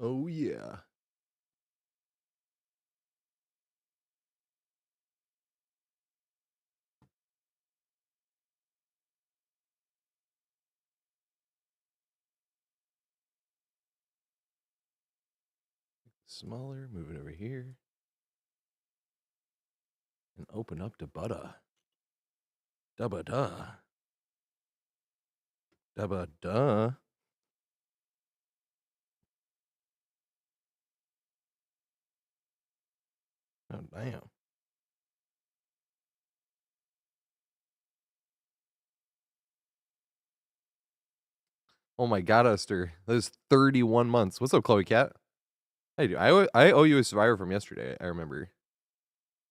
Oh, yeah. Smaller, move it over here. And open up to butter. Dubba duh. Dubba duh. Oh, damn. Oh my god, Esther. That is 31 months. What's up, Chloe Cat? Hey, dude, I owe you a survivor from yesterday, I remember. At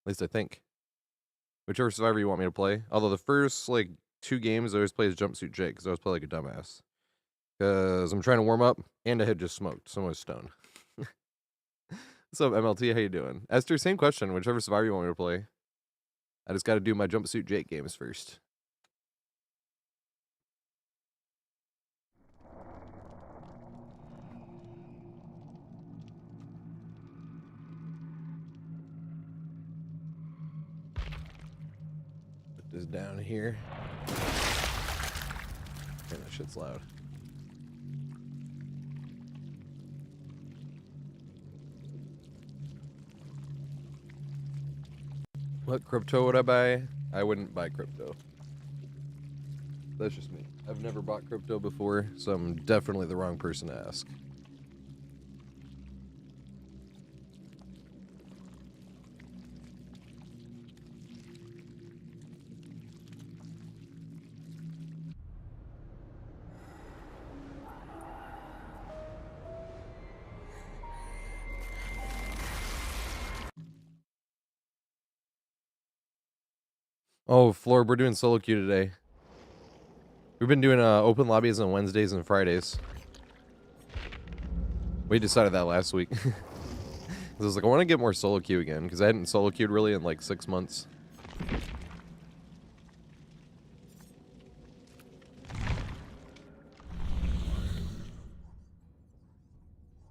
least I think. Whichever survivor you want me to play. Although the first, like, 2 games I always play as Jumpsuit Jake, because I always play like a dumbass. Because I'm trying to warm up, and I had just smoked, so I was stoned. What's up, MLT? How you doing? Esther, same question. Whichever survivor you want me to play. I just got to do my Jumpsuit Jake games first. Put this down here. Man, that shit's loud. What crypto would I buy? I wouldn't buy crypto. That's just me. I've never bought crypto before, so I'm definitely the wrong person to ask. Oh, Floor, we're doing solo queue today. We've been doing open lobbies on Wednesdays and Fridays. We decided that last week. I was like, I want to get more solo queue again, because I hadn't solo queued really in like 6 months.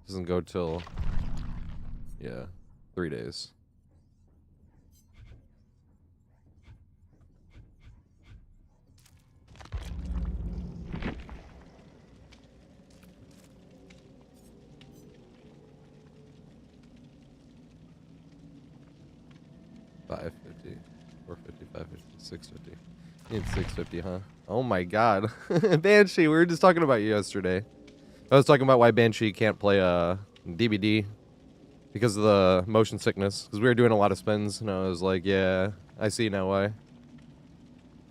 Doesn't go till, yeah, 3 days. $5.50, $4.50, $5.50, $6.50. You need $6.50, huh? Oh my god. Banshee, we were just talking about you yesterday. I was talking about why Banshee can't play DBD because of the motion sickness. Because we were doing a lot of spins, and I was like, yeah, I see now why.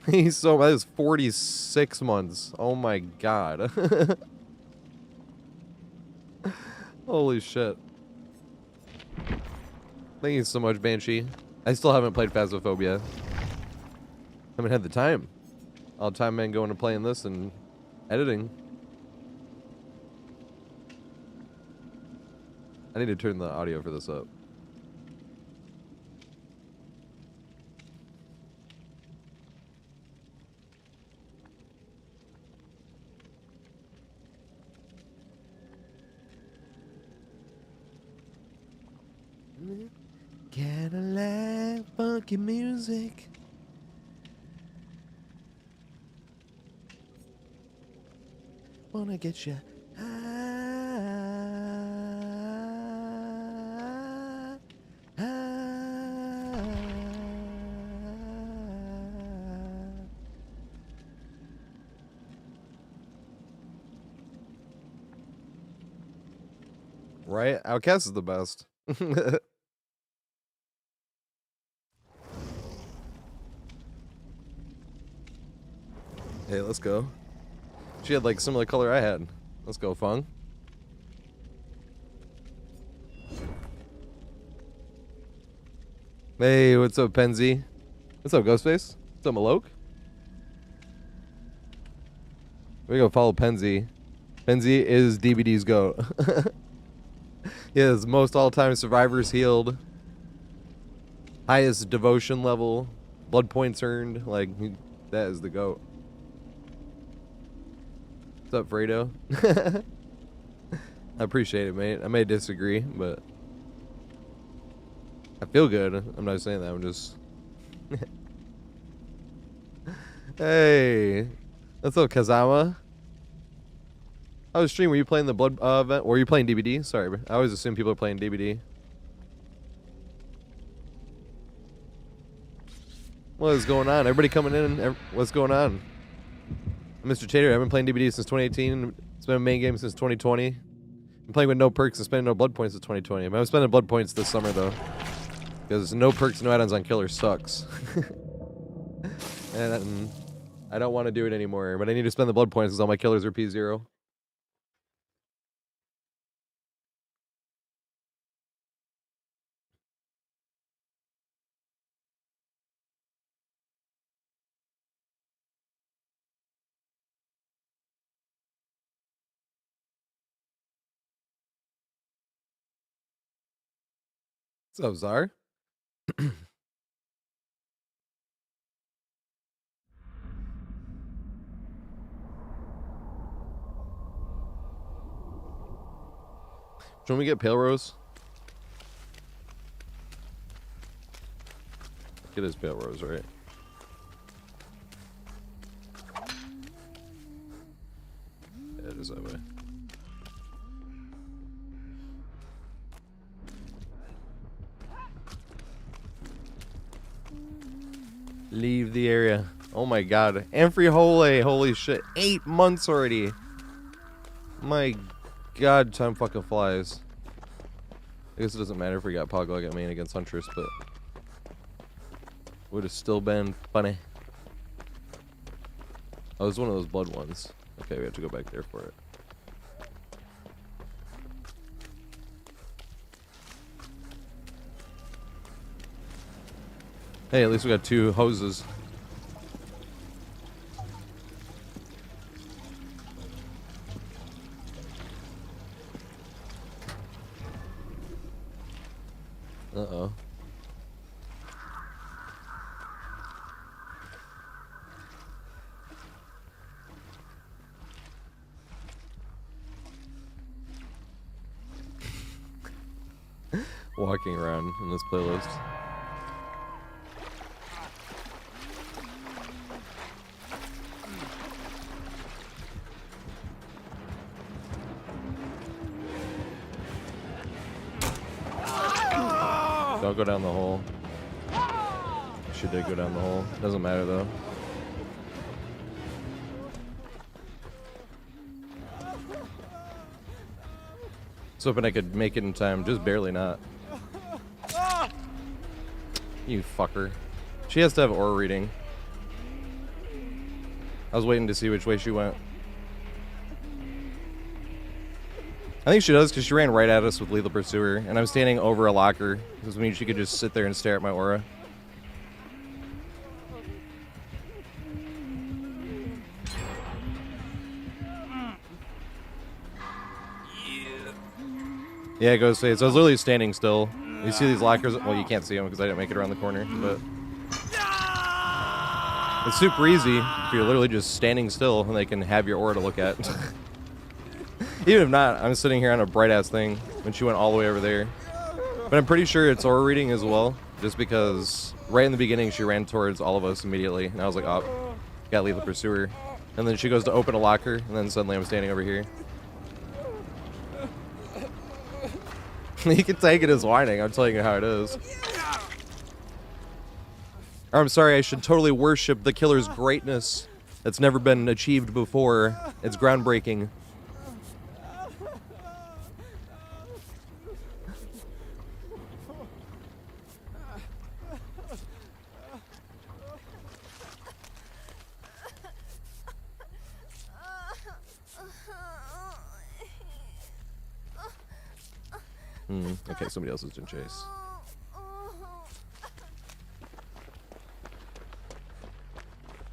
That is 46 months. Oh my god. Holy shit. Thank you so much, Banshee. I still haven't played Phasmophobia. Haven't had the time. All the time, man, going to playing this and editing. I need to turn the audio for this up. Cadillac funky music. Wanna get you right? Outcast is the best. Hey, let's go. She had like similar color I had. Let's go, Fung. Hey, what's up, Penzi? What's up, Ghostface? What's up, Maloke? We go follow Penzi. Penzi is DBD's GOAT. He has most all-time survivors healed. Highest devotion level. Blood points earned. Like, that is the GOAT. What's up, Fredo? I appreciate it, mate. I may disagree, but I feel good. I'm not saying that. I'm just... Hey. What's up, Kazama? I was streaming. Were you playing the Blood event? Or were you playing DBD? Sorry, I always assume people are playing DBD. What is going on? Everybody coming in? What's going on? I'm Mr. Tater. I've been playing DBD since 2018. It's been a main game since 2020. I'm playing with no perks and spending no blood points since 2020. I'm spending blood points this summer, though. Because no perks, no add-ons on killer sucks. And I don't want to do it anymore. But I need to spend the blood points because all my killers are P0. What's up, Czar? Should we get Pale Rose? Get his Pale Rose, right? Yeah, it is that way. Leave the area. Oh my god. And free holy shit. 8 months already. My god, time fucking flies. I guess it doesn't matter if we got Pogleg at main against Huntress, but would have still been funny. Oh, it was one of those blood ones. Okay, we have to go back there for it. Hey, at least we got 2 hoses. Uh-oh. Walking around in this playlist. Don't go down the hole. She did go down the hole. Doesn't matter though. Was hoping I could make it in time, just barely not. You fucker. She has to have aura reading. I was waiting to see which way she went. I think she does because she ran right at us with Lethal Pursuer, and I'm standing over a locker. This means she could just sit there and stare at my aura. Yeah, Ghostface. So I was literally standing still. You see these lockers? Well, you can't see them because I didn't make it around the corner, but it's super easy if you're literally just standing still and they can have your aura to look at. Even if not, I'm sitting here on a bright-ass thing when she went all the way over there. But I'm pretty sure it's aura reading as well, just because right in the beginning she ran towards all of us immediately, and I was like, oh, got Lethal Pursuer. And then she goes to open a locker, and then suddenly I'm standing over here. You can take it as whining, I'm telling you how it is. Or I'm sorry, I should totally worship the killer's greatness that's never been achieved before. It's groundbreaking. Okay, somebody else is doing chase.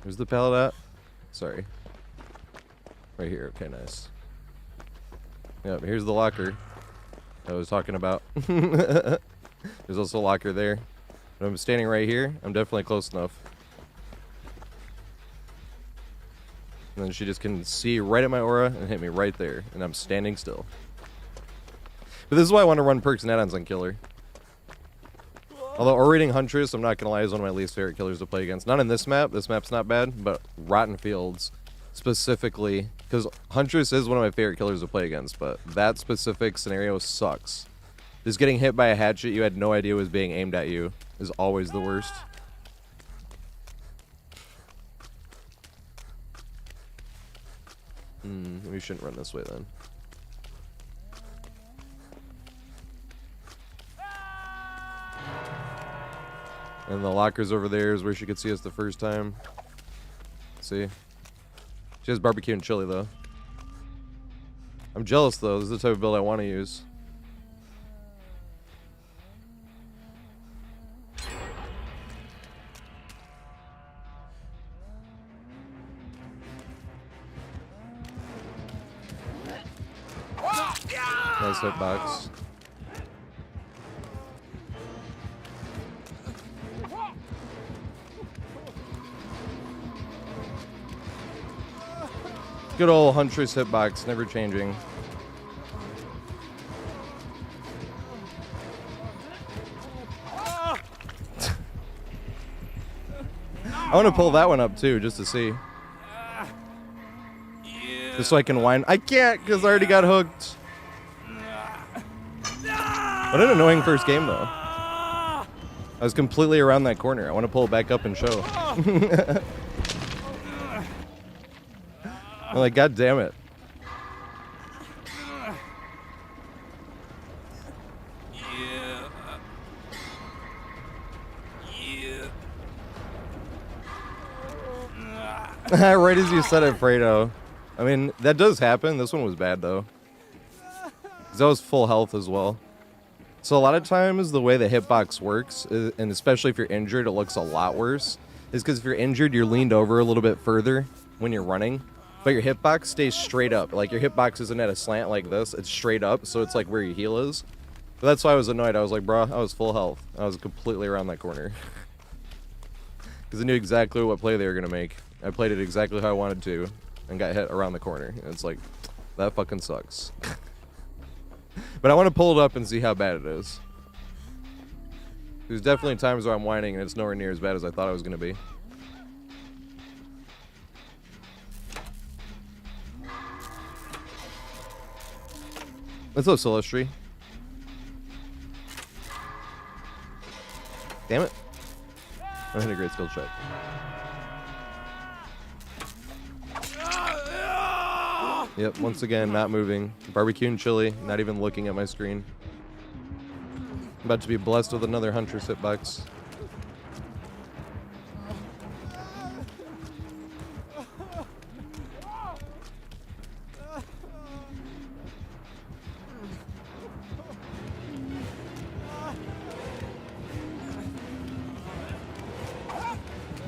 Where's the pallet at? Sorry. Right here. Okay, nice. Yep, here's the locker I was talking about. There's also a locker there. But I'm standing right here. I'm definitely close enough. And then she just can see right at my aura and hit me right there. And I'm standing still. But this is why I want to run perks and add-ons on Killer. Although Orating Huntress, I'm not going to lie, is one of my least favorite killers to play against. Not in this map. This map's not bad. But Rotten Fields, specifically. Because Huntress is one of my favorite killers to play against. But that specific scenario sucks. Just getting hit by a hatchet you had no idea was being aimed at you is always the worst. We shouldn't run this way then. And the lockers over there is where she could see us the first time. See? She has barbecue and chili though. I'm jealous though. This is the type of build I want to use. Nice hitbox. Good old Huntress hitbox, never changing. I want to pull that one up too, just to see. Just so I can whine. I can't, because I already got hooked. What an annoying first game, though. I was completely around that corner. I want to pull it back up and show. I'm like, God damn it. Right as you said it, Fredo. I mean, that does happen. This one was bad, though. Because I was full health as well. So a lot of times, the way the hitbox works, and especially if you're injured, it looks a lot worse, is because if you're injured, you're leaned over a little bit further when you're running. But your hitbox stays straight up. Like, your hitbox isn't at a slant like this. It's straight up, so it's like where your heel is. But that's why I was annoyed. I was like, bro, I was full health. I was completely around that corner. Because I knew exactly what play they were going to make. I played it exactly how I wanted to, and got hit around the corner. And it's like, that fucking sucks. But I want to pull it up and see how bad it is. There's definitely times where I'm whining and it's nowhere near as bad as I thought it was going to be. Let's go Celestry. Damn it. I hit a great skill check. Yep, once again, not moving. Barbecue and chili, not even looking at my screen. I'm about to be blessed with another Huntress hitbox.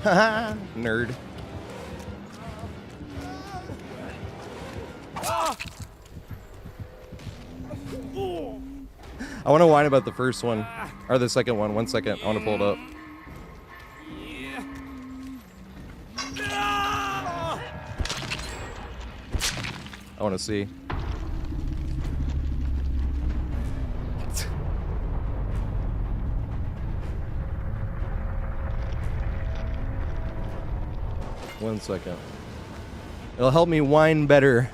Haha, nerd. I want to whine about the first one, or the second one. 1 second, I want to pull it up. I want to see. One second. It'll help me whine better.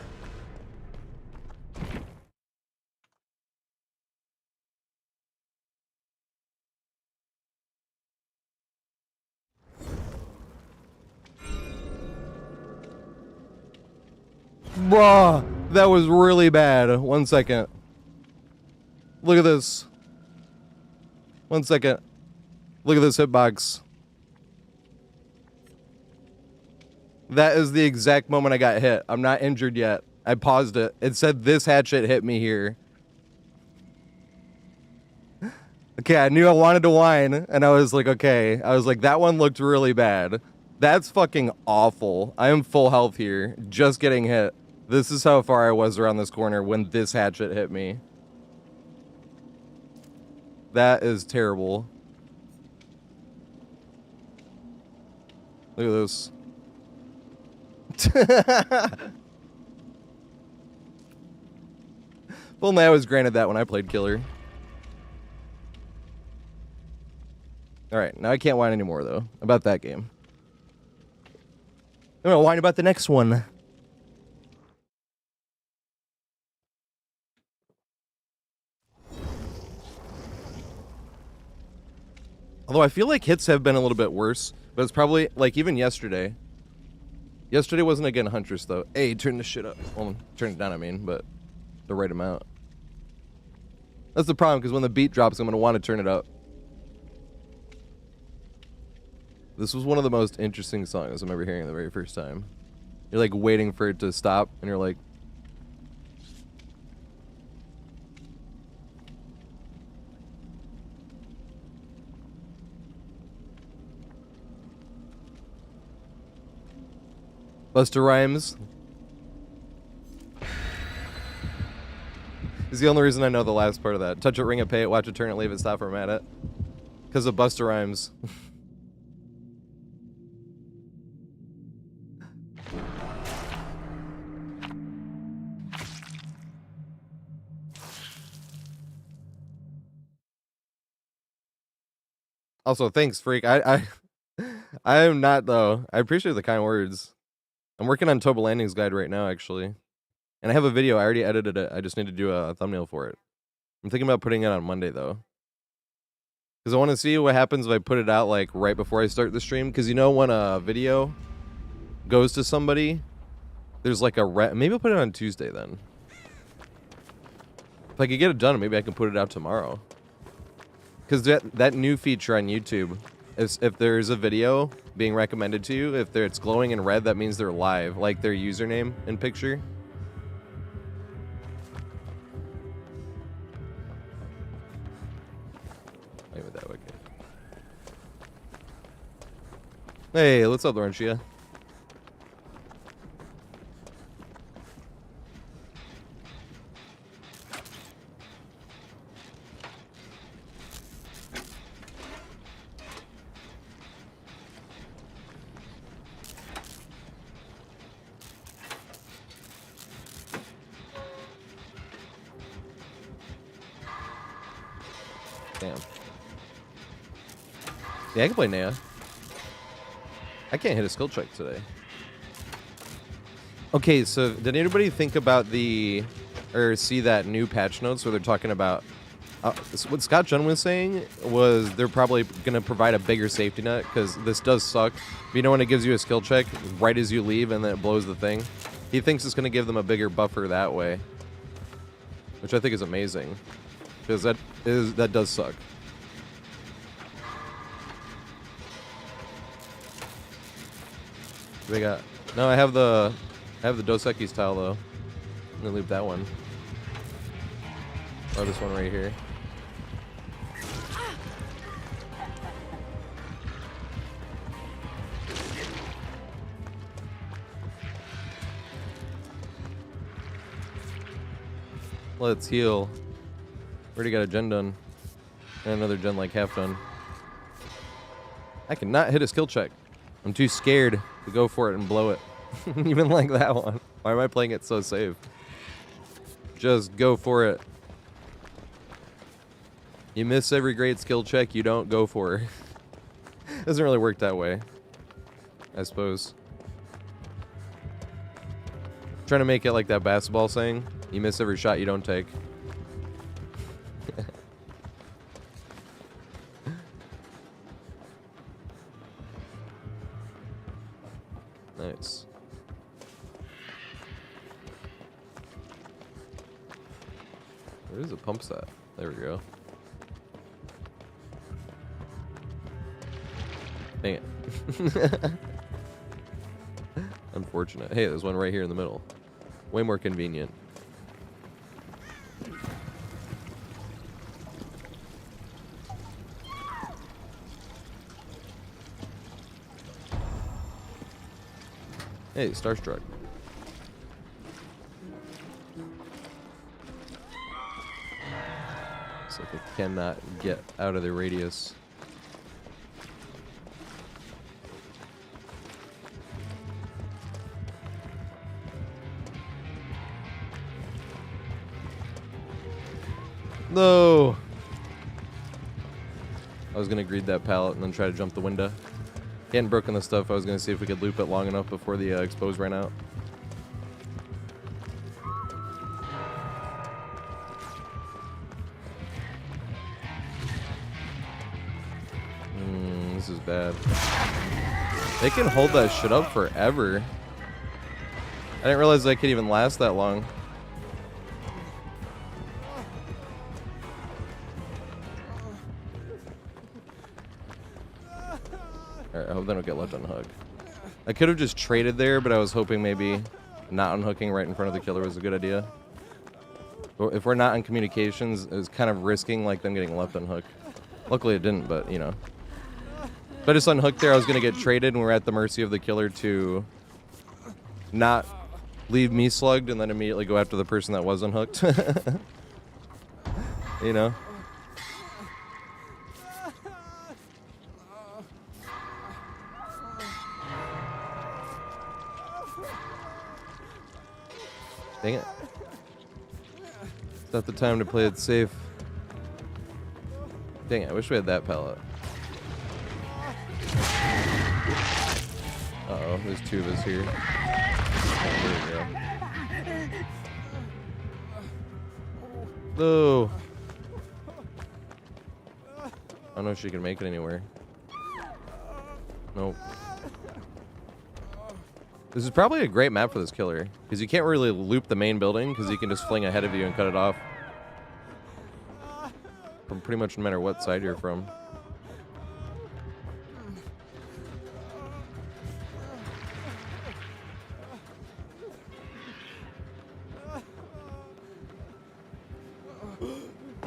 Bruh, that was really bad. 1 second. Look at this. 1 second. Look at this hitbox. That is the exact moment I got hit. I'm not injured yet. I paused it. It said this hatchet hit me here. Okay, I knew I wanted to whine, and I was like, okay. I was like, that one looked really bad. That's fucking awful. I am full health here, just getting hit. This is how far I was around this corner when this hatchet hit me. That is terrible. Look at this. If only I was granted that when I played Killer. Alright, now I can't whine anymore, though, about that game. I'm gonna whine about the next one. Although I feel like hits have been a little bit worse, but it's probably, like, even yesterday. Yesterday wasn't again Huntress, though. Hey, turn this shit up. Well, turn it down, I mean, but the right amount. That's the problem, because when the beat drops, I'm gonna want to turn it up. This was one of the most interesting songs I'm ever hearing the very first time. You're like waiting for it to stop, and you're like... Busta Rhymes. Is the only reason I know the last part of that. Touch it, ring it, pay it, watch it, turn it, leave it, stop, format it. Because of Busta Rhymes. Also, thanks, Freak. I am not, though. I appreciate the kind words. I'm working on Toba Landing's guide right now, actually. And I have a video. I already edited it. I just need to do a thumbnail for it. I'm thinking about putting it on Monday, though. Because I want to see what happens if I put it out, like, right before I start the stream. Because you know when a video goes to somebody, there's like a... Maybe I'll put it on Tuesday, then. If I could get it done, maybe I can put it out tomorrow. Because that new feature on YouTube, if there's a video being recommended to you, if it's glowing in red, that means they're live, like their username and picture. Maybe that way. Hey, what's up, Laurentia? Damn. Yeah, I can play Nea. I can't hit a skill check today. Okay, so did anybody think about or see that new patch notes where they're talking about, what Scott Jun was saying was they're probably going to provide a bigger safety net, because this does suck. You know when it gives you a skill check right as you leave and then it blows the thing? He thinks it's going to give them a bigger buffer that way, which I think is amazing. Because that does suck. We got no. I have the Dos Equis tile though. I'm gonna leave that one. Or this one right here. Let's heal. Already got a gen done. And another gen like half done. I cannot hit a skill check. I'm too scared to go for it and blow it. Even like that one. Why am I playing it so safe? Just go for it. You miss every great skill check, you don't go for it. Doesn't really work that way, I suppose. Trying to make it like that basketball saying. You miss every shot you don't take. Nice. Where's the pump set? There we go. Dang it. Unfortunate. Hey, there's one right here in the middle. Way more convenient. Hey, Starstruck. Looks like I cannot get out of the radius. No. I was gonna greed that pallet and then try to jump the window. He hadn't broken the stuff. I was gonna see if we could loop it long enough before the expose ran out. This is bad. They can hold that shit up forever. I didn't realize that could even last that long. Alright, I hope they don't get left unhooked. I could have just traded there, but I was hoping maybe not unhooking right in front of the killer was a good idea. But if we're not in communications, it was kind of risking like them getting left unhooked. Luckily it didn't, but you know. If I just unhooked there, I was going to get traded and we're at the mercy of the killer to not leave me slugged and then immediately go after the person that was unhooked. You know? Dang it. It's not the time to play it safe. Dang it, I wish we had that pallet. Uh-oh, there's two of us here. Oh, there we go. No. I don't know if she can make it anywhere. Nope. This is probably a great map for this killer, because you can't really loop the main building, because he can just fling ahead of you and cut it off. From pretty much no matter what side you're from.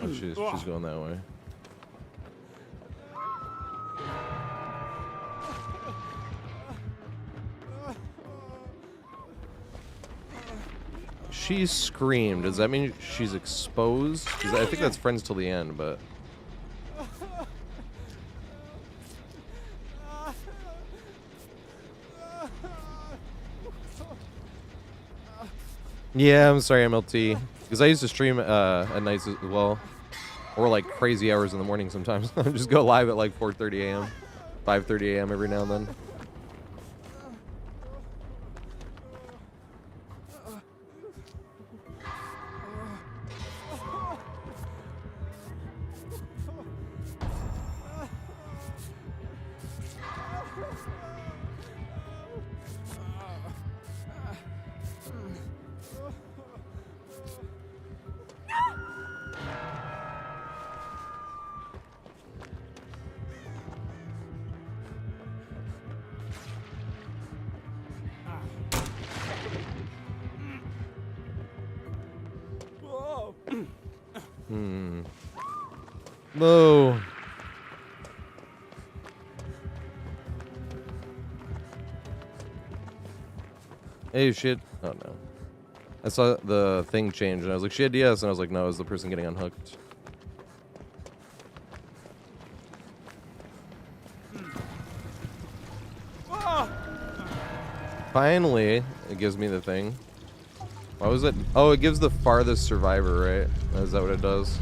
Oh, she's going that way. She screamed. Does that mean she's exposed? 'Cause I think that's friends till the end, but... Yeah, I'm sorry, MLT. Because I used to stream at nights as well. Or like crazy hours in the morning sometimes. Just go live at like 4:30 a.m. 5:30 a.m. every now and then. No. Hey, shit. Oh, no. I saw the thing change, and I was like, she had DS, and I was like, no, is the person getting unhooked? Finally, it gives me the thing. Why was it? Oh, it gives the farthest survivor, right? Is that what it does?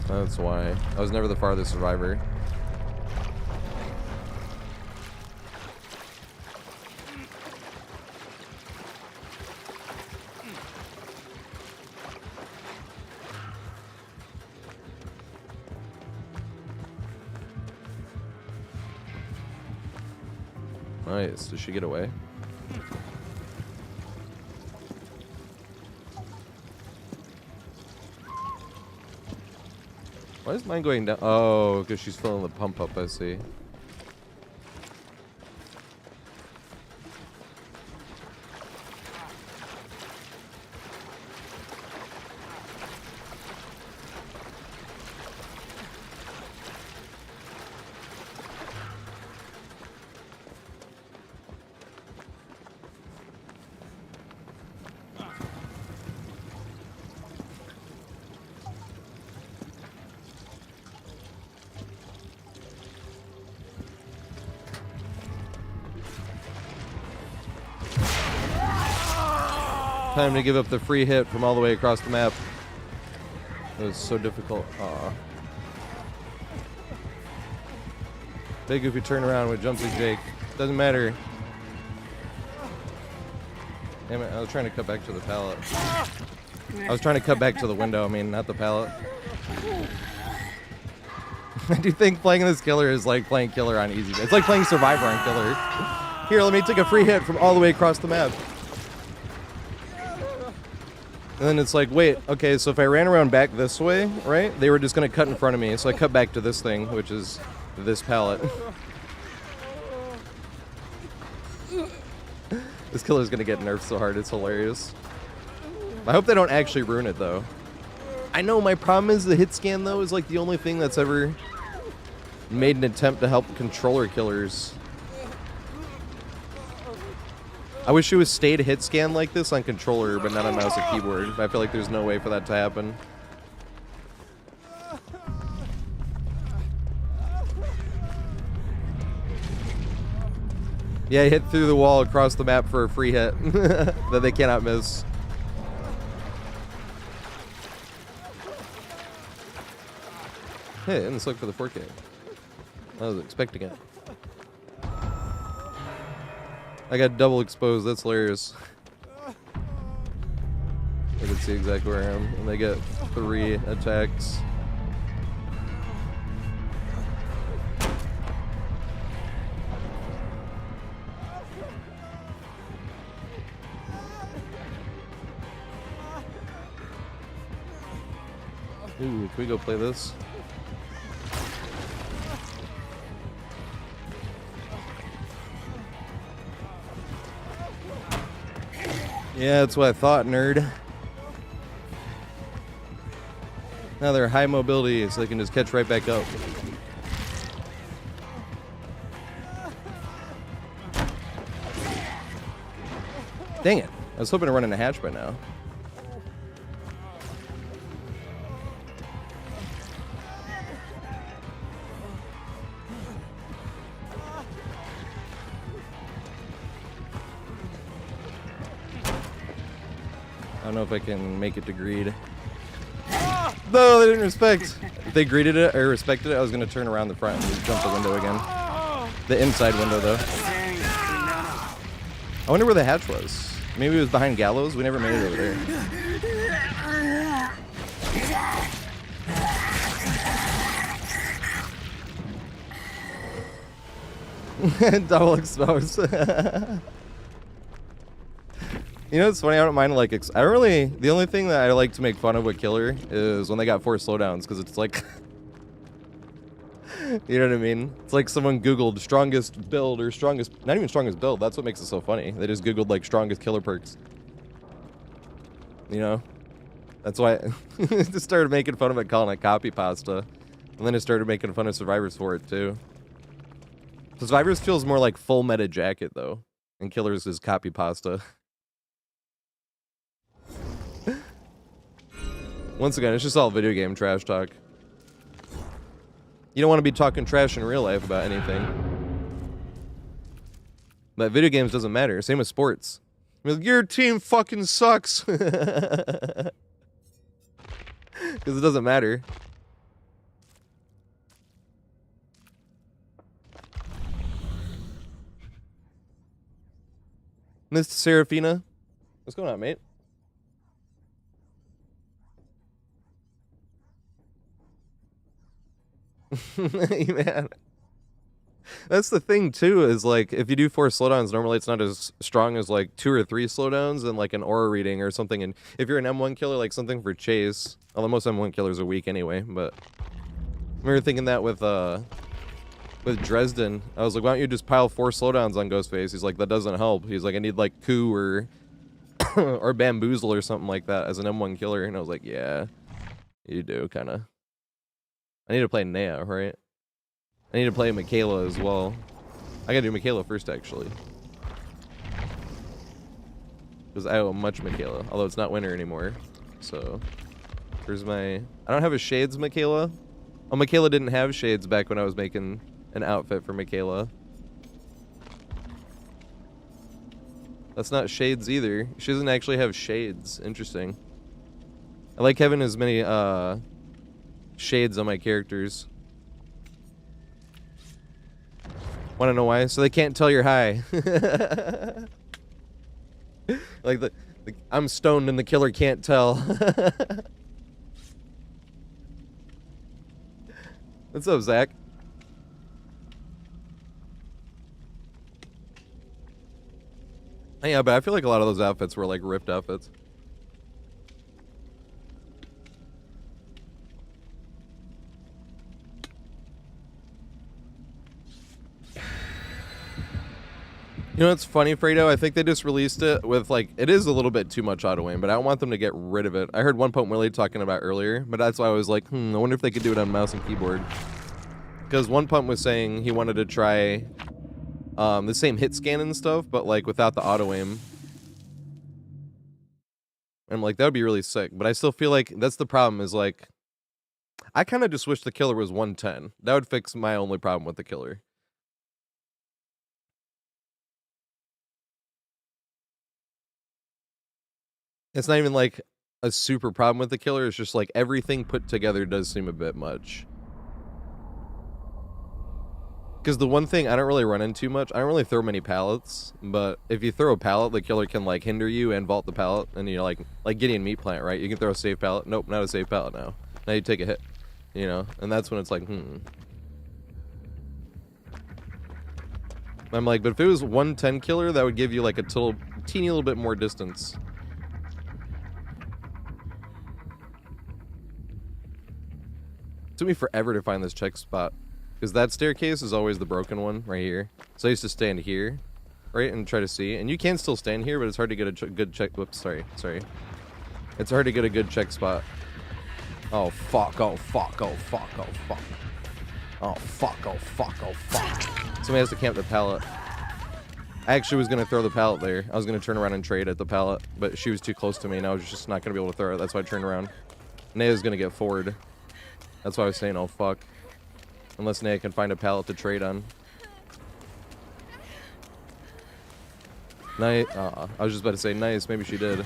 That's why. I was never the farthest survivor. Nice. Did she get away? Why is mine going down? Oh, because she's filling the pump up, I see. Time to give up the free hit from all the way across the map. It was so difficult. Aw. Big if you turn around with jumps like Jake. Doesn't matter. Damn it, I was trying to cut back to the pallet. I was trying to cut back to the window, I mean, not the pallet. I do think playing this killer is like playing killer on easy. It's like playing survivor on killer. Here, let me take a free hit from all the way across the map. And then it's like, wait, okay, so if I ran around back this way, right? They were just gonna cut in front of me, so I cut back to this thing, which is this pallet. This killer's gonna get nerfed so hard, it's hilarious. I hope they don't actually ruin it, though. I know, my problem is the hit scan, though, is like the only thing that's ever made an attempt to help controller killers. I wish it was stayed hit scan like this on controller, but not on mouse or keyboard. I feel like there's no way for that to happen. Yeah, hit through the wall across the map for a free hit that they cannot miss. Hey, and let's look for the 4K. I was expecting it. I got double exposed, that's hilarious. I can see exactly where I am, and they get 3 attacks. Ooh, can we go play this? Yeah, that's what I thought, nerd. Now they're high mobility, so they can just catch right back up. Dang it. I was hoping to run in a hatch by now. I don't know if I can make it to greed. No, they didn't respect. If they greeted it or respected it, I was going to turn around the front and just jump the window again. The inside window, though. I wonder where the hatch was. Maybe it was behind Gallows. We never made it over there. Double exposed. You know, it's funny, I don't mind, like, the only thing that I like to make fun of with Killer is when they got 4 slowdowns, because it's like, you know what I mean? It's like someone Googled strongest build, or strongest, not even strongest build, that's what makes it so funny. They just Googled, like, strongest killer perks. You know? That's why I just started making fun of it, calling it copy pasta. And then I started making fun of Survivors for it, too. Survivors feels more like full meta jacket, though. And Killers is copy pasta. Once again, it's just all video game trash talk. You don't want to be talking trash in real life about anything. But video games doesn't matter. Same with sports. I mean, your team fucking sucks. Because it doesn't matter. Miss Serafina. What's going on, mate? Man. That's the thing too, is like if you do 4 slowdowns, normally it's not as strong as like 2 or 3 slowdowns and like an aura reading or something. And if you're an M1 killer, like something for chase, although most M1 killers are weak anyway, but I remember thinking that with Dresden. I was like, why don't you just pile 4 slowdowns on Ghostface? He's like, that doesn't help. He's like, I need like coup or or bamboozle or something like that as an M1 killer. And I was like, yeah, you do kind of. I need to play Nea, right? I need to play Michaela as well. I gotta do Michaela first, actually. Because I owe much Michaela, although it's not winter anymore. So, here's my... I don't have a Shades Michaela. Oh, Michaela didn't have Shades back when I was making an outfit for Michaela. That's not shades either. She doesn't actually have shades. Interesting. I like having as many shades on my characters. Wanna know why? So they can't tell you're high. Like I'm stoned and the killer can't tell. What's up, Zach? Yeah, but I feel like a lot of those outfits were like ripped outfits. You know what's funny, Fredo? I think they just released it with, like, it is a little bit too much auto aim, but I don't want them to get rid of it. I heard One Pump Willie talking about earlier, but that's why I was like, I wonder if they could do it on mouse and keyboard. Because One Pump was saying he wanted to try the same hit scan and stuff, but, like, without the auto aim. And I'm like, that would be really sick. But I still feel like that's the problem is, like, I kind of just wish the killer was 110. That would fix my only problem with the killer. It's not even like a super problem with the killer. It's just like everything put together does seem a bit much. Because the one thing I don't really run into much, I don't really throw many pallets, but if you throw a pallet, the killer can like hinder you and vault the pallet, and you're like Gideon Meat Plant, right? You can throw a safe pallet. Nope, not a safe pallet now. Now you take a hit, you know? And that's when it's like, I'm like, but if it was 110 killer, that would give you like a teeny little bit more distance. Took me forever to find this check spot, because that staircase is always the broken one right here. So I used to stand here, right, and try to see. And you can still stand here, but it's hard to get a good check. Whoops, sorry. It's hard to get a good check spot. Oh fuck! Oh fuck! Oh fuck! Oh fuck! Oh fuck! Oh fuck! Oh fuck! Somebody has to camp the pallet. I actually was gonna throw the pallet there. I was gonna turn around and trade at the pallet, but she was too close to me, and I was just not gonna be able to throw it. That's why I turned around. Nea's gonna get forward. That's why I was saying, oh fuck. Unless Nea can find a pallet to trade on. Nice. I was just about to say nice. Maybe she did.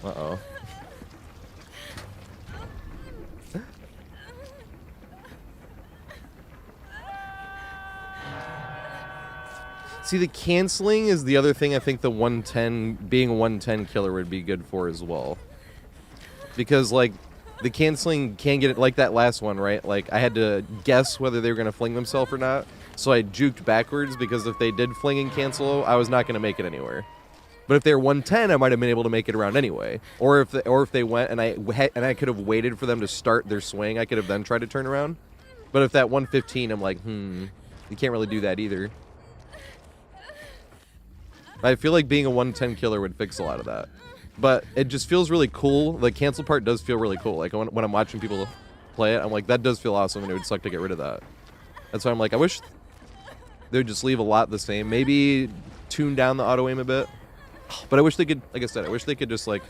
Uh-oh. See, the canceling is the other thing I think the 110, being a 110 killer would be good for as well. Because, like, the canceling can get it, like that last one, right? Like, I had to guess whether they were going to fling themselves or not. So I juked backwards, because if they did fling and cancel, I was not going to make it anywhere. But if they were 110, I might have been able to make it around anyway. Or if they went and I could have waited for them to start their swing, I could have then tried to turn around. But if that 115, I'm like, you can't really do that either. I feel like being a 110 killer would fix a lot of that. But it just feels really cool. The cancel part does feel really cool. Like, when I'm watching people play it, I'm like, that does feel awesome, and it would suck to get rid of that. That's why I'm like, I wish they would just leave a lot the same. Maybe tune down the auto-aim a bit. But I wish they could, like I said, I wish they could just, like,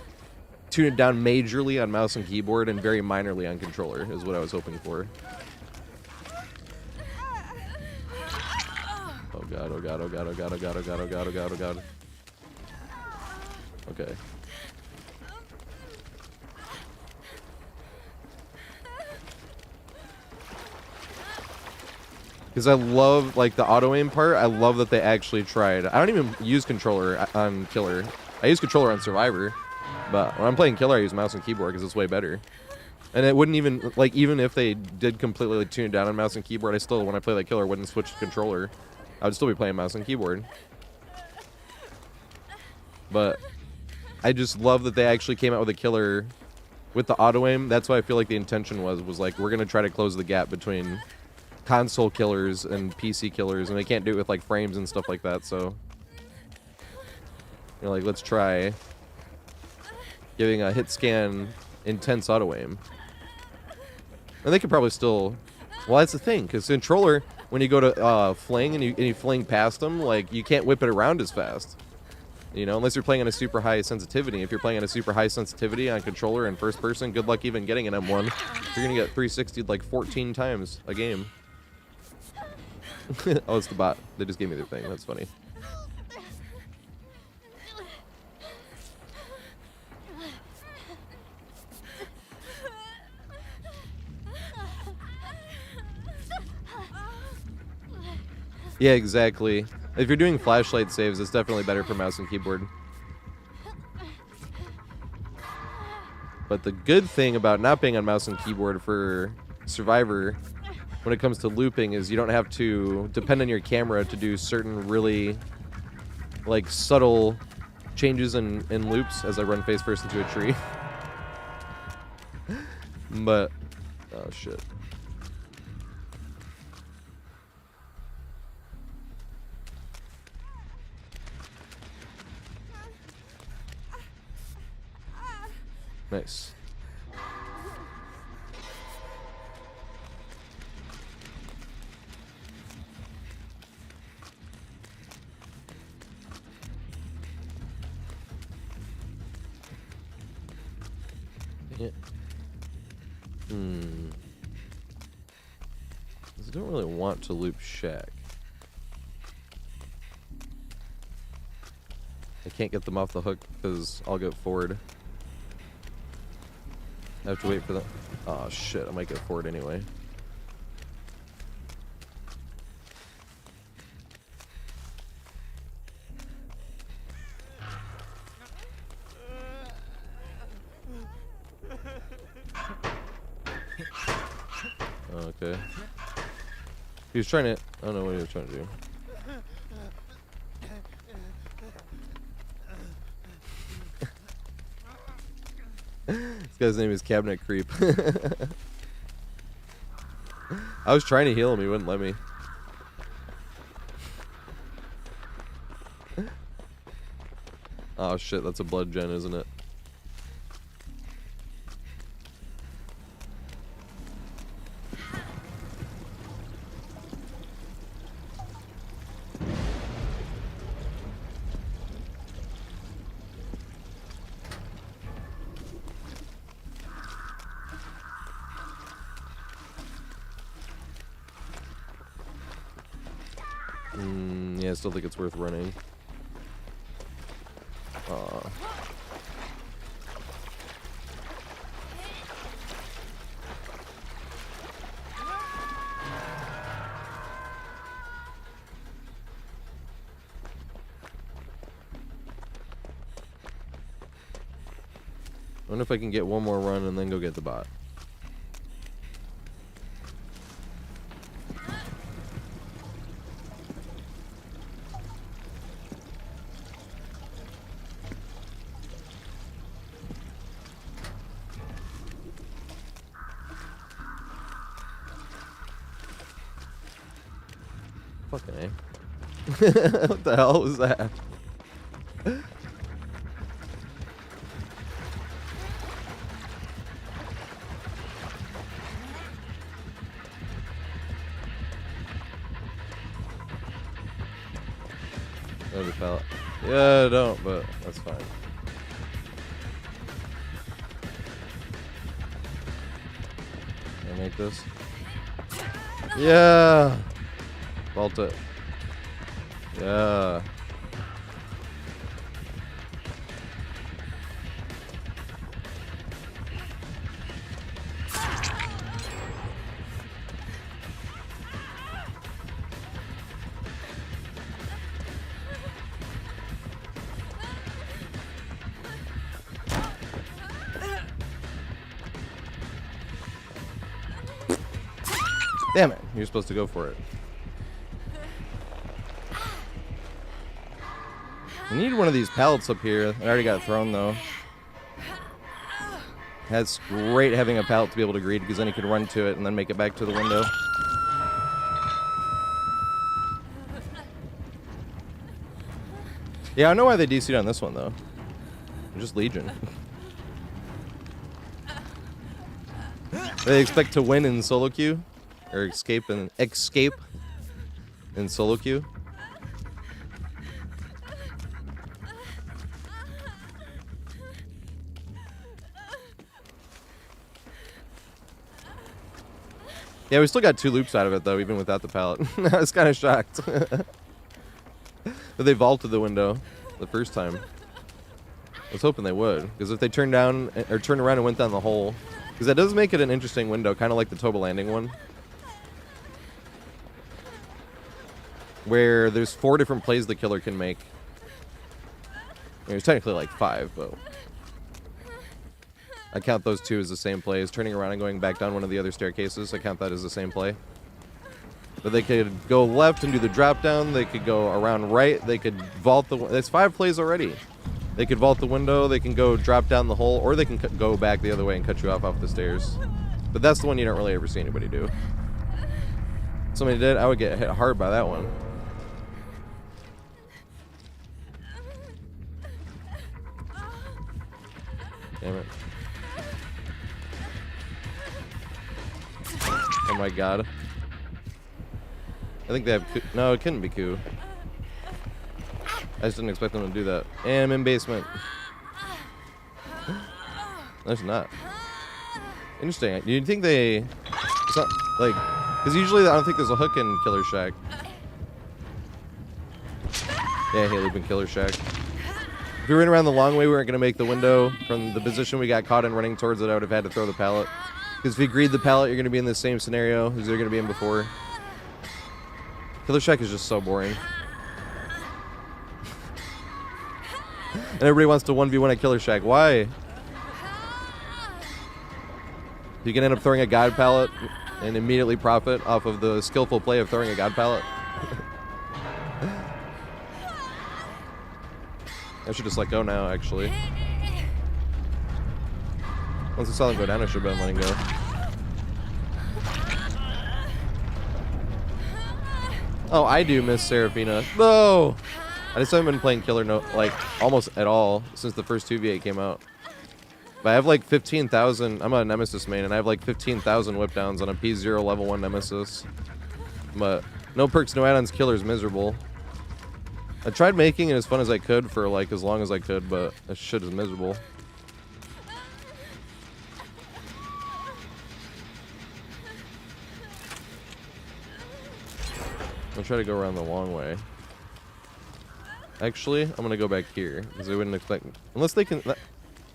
tune it down majorly on mouse and keyboard and very minorly on controller, is what I was hoping for. Oh god, oh god, oh god, oh god, oh god, oh god, oh god, oh god, oh god. Okay. Because I love, like, the auto-aim part, I love that they actually tried. I don't even use controller on Killer. I use controller on Survivor, but when I'm playing Killer, I use mouse and keyboard because it's way better. And it wouldn't even, like, even if they did completely like, tune it down on mouse and keyboard, I still, when I play that Killer, wouldn't switch to controller. I would still be playing mouse and keyboard. But I just love that they actually came out with a Killer with the auto-aim. That's what I feel like the intention was like, we're going to try to close the gap between console killers and PC killers, and they can't do it with like frames and stuff like that, so you're like, let's try giving a hit scan intense auto-aim. And they could probably still, well, that's the thing, because controller, when you go to fling and you fling past them, like, you can't whip it around as fast, you know, unless you're playing on a super high sensitivity. If you're playing on a super high sensitivity on controller and first person, good luck even getting an M1. You're gonna get 360'd like 14 times a game. Oh, it's the bot. They just gave me their thing. That's funny. Yeah, exactly. If you're doing flashlight saves, it's definitely better for mouse and keyboard. But the good thing about not being on mouse and keyboard for Survivor when it comes to looping is you don't have to depend on your camera to do certain really like subtle changes in loops as I run face first into a tree. But oh shit. Nice. Yeah. I don't really want to loop Shack. I can't get them off the hook because I'll go forward. I have to wait for them. Oh shit, I might go forward anyway. Okay. He was trying to... I don't know what he was trying to do. This guy's name is Cabinet Creep. I was trying to heal him, he wouldn't let me. Oh shit, that's a blood gen, isn't it? Yeah, I still think it's worth running. I wonder if I can get one more run and then go get the bot. Fucking A. What the hell was that? Another pallet. Yeah, I don't, but that's fine. Can I make this? Yeah! Vault it. Yeah. Damn it, you're supposed to go for it. I need one of these pallets up here. I already got thrown though. That's great having a pallet to be able to greed because then you can run to it and then make it back to the window. Yeah, I know why they DC'd on this one though. They're just Legion. They expect to win in solo queue? Or escape in solo queue? Yeah, we still got 2 loops out of it, though, even without the pallet. I was kind of shocked. But they vaulted the window the first time. I was hoping they would, because if they turned down, or turned around and went down the hole, because that does make it an interesting window, kind of like the Toba Landing one, where there's 4 different plays the killer can make. There's technically like 5, but I count those 2 as the same plays. Turning around and going back down one of the other staircases, I count that as the same play. But they could go left and do the drop down. They could go around right. They could vault the... That's 5 plays already. They could vault the window. They can go drop down the hole. Or they can go back the other way and cut you off the stairs. But that's the one you don't really ever see anybody do. If somebody did, I would get hit hard by that one. Damn it. Oh my god. I think they have... No, it couldn't be Ku. I just didn't expect them to do that. And I'm in basement. That's not. Interesting. Do you think they... It's not, like... Because usually I don't think there's a hook in Killer Shack. Yeah, hey, loop in Killer Shack. If we went around the long way, we weren't going to make the window from the position we got caught in running towards it. I would have had to throw the pallet. Because if you greed the pallet, you're going to be in the same scenario as you're going to be in before. Killer Shack is just so boring. And everybody wants to 1v1 at Killer Shack. Why? You can end up throwing a God pallet and immediately profit off of the skillful play of throwing a God pallet. I should just let go now, actually. Once I saw them go down, I should have been letting go. Oh, I do miss Seraphina. No! I just haven't been playing Killer like almost at all since the first 2v8 came out. But I have like 15,000. I'm a Nemesis main, and I have like 15,000 whip downs on a P0 level 1 Nemesis. But no perks, no add-ons. Killer's miserable. I tried making it as fun as I could for like as long as I could, but this shit is miserable. I'll try to go around the long way. Actually, I'm gonna go back here because I wouldn't expect, unless they can. I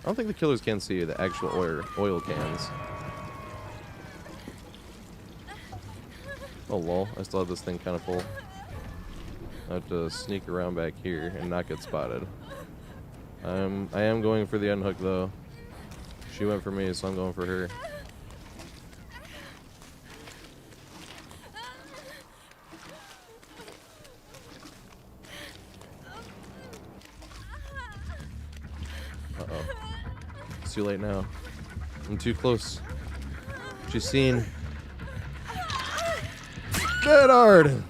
don't think the killers can see the actual oil cans. Oh lol! I still have this thing kind of full. I have to sneak around back here and not get spotted. I am going for the unhook though. She went for me, so I'm going for her. Uh-oh. It's too late now. I'm too close. She's seen. Dead hard!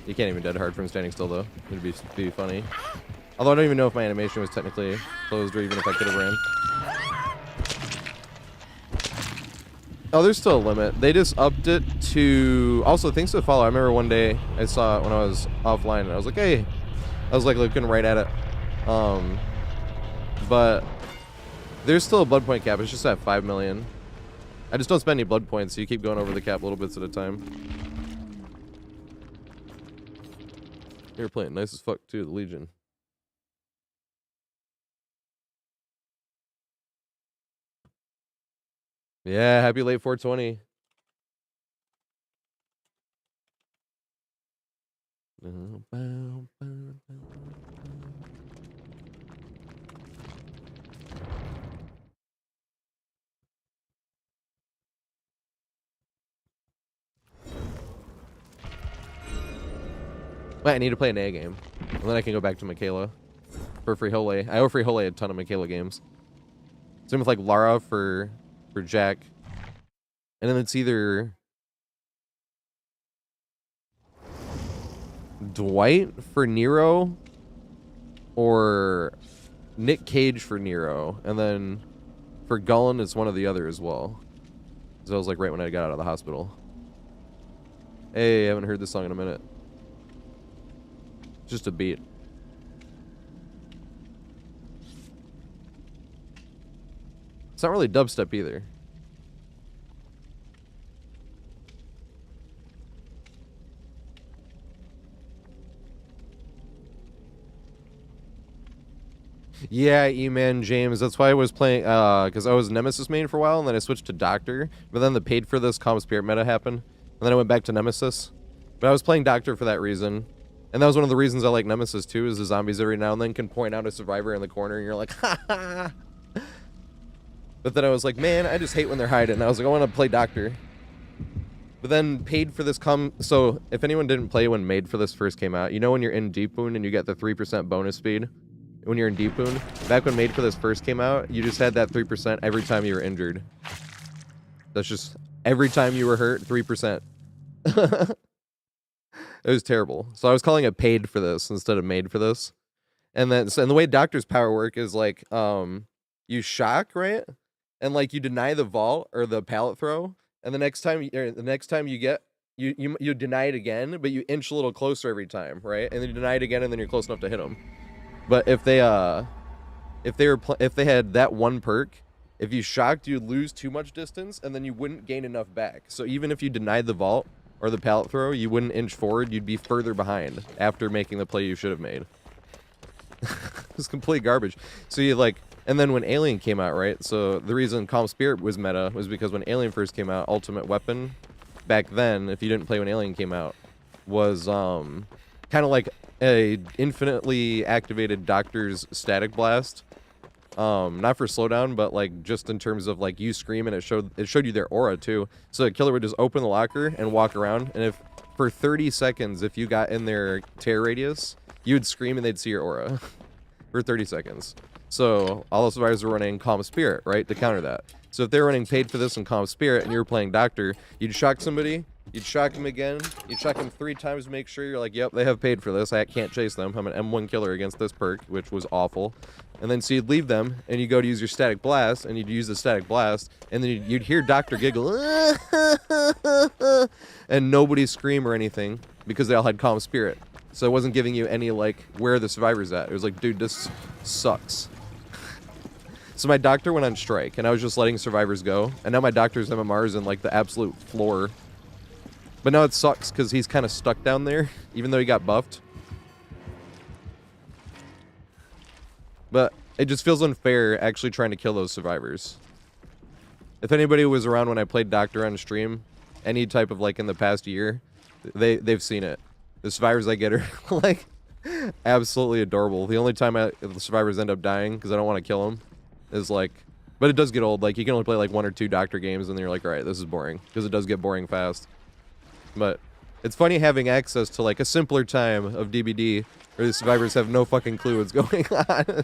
You can't even dead hard from standing still though. It'd be funny. Although I don't even know if my animation was technically closed or even if I could have ran. Oh, there's still a limit. They just upped it to... Also, things to follow. I remember one day I saw it when I was offline and I was like, hey. I was like looking right at it. But there's still a blood point cap. It's just at 5 million. I just don't spend any blood points, so you keep going over the cap little bits at a time. You're playing nice as fuck too, the Legion. Yeah, happy late 420. Wait, I need to play an A game. And then I can go back to Michaela. For Free Hole. I owe Free Hole a ton of Michaela games. Same with like Lara for Jack. And then it's either Dwight for Nero or Nick Cage for Nero. And then for Gullen, it's one or the other as well. So that was like right when I got out of the hospital. Hey, I haven't heard this song in a minute. Just a beat. It's not really dubstep either. Yeah, E-Man James. That's why I was playing, because I was Nemesis main for a while, and then I switched to Doctor. But then the paid for this Calm Spirit meta happened, and then I went back to Nemesis. But I was playing Doctor for that reason. And that was one of the reasons I like Nemesis too, is the zombies every now and then can point out a survivor in the corner, and you're like, ha ha. But then I was like, man, I just hate when they're hiding. And I was like, I want to play Doctor. But then paid for this so if anyone didn't play when Made for this first came out, you know when you're in Deep Wound and you get the 3% bonus speed? When you're in Deep Wound, back when Made for this first came out, you just had that 3% every time you were injured. That's just every time you were hurt, 3%. It was terrible. So I was calling it paid for this instead of made for this. And then, and the way Doctor's power work is like, you shock, right? And like you deny the vault or the pallet throw, and the next time you get, you deny it again, but you inch a little closer every time, right? And then you deny it again, and then you're close enough to hit them. But if they had that one perk, if you shocked, you'd lose too much distance, and then you wouldn't gain enough back. So even if you denied the vault or the pallet throw, you wouldn't inch forward. You'd be further behind after making the play you should have made. It's complete garbage. So you like, and then when Alien came out, right? So the reason Calm Spirit was meta was because when Alien first came out, Ultimate Weapon, back then, if you didn't play when Alien came out, was kind of like a infinitely activated Doctor's Static Blast. Not for slowdown, but like just in terms of like you scream and it showed you their aura too. So the killer would just open the locker and walk around, and if for 30 seconds, if you got in their tear radius, you would scream and they'd see your aura for 30 seconds. So all the survivors were running Calm Spirit, right, to counter that. So if they were running paid for this and Calm Spirit and you were playing Doctor, you'd shock somebody, you'd shock them again, you'd shock them 3 times to make sure you're like, yep, they have paid for this, I can't chase them, I'm an M1 killer against this perk, which was awful. And then so you'd leave them, and you go to use your Static Blast, and you'd use the Static Blast, and then you'd hear Doctor giggle, and nobody scream or anything, because they all had Calm Spirit. So it wasn't giving you any, like, where the survivor's at. It was like, dude, this sucks. So my Doctor went on strike, and I was just letting survivors go, and now my Doctor's MMR is in, like, the absolute floor. But now it sucks, because he's kind of stuck down there, even though he got buffed. But it just feels unfair actually trying to kill those survivors. If anybody was around when I played Doctor on stream, any type of, like, in the past year, they've seen it. The survivors I get are, like, absolutely adorable. The only time the survivors end up dying, because I don't want to kill them, is, like... But it does get old. Like, you can only play, like, 1 or 2 Doctor games, and then you're like, alright, this is boring. Because it does get boring fast. But it's funny having access to, like, a simpler time of DBD, where the survivors have no fucking clue what's going on.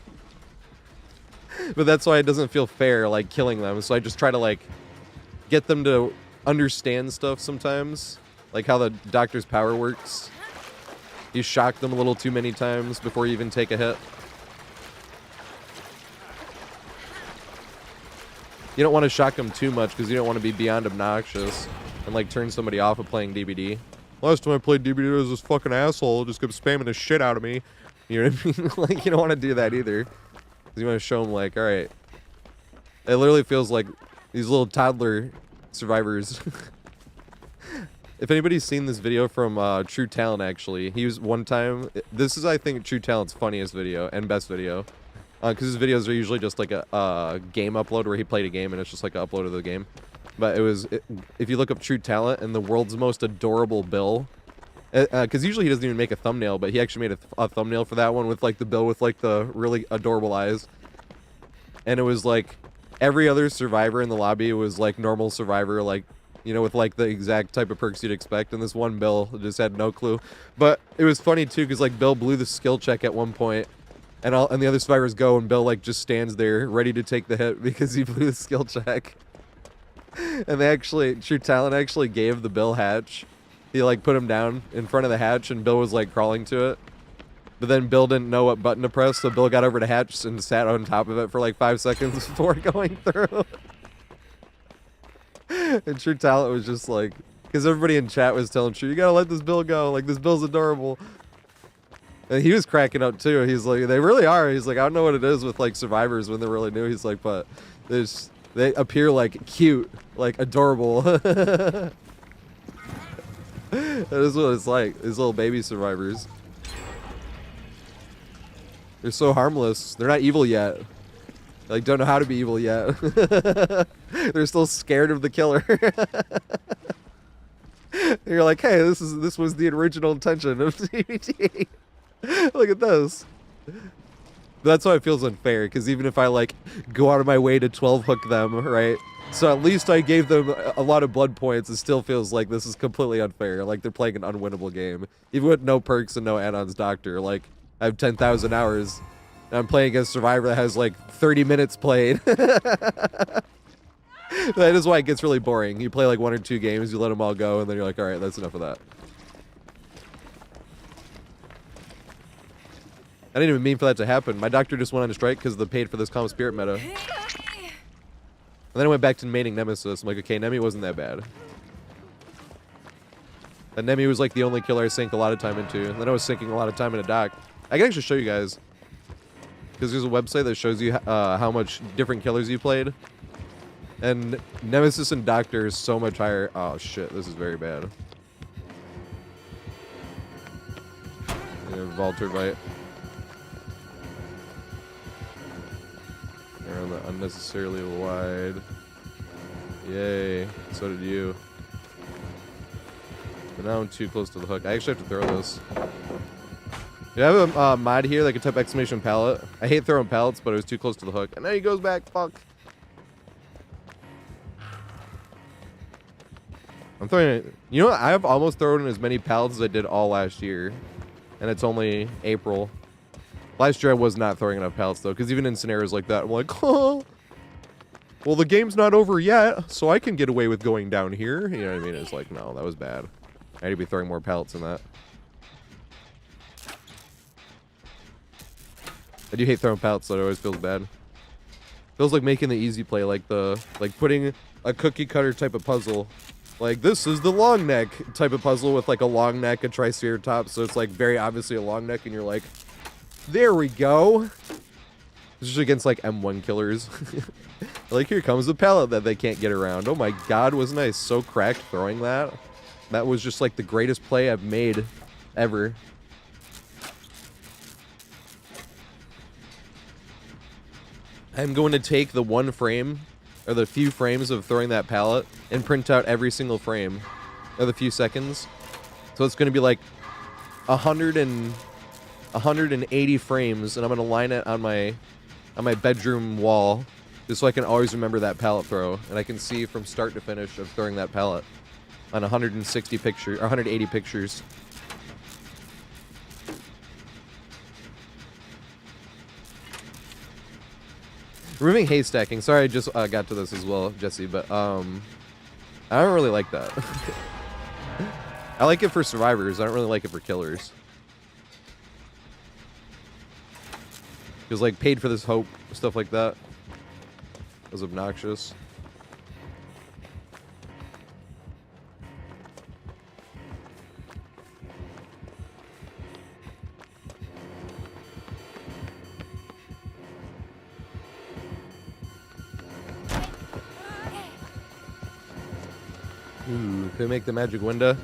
But that's why it doesn't feel fair, like, killing them. So I just try to, like, get them to understand stuff sometimes. Like how the Doctor's power works. You shock them a little too many times before you even take a hit. You don't want to shock them too much because you don't want to be beyond obnoxious and, like, turn somebody off of playing DBD. Last time I played DBD, there was this fucking asshole who just kept spamming the shit out of me. You know what I mean? Like, you don't want to do that either. You want to show them, like, alright. It literally feels like these little toddler survivors. If anybody's seen this video from True Talent, actually, he was one time... This is, I think, True Talent's funniest video and best video. Because his videos are usually just like a game upload where he played a game and it's just like an upload of the game. But if you look up True Talent and the world's most adorable Bill... Because usually he doesn't even make a thumbnail, but he actually made a thumbnail for that one with, like, the Bill with, like, the really adorable eyes. And it was, like, every other survivor in the lobby was, like, normal survivor, like, you know, with, like, the exact type of perks you'd expect. And this one Bill just had no clue. But it was funny, too, because, like, Bill blew the skill check at one point, and the other survivors go, and Bill, like, just stands there ready to take the hit because he blew the skill check. And True Talent actually gave the Bill hatch. He, like, put him down in front of the hatch, and Bill was, like, crawling to it. But then Bill didn't know what button to press, so Bill got over to hatch and sat on top of it for, like, 5 seconds before going through. And True Talent was just, like... Because everybody in chat was telling True, you gotta let this Bill go. Like, this Bill's adorable. And he was cracking up, too. He's like, they really are. He's like, I don't know what it is with, like, survivors when they're really new. He's like, but they appear, like, cute. Like, adorable. That is what it's like, these little baby survivors. They're so harmless. They're not evil yet. They, like, don't know how to be evil yet. They're still scared of the killer. You're like, hey, this was the original intention of CBT. Look at this. That's why it feels unfair, because even if I, like, go out of my way to 12 hook them, right? So at least I gave them a lot of blood points, it still feels like this is completely unfair. Like, they're playing an unwinnable game. Even with no perks and no add-ons doctor, like, I have 10,000 hours, and I'm playing against Survivor that has, like, 30 minutes played. That is why it gets really boring. You play, like, 1 or 2 games, you let them all go, and then you're like, alright, that's enough of that. I didn't even mean for that to happen. My doctor just went on a strike because they paid for this Calm Spirit meta. And then I went back to maining Nemesis. I'm like, okay, Nemi wasn't that bad. And Nemi was like the only killer I sank a lot of time into. And then I was sinking a lot of time in a doc. I can actually show you guys. Because there's a website that shows you how much different killers you played. And Nemesis and Doctor is so much higher. Oh shit, this is very bad. Yeah, Voltervite. Unnecessarily wide. Yay. So did you. But now I'm too close to the hook. I actually have to throw this. Do I have a mod here that can type exclamation pallet? I hate throwing pallets, but it was too close to the hook. And now he goes back. Fuck. I'm throwing it. You know what? I have almost thrown in as many pallets as I did all last year. And it's only April. Last year I was not throwing enough pallets though, because even in scenarios like that, I'm like, oh, well the game's not over yet, so I can get away with going down here. You know what I mean? It's like, no, that was bad. I need to be throwing more pallets than that. I do hate throwing pallets, so it always feels bad. Feels like making the easy play, like putting a cookie cutter type of puzzle. Like, this is the long neck type of puzzle with like a long neck, a trisphere top, so it's like very obviously a long neck, and you're like, there we go. This is against like M1 killers. Like, here comes the pallet that they can't get around. Oh my god, wasn't I so cracked throwing that? That was just like the greatest play I've made ever. I'm going to take the one frame, or the few frames of throwing that pallet, and print out every single frame, or the few seconds. So it's going to be like 180 frames, and I'm going to line it on my bedroom wall, just so I can always remember that pallet throw, and I can see from start to finish of throwing that pallet on 160 pictures, or 180 pictures. Removing haystacking. Sorry, I just got to this as well, Jesse, but I don't really like that. I like it for survivors. I don't really like it for killers. Because, like, paid for this hope, stuff like that was obnoxious. Ooh, can we make the magic window?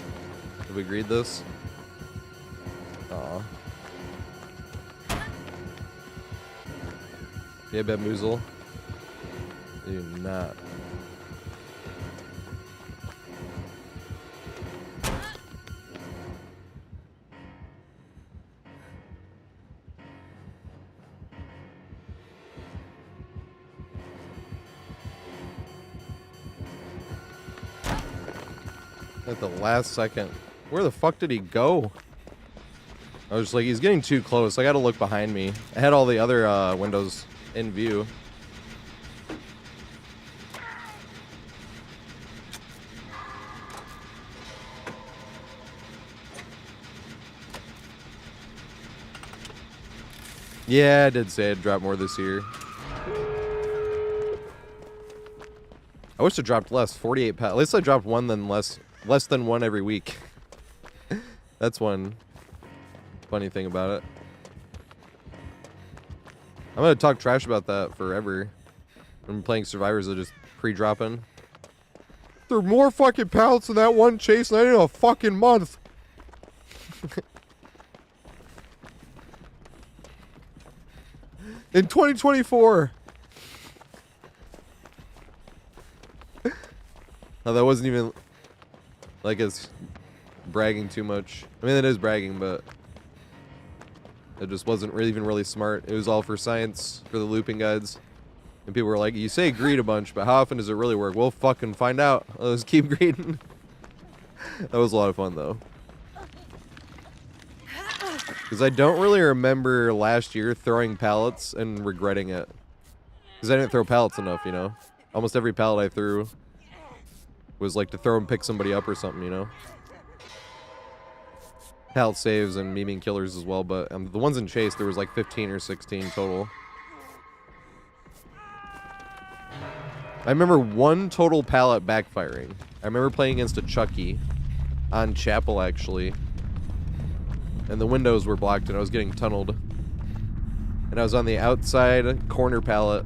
Have we agreed this? Aw. Yeah, Bamboozle. Do not. At the last second. Where the fuck did he go? I was just like, he's getting too close. I gotta look behind me. I had all the other windows in view. Yeah, I did say I'd drop more this year. I wish I dropped less. 48 pounds. At least I dropped one than less than one every week. That's one funny thing about it. I'm gonna talk trash about that forever. I'm playing survivors that just pre-dropping. There are more fucking pallets in that one chase than I did in a fucking month. In 2024. Oh, that wasn't even like it's bragging too much. I mean, it is bragging, but it just wasn't really even really smart. It was all for science, for the looping guides. And people were like, you say greed a bunch, but how often does it really work? We'll fucking find out. Let's keep greeding. That was a lot of fun, though. Because I don't really remember last year throwing pallets and regretting it. Because I didn't throw pallets enough, you know? Almost every pallet I threw was like to throw and pick somebody up or something, you know? Pallet saves and memeing killers as well, but the ones in Chase, there was like 15 or 16 total. I remember one total pallet backfiring. I remember playing against a Chucky on Chapel, actually. And the windows were blocked and I was getting tunneled. And I was on the outside corner pallet.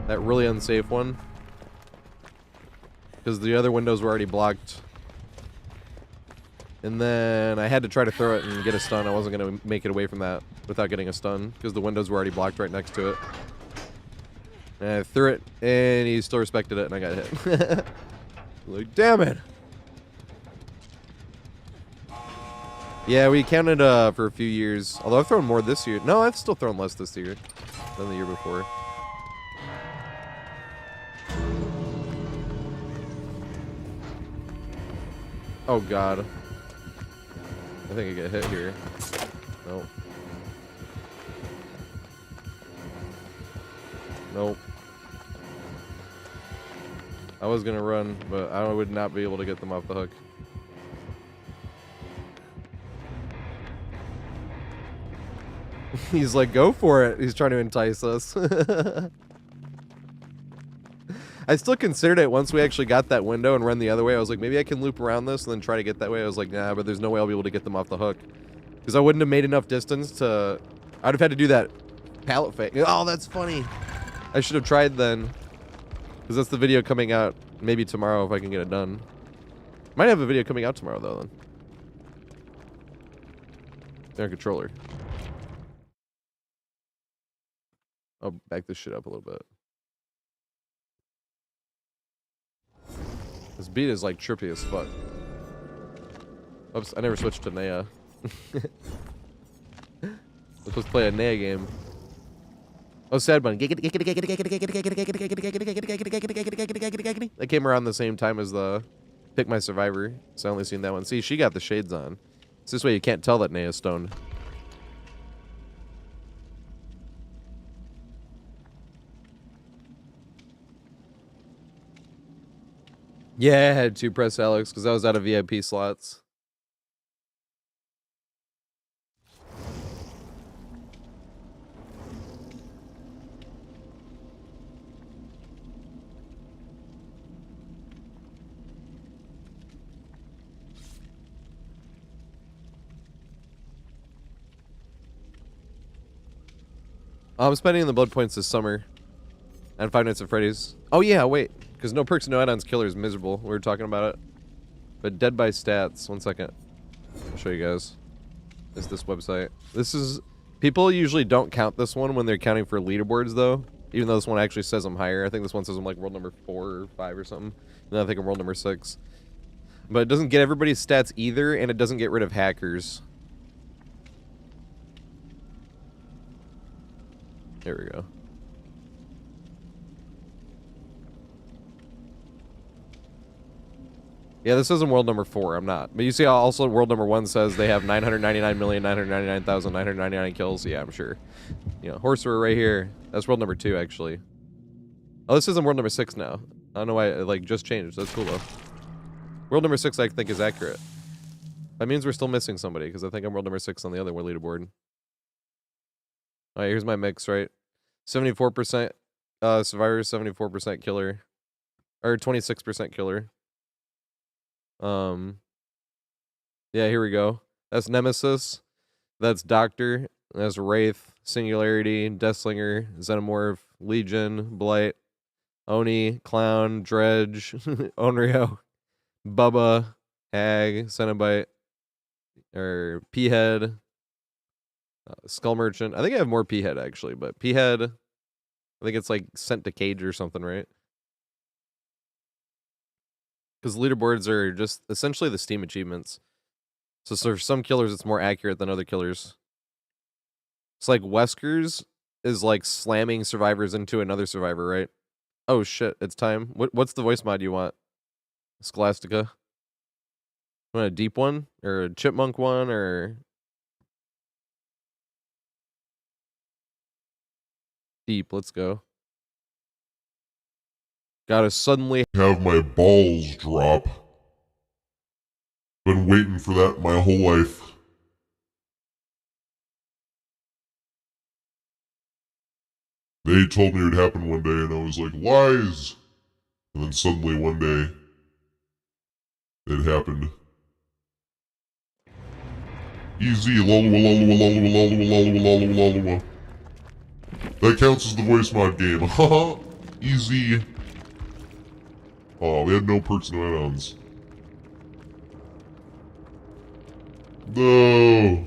That really unsafe one. Because the other windows were already blocked. And then I had to try to throw it and get a stun. I wasn't going to make it away from that without getting a stun. Because the windows were already blocked right next to it. And I threw it, and he still respected it, and I got hit. Like, damn it! Yeah, we counted for a few years. Although I've thrown more this year. No, I've still thrown less this year than the year before. Oh, God. I think I get hit here. Nope. Nope. I was gonna run, but I would not be able to get them off the hook. He's like, go for it. He's trying to entice us. I still considered it once we actually got that window and run the other way. I was like, maybe I can loop around this and then try to get that way. I was like, nah, but there's no way I'll be able to get them off the hook. Because I wouldn't have made enough distance to... I'd have had to do that pallet fake. Oh, that's funny. I should have tried then. Because that's the video coming out maybe tomorrow if I can get it done. Might have a video coming out tomorrow, though, then. Their controller. I'll back this shit up a little bit. This beat is like trippy as fuck. Oops, I never switched to Nea. I'm supposed to play a Nea game. Oh, sad bun. That came around the same time as the Pick My Survivor, so I only seen that one. See, she got the shades on. So this way you can't tell that Nea's stoned. Yeah, I had to press Alex because I was out of VIP slots. I'm spending the blood points this summer. And Five Nights at Freddy's. Oh yeah, wait. Because no perks, no add-ons killer is miserable. We were talking about it. But dead by stats. 1 second. I'll show you guys. It's this website. This is... People usually don't count this one when they're counting for leaderboards, though. Even though this one actually says I'm higher. I think this one says I'm like world number 4 or 5 or something. And I think I'm world number 6. But it doesn't get everybody's stats either, and it doesn't get rid of hackers. There we go. Yeah, this isn't world number 4. I'm not. But you see how also world number 1 says they have 999,999,999 kills? Yeah, I'm sure. You know, Horserer right here. That's world number 2, actually. Oh, this isn't world number 6 now. I don't know why it, like, just changed. That's cool, though. World number 6, I think, is accurate. That means we're still missing somebody, because I think I'm world number 6 on the other leaderboard. Alright, here's my mix, right? 74% survivor, 74% killer. Or 26% killer. Yeah, here we go. That's Nemesis. That's Doctor. That's Wraith, Singularity, Deathslinger, Xenomorph, Legion, Blight, Oni, Clown, Dredge, Onryo, Bubba, Hag, Cenobite, or P-Head, Skull Merchant. I think I have more P-Head, actually, but P-Head, I think it's, like, sent to Cage or something, right? Because leaderboards are just essentially the Steam achievements. So for some killers, it's more accurate than other killers. It's like Wesker's is, like, slamming survivors into another survivor, right? Oh, shit, it's time. What's the voice mod you want? Scholastica? You want a deep one? Or a chipmunk one? Or deep? Let's go. Gotta suddenly have my balls drop. Been waiting for that my whole life. They told me it would happen one day, and I was like, lies! And then suddenly one day, it happened. Easy, lolwa. That counts as the voice mod game. Haha, easy. Oh, we had no perks, no add-ons. No!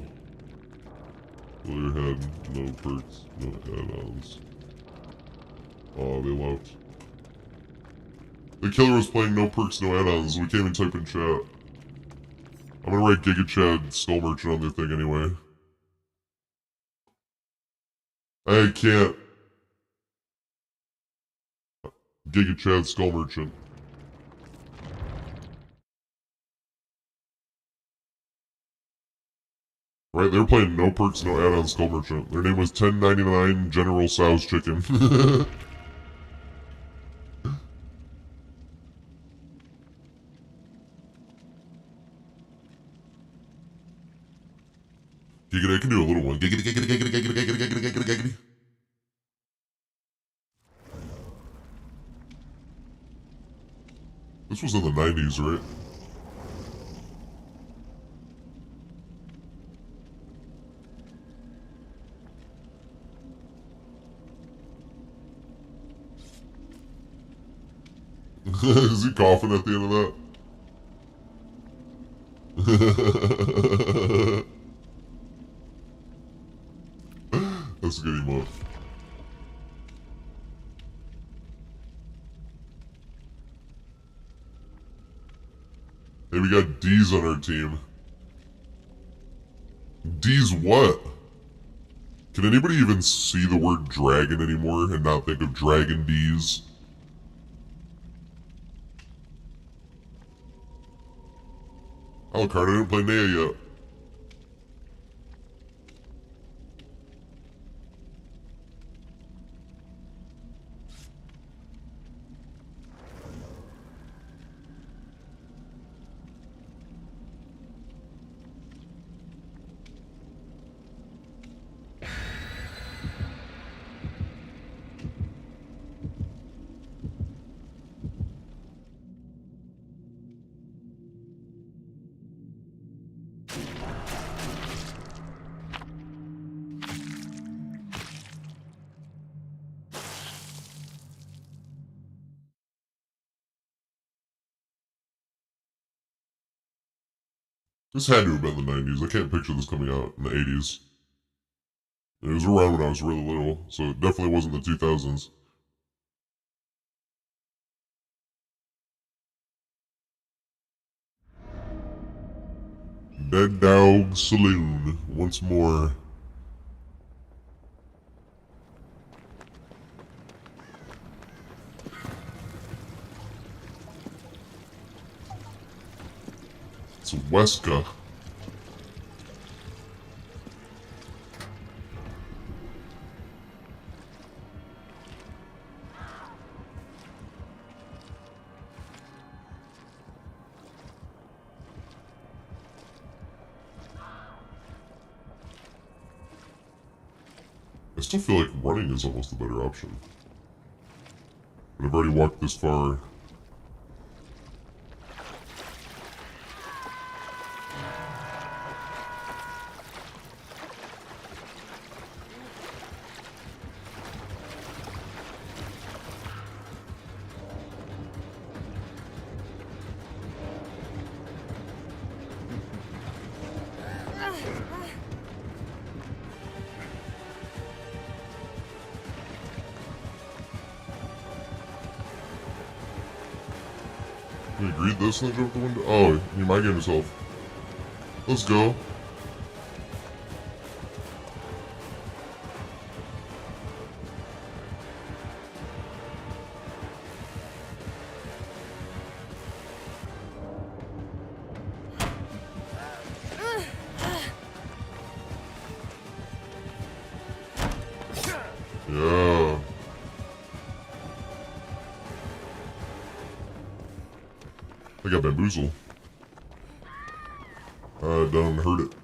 TatorHead, no perks, no add-ons. Oh, they left. The killer was playing no perks, no add-ons. We can't even type in chat. I'm gonna write Giga Chad Skull Merchant on their thing anyway. I can't. Giga Chad Skull Merchant. Right, they were playing no perks, no add-on Skull Merchant. Their name was 1099 General Tso's Chicken. Giggity, I can do a little one. Giggity, giggity, giggity, giggity, giggity, giggity, giggity, giggity. This was in the 90s, right? Is he coughing at the end of that? That's a good emote. Hey, we got D's on our team. D's what? Can anybody even see the word dragon anymore and not think of Dragon D's? Alucard, I didn't play Nea yet. This had to have been the 90s. I can't picture this coming out in the 80s. It was around when I was really little, so it definitely wasn't the 2000s. Dead Dog Saloon, once more. It's Weska. I still feel like running is almost a better option. But I've already walked this far. You agreed this and then jump the window? Oh, you might game yourself. Let's go. Yeah. I got bamboozle. Don't hurt it.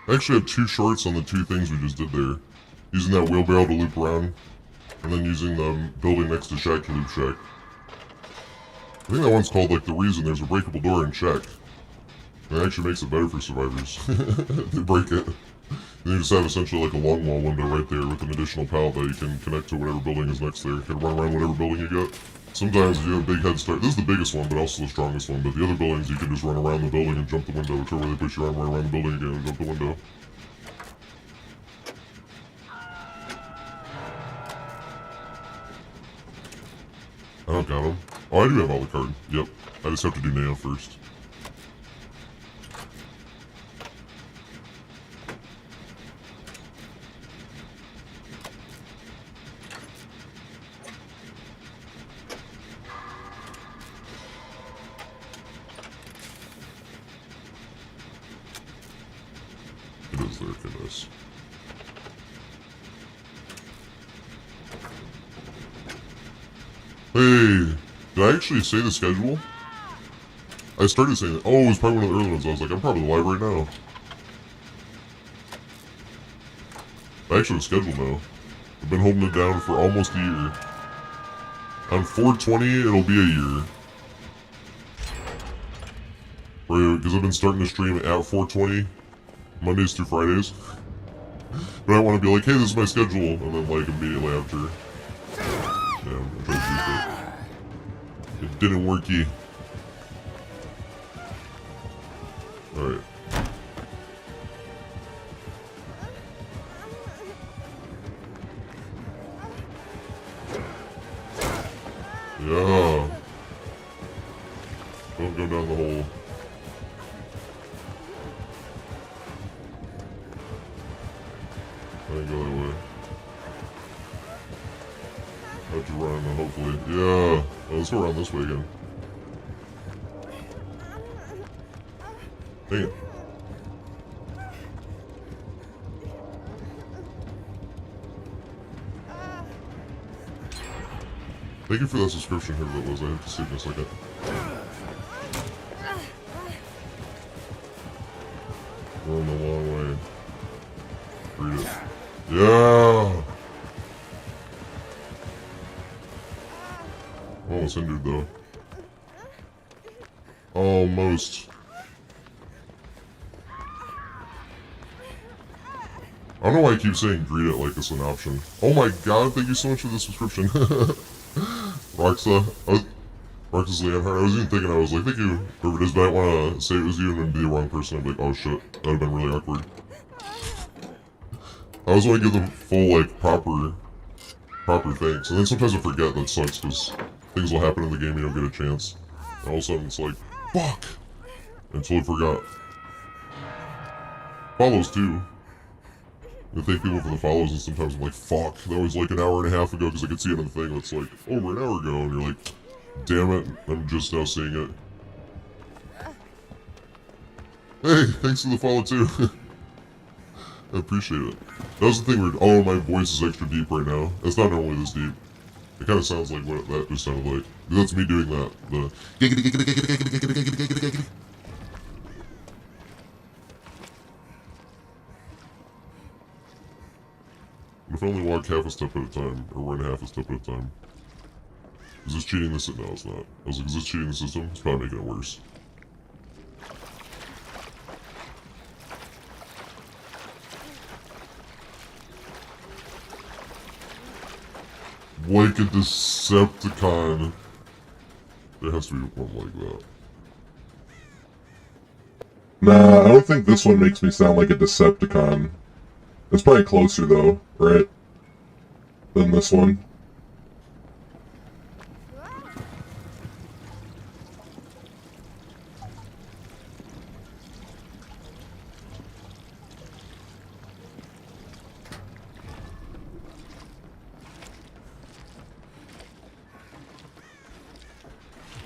I actually have 2 shorts on the 2 things we just did there. Using that wheelbarrow to loop around, and then using the building next to Shack to loop Shack. I think that one's called like the reason there's a breakable door in Shack. It actually makes it better for survivors. They break it. And you just have essentially like a long wall window right there with an additional pallet that you can connect to whatever building is next there. You can run around whatever building you get. Sometimes if you have a big head start, this is the biggest one, but also the strongest one. But the other buildings, you can just run around the building and jump the window. Whichever way they push your arm, run around the building again and jump the window. I don't got him. Oh, I do have all the card. Yep. I just have to do nail first. It is there, goodness. Hey, did I actually say the schedule? I started saying that. Oh, it was probably one of the early ones. I was like, I'm probably live right now. I actually have a schedule now. I've been holding it down for almost a year. On 4/20, it'll be a year. Because I've been starting to stream at 4/20, Mondays through Fridays. But I want to be like, hey, this is my schedule, and then like immediately after. Yeah, I tried to do that. It didn't worky. Alright. Yeah. Don't go down the hole. I didn't go that way. I have to run, hopefully. Yeah. Oh, let's go around this way again. Dang it. Thank you for that subscription, whoever that was. I have to see it in a second. We're on the long way. Read it. Yeah! Almost injured though. Almost. I don't know why I keep saying greet it like it's an option. Oh my god, thank you so much for the subscription. Roxa. Roxas Leonhardt. I was even thinking, I was like, thank you, whoever it is, but I didn't want to say it was you and then be the wrong person. I'd be like, oh shit, that would have been really awkward. I always want to give them full, like, proper thanks. And then sometimes I forget, that sucks, because things will happen in the game, you don't get a chance. And all of a sudden it's like, fuck! I totally forgot. Follows too. I thank people for the follows, and sometimes I'm like, fuck, that was like an hour and a half ago, because I could see it on the thing, that's like, over an hour ago, and you're like, damn it, I'm just now seeing it. Hey, thanks for the follow too. I appreciate it. That was the thing where, oh, my voice is extra deep right now. It's not normally this deep. It kind of sounds like what that just sounded like. That's me doing that. The if I only walk half a step at a time, or run half a step at a time. Is this cheating the system? No, it's not. I was like, is this cheating the system? It's probably making it worse. Like a Decepticon. There has to be one like that. Nah, I don't think this one makes me sound like a Decepticon. It's probably closer though, right? Than this one.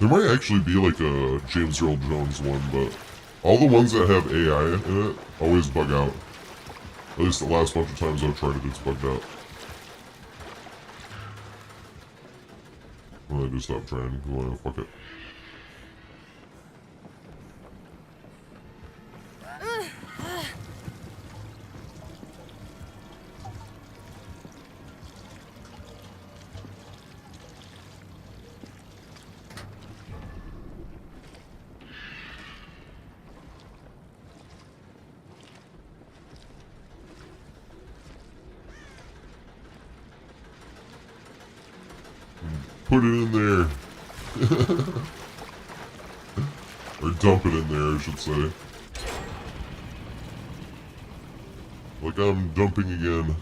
There might actually be like a James Earl Jones one, but all the ones that have AI in it always bug out. At least the last bunch of times I've tried it, it's bugged out. Well, I just stopped trying. Well, fuck it. Put it in there. Or dump it in there, I should say. Like I'm dumping again.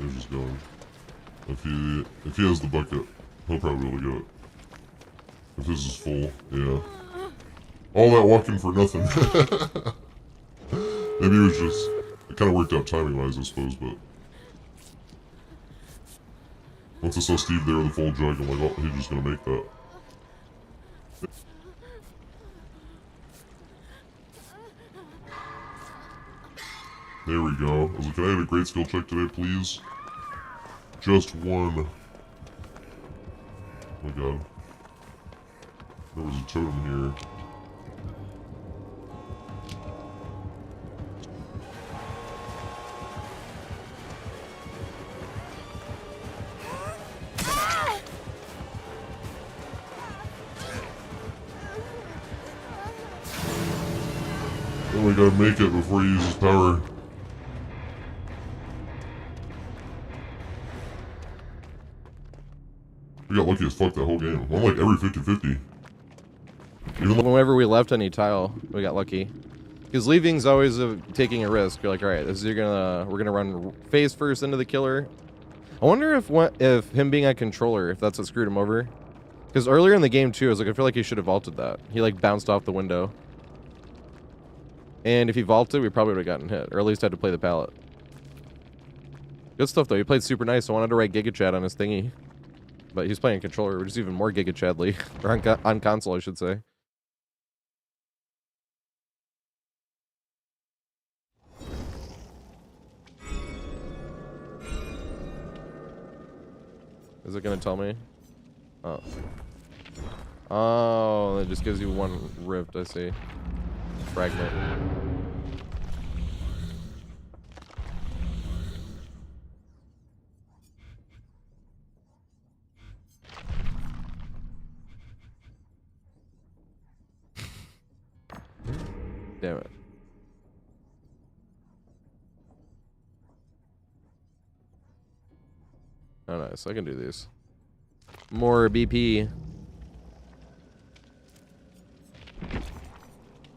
He's just going. If he has the bucket, he'll probably be able to get it. If this is full, yeah. All that walking for nothing. Maybe it was just, it kind of worked out timing-wise, I suppose, but once I saw Steve there with a full jug, I'm like, oh, he's just gonna make that. There we go. I was like, can I have a great skill check today, please? Just one. Oh my god. There was a totem here. Oh, we gotta make it before he uses power. We got lucky as fuck that whole game. I'm like every 50-50. Whenever we left any tile, we got lucky. Because leaving's always taking a risk. You're like, all right, we're gonna run phase first into the killer. I wonder if him being a controller, if that's what screwed him over. Because earlier in the game too, I was like, I feel like he should have vaulted that. He like bounced off the window. And if he vaulted, we probably would have gotten hit, or at least had to play the pallet. Good stuff though. He played super nice. I wanted to write Giga Chad on his thingy, but he's playing controller, which is even more Giga Chadly, or on console, I should say. Is it gonna tell me? Oh. Oh, it just gives you one rift, I see. Fragment. Damn it. Oh, nice. I can do these. More BP.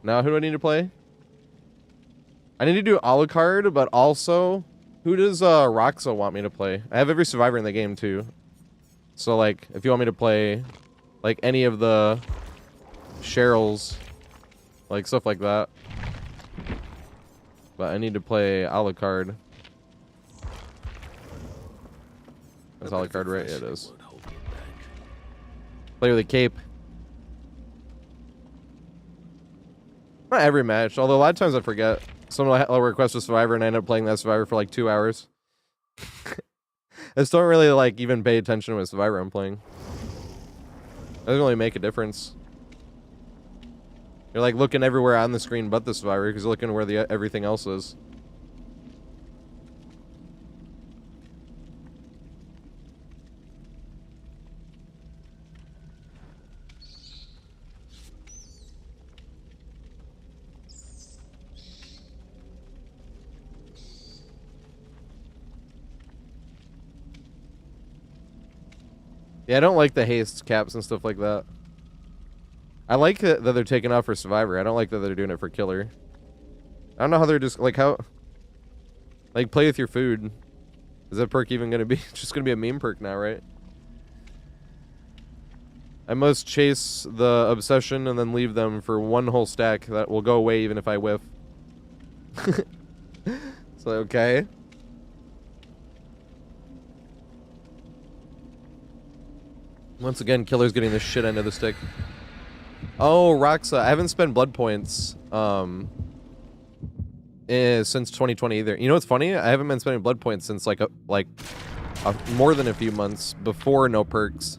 Now, who do I need to play? I need to do Alucard, but also, who does Roxa want me to play? I have every survivor in the game, too. So, like, if you want me to play, like, any of the Cheryls, like, stuff like that. But I need to play Alucard. That's Alucard, right? Yeah, it is. Play with a cape. Not every match, although a lot of times I forget. Someone will request a survivor and I end up playing that survivor for like 2 hours. I just don't really like even pay attention to what survivor I'm playing. It doesn't really make a difference. You're like looking everywhere on the screen but the survivor because you're looking where everything else is. Yeah, I don't like the haste caps and stuff like that. I like that they're taking off for Survivor. I don't like that they're doing it for Killer. I don't know how they're just, like, how... Like, play with your food. Is that perk even gonna be... just gonna be a meme perk now, right? I must chase the obsession and then leave them for one whole stack that will go away even if I whiff. So, okay. Once again, Killer's getting the shit end of the stick. Oh, Roxa. I haven't spent blood points since 2020 either. You know what's funny? I haven't been spending blood points since like more than a few months before no perks.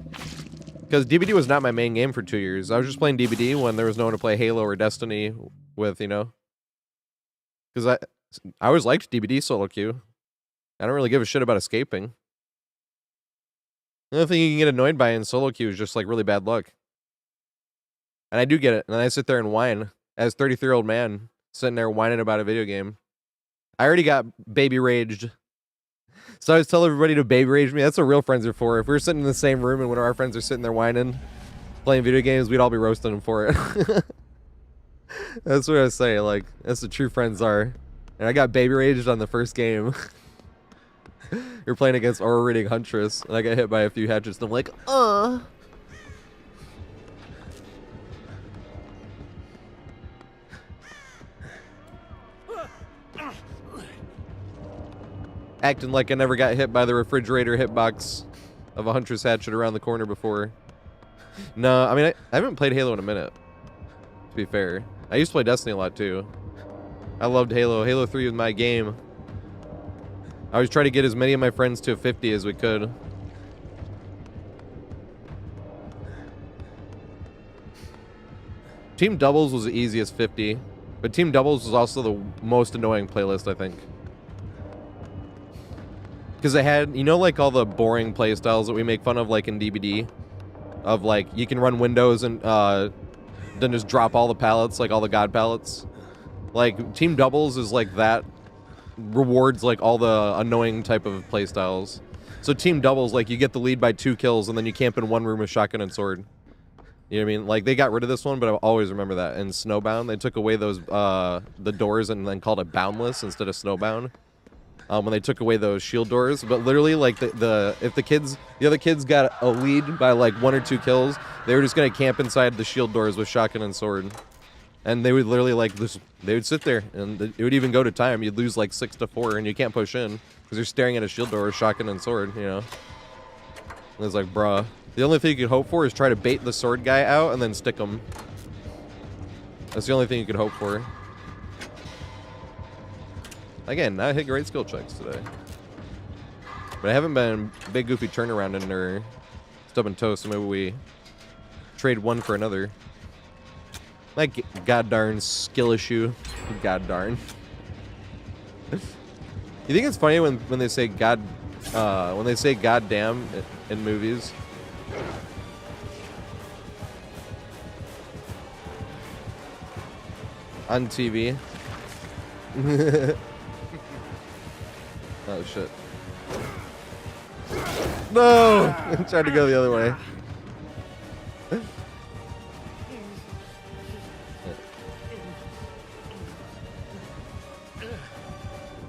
Because DBD was not my main game for 2 years. I was just playing DBD when there was no one to play Halo or Destiny with, you know? Because I always liked DBD solo queue. I don't really give a shit about escaping. The only thing you can get annoyed by in solo queue is just like really bad luck. And I do get it. And I sit there and whine as 33-year-old man sitting there whining about a video game. I already got baby raged. So I always tell everybody to baby rage me. That's what real friends are for. If we were sitting in the same room and one of our friends are sitting there whining, playing video games, we'd all be roasting them for it. That's what I say. Like, that's what true friends are. And I got baby raged on the first game. You're playing against Aura Reading Huntress, and I got hit by a few hatchets, and I'm like, Acting like I never got hit by the refrigerator hitbox of a Huntress hatchet around the corner before. No, I mean, I haven't played Halo in a minute, to be fair. I used to play Destiny a lot, too. I loved Halo. Halo 3 was my game. I always try to get as many of my friends to 50 as we could. Team Doubles was the easiest 50, but Team Doubles was also the most annoying playlist, I think. Because they had, you know, like all the boring playstyles that we make fun of, like in DBD? Of like, you can run windows and then just drop all the pallets, like all the god pallets. Like, Team Doubles is like that. Rewards like all the annoying type of playstyles. So Team Doubles, like you get the lead by 2 kills and then you camp in one room with shotgun and sword. You know what I mean? Like they got rid of this one, but I always remember that. In Snowbound, they took away those the doors and then called it Boundless instead of Snowbound. When they took away those shield doors, but literally like if the other kids got a lead by like 1 or 2 kills, they were just gonna camp inside the shield doors with shotgun and sword. And they would literally like this. They would sit there, and it would even go to time. You'd lose like 6-4, and you can't push in because you're staring at a shield door with shotgun and sword. You know, and it's like, bruh. The only thing you could hope for is try to bait the sword guy out and then stick him. That's the only thing you could hope for. Again, I hit great skill checks today, but I haven't been big goofy turnaround in their stubborn toast. So maybe we trade one for another. Like, god darn skill issue. God darn. You think it's funny when they say goddamn in movies? On TV. Oh shit. No! I tried to go the other way.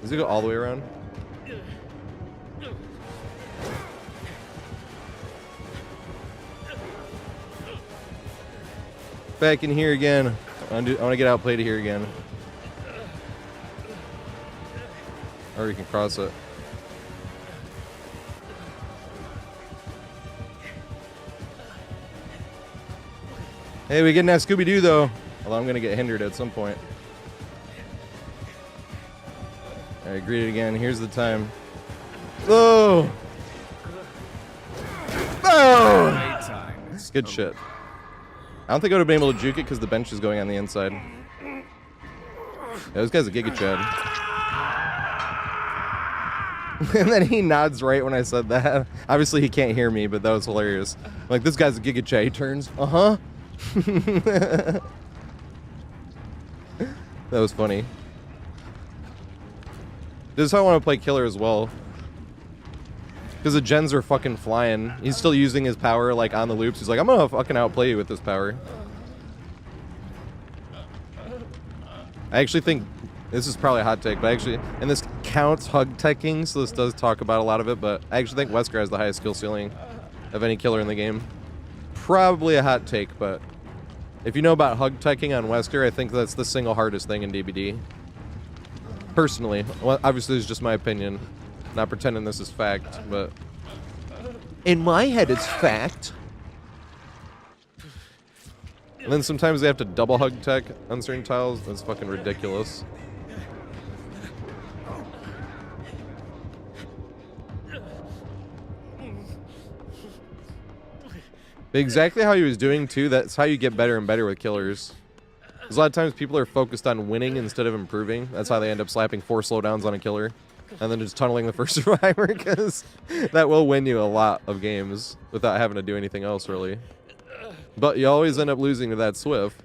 Does it go all the way around? Back in here again. I want to get outplayed here again. Or we can cross it. Hey, we getting that Scooby-Doo though. Although I'm gonna get hindered at some point. Alright, greet it again. Here's the time. Oh! Oh! Good shit. I don't think I would have been able to juke it because the bench is going on the inside. Yeah, this guy's a Giga Chad. And then he nods right when I said that. Obviously he can't hear me, but that was hilarious. Like, this guy's a Giga Chad. He turns, uh-huh. That was funny. This is how I want to play Killer as well. Because the gens are fucking flying. He's still using his power, like, on the loops. He's like, I'm gonna fucking outplay you with this power. I actually think, this is probably a hot take, but actually, and this counts hug teching, so this does talk about a lot of it, but I actually think Wesker has the highest skill ceiling of any killer in the game. Probably a hot take, but if you know about hug teching on Wesker, I think that's the single hardest thing in DBD. Personally. Well, obviously, it's just my opinion. Not pretending this is fact, but in my head, it's fact. And then sometimes they have to double hug tech on certain tiles. That's fucking ridiculous. But exactly how he was doing, too, that's how you get better and better with killers. Because a lot of times people are focused on winning instead of improving. That's how they end up slapping 4 slowdowns on a killer. And then just tunneling the first survivor, because that will win you a lot of games without having to do anything else, really. But you always end up losing to that Swift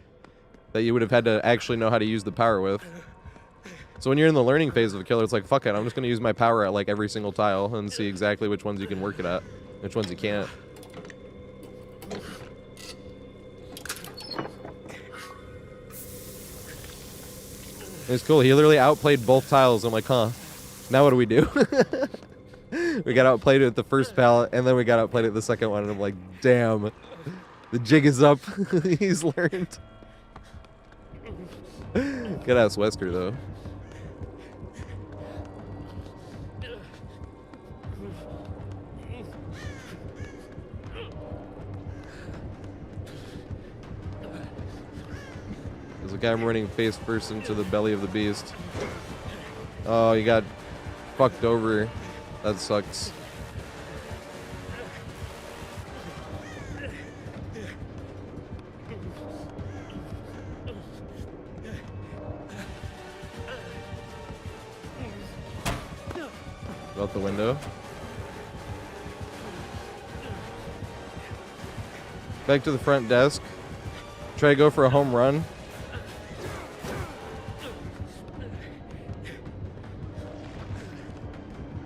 that you would have had to actually know how to use the power with. So when you're in the learning phase of a killer, it's like, fuck it, I'm just going to use my power at like every single tile and see exactly which ones you can work it at, which ones you can't. It's cool. He literally outplayed both tiles. I'm like, huh. Now what do we do? We got outplayed at the first pallet, and then we got outplayed at the second one, and I'm like, damn. The jig is up. He's learned. Good ass Wesker, though. There's a guy running face first into the belly of the beast. Oh, you got fucked over. That sucks. Out the window. Back to the front desk. Try to go for a home run.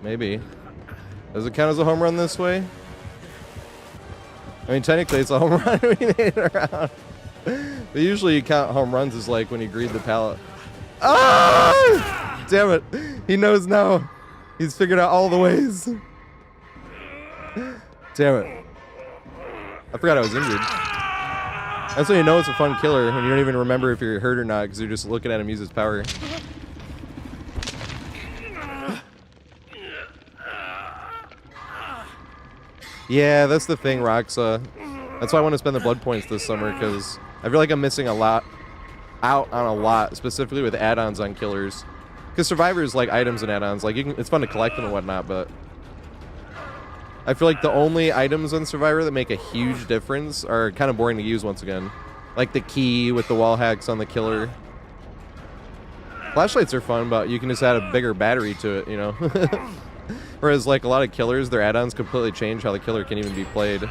Maybe. Does it count as a home run this way? I mean, technically it's a home run. We made it around. But usually you count home runs as like when you greed the pallet. Ah! Damn it. He knows now. He's figured out all the ways. Damn it. I forgot I was injured. That's when you know it's a fun killer, when you don't even remember if you're hurt or not, because you're just looking at him use his power. Yeah, that's the thing, Roxa. That's why I want to spend the blood points this summer, because I feel like I'm missing a lot out on a lot, specifically with add-ons on killers. Because survivors like items and add-ons, like it's fun to collect them and whatnot, but I feel like the only items on Survivor that make a huge difference are kind of boring to use once again. Like the key with the wall hacks on the killer. Flashlights are fun, but you can just add a bigger battery to it, you know? Whereas like a lot of killers, their add-ons completely change how the killer can even be played.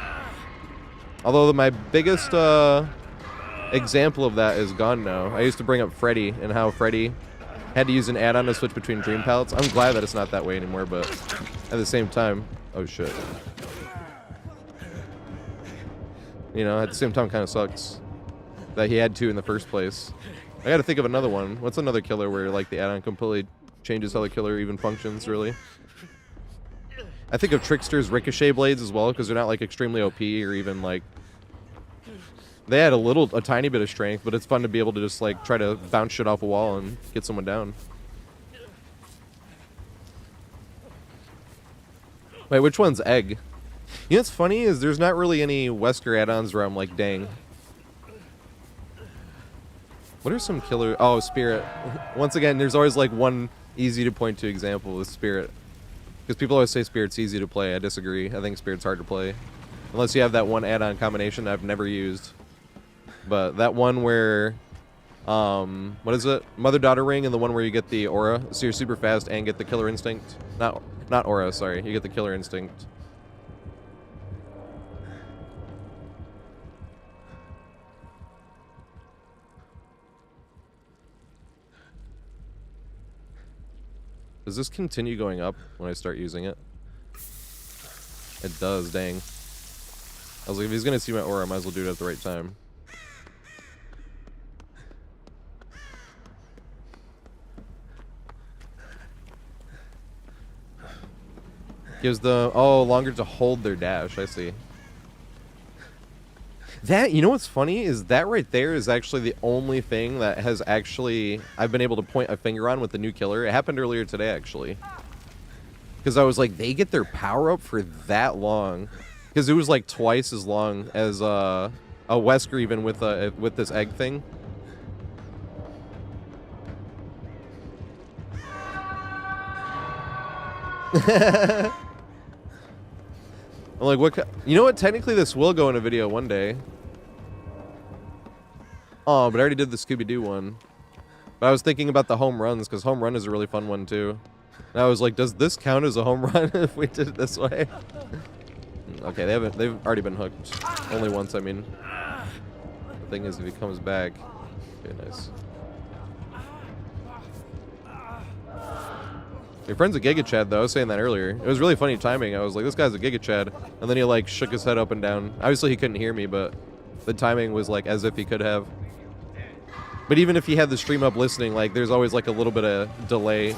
Although my biggest example of that is gone now. I used to bring up Freddy and how Freddy had to use an add-on to switch between dream pallets. I'm glad that it's not that way anymore, but at the same time, oh shit. You know, at the same time, kind of sucks that he had to in the first place. I gotta think of another one. What's another killer where like the add-on completely changes how the killer even functions, really? I think of Trickster's Ricochet blades as well, because they're not like extremely OP or even like... They had a tiny bit of strength, but it's fun to be able to just like try to bounce shit off a wall and get someone down. Wait, which one's Egg? You know what's funny is there's not really any Wesker add-ons where I'm like, dang. What are some killer... Oh, Spirit. Once again, there's always like one easy to point to example with Spirit. Because people always say Spirit's easy to play. I disagree. I think Spirit's hard to play. Unless you have that one add-on combination I've never used. But that one where... what is it? Mother-daughter ring, and the one where you get the aura. So you're super fast and get the killer instinct. Not aura, sorry. You get the killer instinct. Does this continue going up when I start using it? It does, dang. I was like, if he's gonna see my aura, I might as well do it at the right time. Gives the longer to hold their dash. I see. That, you know what's funny is that right there is actually the only thing that has actually I've been able to point a finger on with the new killer. It happened earlier today actually. Because I was like, they get their power up for that long. Because it was like twice as long as a Wesker even with this egg thing. I'm like, what? You know what? Technically, this will go in a video one day. Oh, but I already did the Scooby-Doo one. But I was thinking about the home runs, because home run is a really fun one, too. And I was like, does this count as a home run if we did it this way? Okay, they've already been hooked. Only once, I mean. The thing is, if he comes back... Okay, nice. Your friend's a Giga Chad, though. I was saying that earlier. It was really funny timing. I was like, this guy's a Giga Chad. And then he, like, shook his head up and down. Obviously, he couldn't hear me, but the timing was, like, as if he could have. But even if he had the stream up listening, like, there's always, like, a little bit of delay. I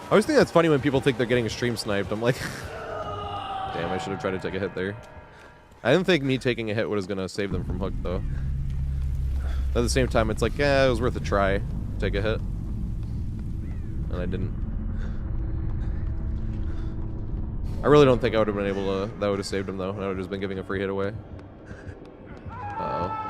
always think that's funny when people think they're getting a stream sniped. I'm like, damn, I should have tried to take a hit there. I didn't think me taking a hit was going to save them from hook, though. At the same time, it's like, yeah, it was worth a try. Take a hit. And I didn't. I really don't think I would have been able to... That would have saved him, though. I would have just been giving a free hit away. Uh-oh.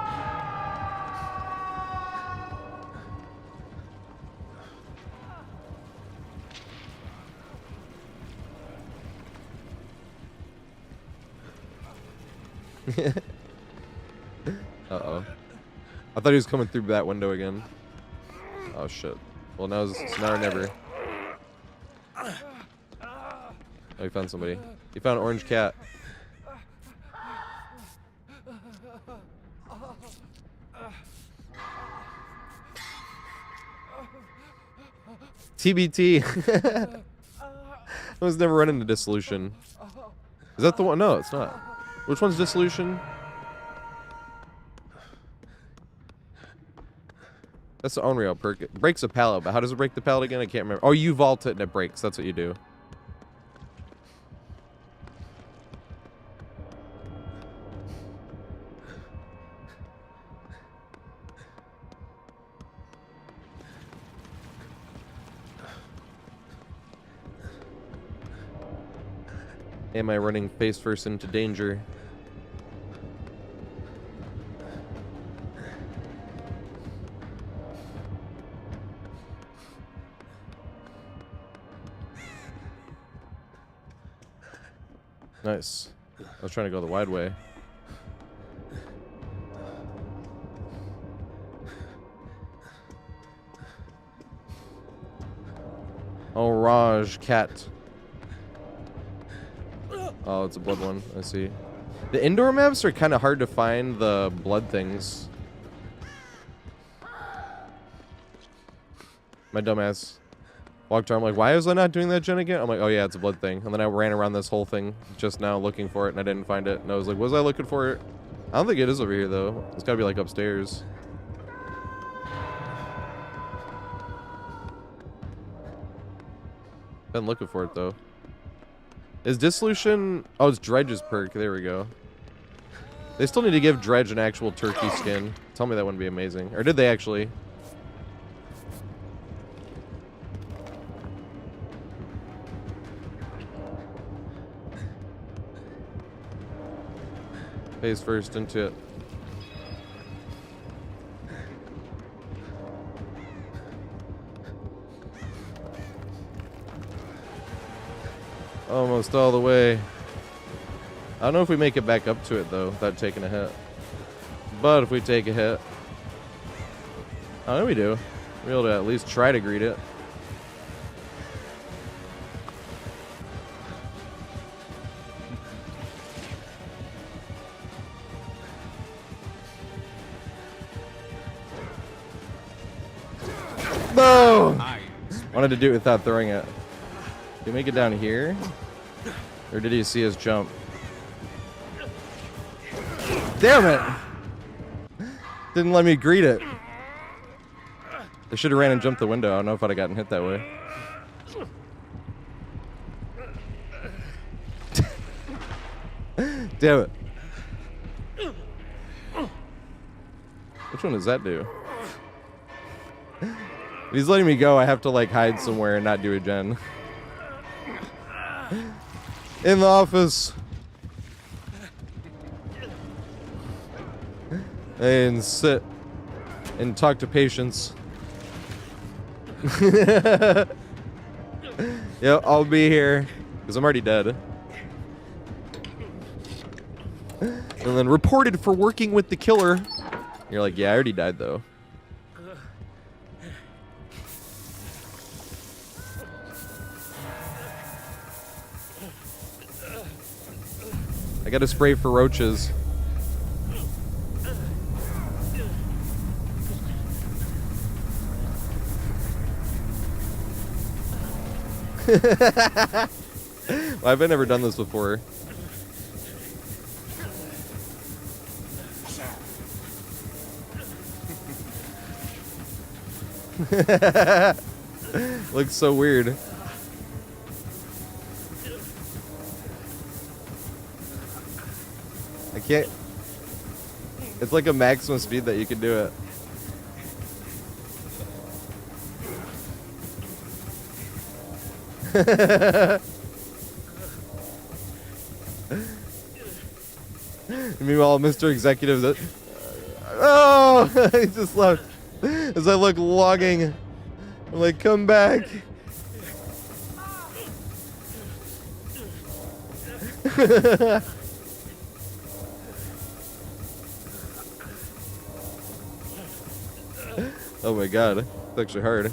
Uh-oh. I thought he was coming through that window again. Oh, shit. Well, now it's now or never. Oh, he found somebody. He found an orange cat. TBT. I was never run into Dissolution. Is that the one? No, it's not. Which one's Dissolution? That's the Unreal perk. It breaks a pallet, but how does it break the pallet again? I can't remember. Oh, you vault it and it breaks. That's what you do. Am I running face first into danger? Nice. I was trying to go the wide way. Oh, Raj, cat. Oh, it's a blood one. I see. The indoor maps are kind of hard to find the blood things. My dumbass walked around. I'm like, why was I not doing that gen again? I'm like, oh yeah, it's a blood thing. And then I ran around this whole thing just now looking for it, and I didn't find it. And I was like, was I looking for it? I don't think it is over here, though. It's got to be, like, upstairs. Been looking for it, though. Is Dissolution... Oh, it's Dredge's perk. There we go. They still need to give Dredge an actual turkey skin. Tell me that wouldn't be amazing. Or did they actually? Face first into it. Almost all the way. I don't know if we make it back up to it, though, without taking a hit. But if we take a hit... I know we do. We'll be able to at least try to greet it. Boom! Wanted to do it without throwing it. Do we make it down here? Or did he see us jump? Damn it! Didn't let me greet it. I should have ran and jumped the window. I don't know if I'd have gotten hit that way. Damn it. Which one does that do? If he's letting me go, I have to like hide somewhere and not do a gen. In the office. And sit and talk to patients. Yep, I'll be here because I'm already dead. And then reported for working with the killer. You're like, yeah, I already died though. I gotta spray for roaches. Well, I've never done this before. Looks so weird. I can't. It's like a maximum speed that you can do it. Meanwhile, Mr. Executive, oh, he just left. As I look logging, I'm like, come back. Oh my god, it's actually hard.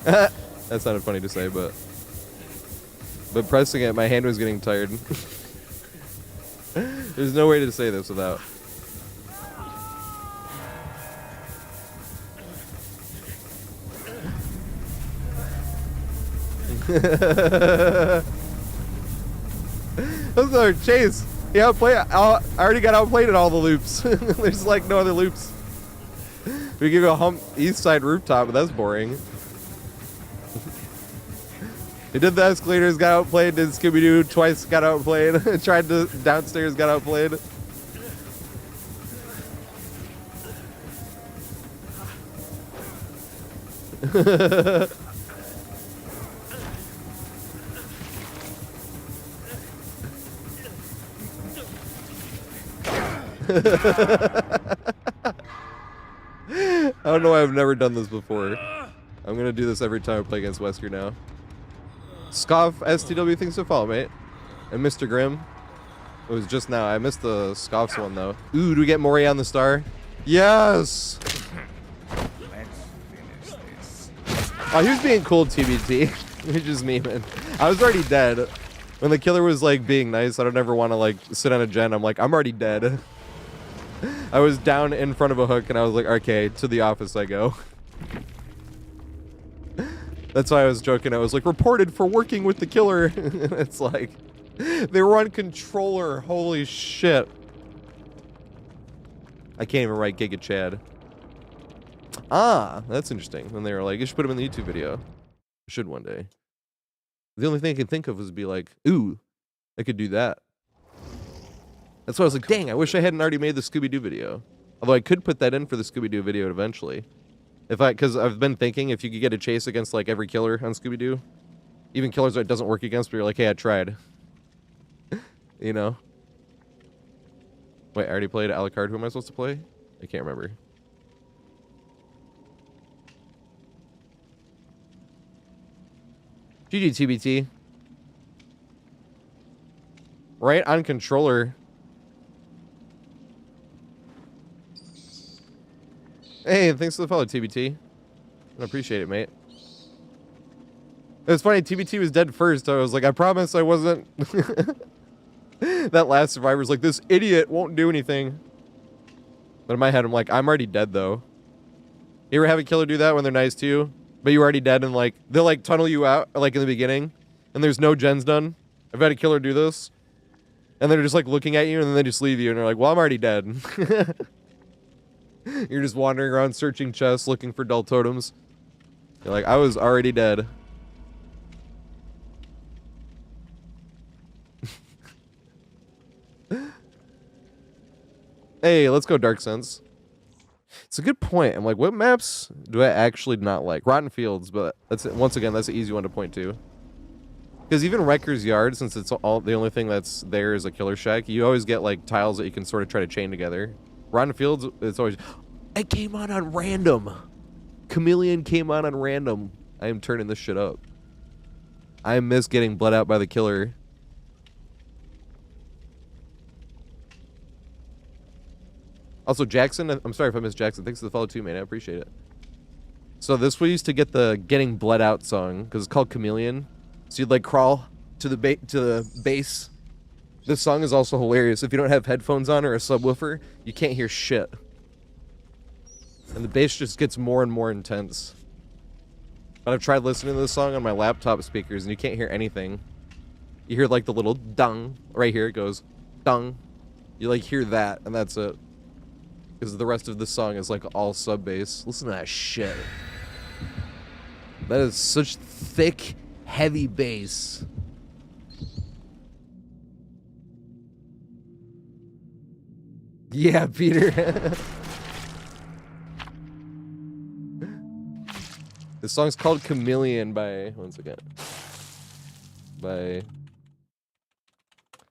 That sounded funny to say, but pressing it, my hand was getting tired. There's no way to say this without. That's our chase. He outplayed. I already got outplayed in all the loops. There's like no other loops. We give you a hump east side rooftop, but that's boring. He did the escalators, got outplayed, did Scooby-Doo twice, got outplayed. Tried the downstairs, got outplayed. I don't know why I've never done this before. I'm gonna do this every time I play against Wesker now. Scoff STW, thanks for follow, mate. And Mr. Grimm. It was just now. I missed the Scoffs one though. Ooh, do we get Mori on the star? Yes! Oh, he was being cool, TBT. He was just memeing. I was already dead. When the killer was like being nice, I don't ever want to like sit on a gen. I'm like, I'm already dead. I was down in front of a hook and I was like, okay, to the office I go. That's why I was joking. I was like, reported for working with the killer. It's like, they were on controller. Holy shit. I can't even write Giga Chad. Ah, that's interesting. And they were like, you should put him in the YouTube video. I should one day. The only thing I could think of was be like, ooh, I could do that. That's why I was like, dang, I wish I hadn't already made the Scooby-Doo video. Although I could put that in for the Scooby-Doo video eventually. Because I've been thinking if you could get a chase against like every killer on Scooby-Doo, even killers that it doesn't work against, but you're like, hey, I tried. You know? Wait, I already played Alucard. Who am I supposed to play? I can't remember. GG TBT. Right on controller. Hey, thanks for the follow, TBT. I appreciate it, mate. It was funny, TBT was dead first. I was like, I promise I wasn't. That last survivor's like, this idiot won't do anything. But in my head, I'm like, I'm already dead, though. You ever have a killer do that when they're nice to you, but you're already dead and like, they'll like tunnel you out, like in the beginning, and there's no gens done, I've had a killer do this, and they're just like looking at you, and then they just leave you, and they're like, "Well, I'm already dead." You're just wandering around searching chests, looking for dull totems. You're like, "I was already dead." Hey, let's go Dark Sense. It's a good point. I'm like, what maps do I actually not like? Rotten Fields, but that's once again, that's an easy one to point to. Because even Wrecker's Yard, since it's all the only thing that's there is a killer shack, you always get like tiles that you can sort of try to chain together. Rotten Fields, it's always, it came on random. Chameleon came on random. I am turning this shit up. I miss getting bled out by the killer. Also, Jackson, I'm sorry if I missed Jackson. Thanks for the follow too, man. I appreciate it. So this we used to get the getting bled out song because it's called Chameleon. So you'd like crawl to the base. This song is also hilarious. If you don't have headphones on or a subwoofer, you can't hear shit. And the bass just gets more and more intense. But I've tried listening to this song on my laptop speakers and you can't hear anything. You hear like the little dung right here. It goes dung. You like hear that and that's it. Because the rest of the song is like all sub bass. Listen to that shit. That is such thick, heavy bass. Yeah, Peter. This song's called Chameleon by, once again, but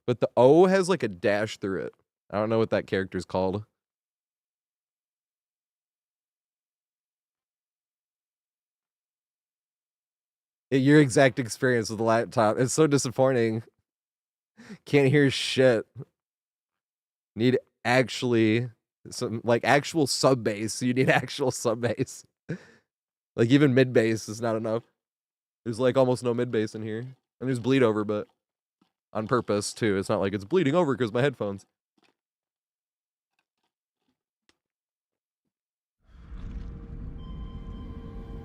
the O has like a dash through it. I don't know what that character's called. Your exact experience with the laptop. It's so disappointing. Can't hear shit. Need actually some like actual sub bass. You need actual sub bass. Like even mid bass is not enough. There's like almost no mid bass in here. And there's bleed over, but on purpose too. It's not like it's bleeding over because my headphones.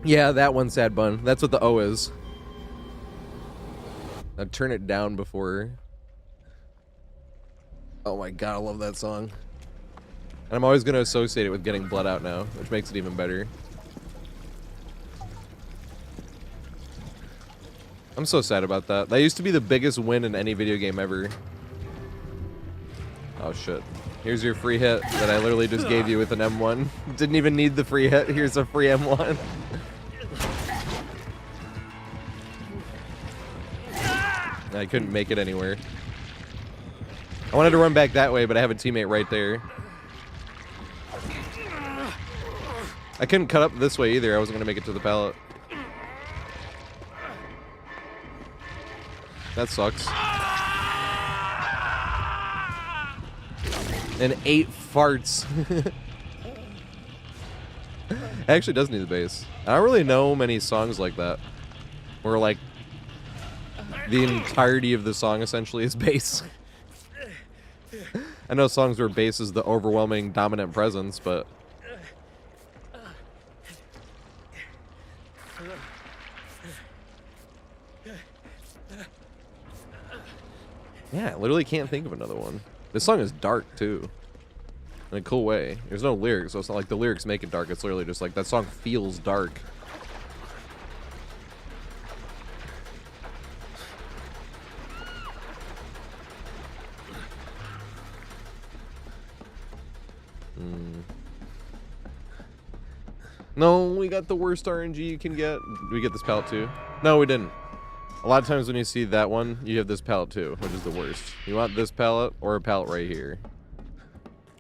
Yeah, that one, Sad Bun. That's what the O is. I'd turn it down before. Oh my god, I love that song. And I'm always going to associate it with getting bled out now, which makes it even better. I'm so sad about that. That used to be the biggest win in any video game ever. Oh shit. Here's your free hit that I literally just gave you with an M1. Didn't even need the free hit. Here's a free M1. I couldn't make it anywhere. I wanted to run back that way, but I have a teammate right there. I couldn't cut up this way either. I wasn't going to make it to the pallet. That sucks. And 8 farts. It actually does need the bass. I don't really know many songs like that. Where like the entirety of the song essentially is bass. I know songs where bass is the overwhelming dominant presence, but yeah, I literally can't think of another one. This song is dark too. In a cool way. There's no lyrics, so it's not like the lyrics make it dark. It's literally just like that song feels dark. No, we got the worst RNG you can get. Did we get this pallet too? No, we didn't. A lot of times when you see that one, you have this pallet too, which is the worst. You want this pallet or a pallet right here.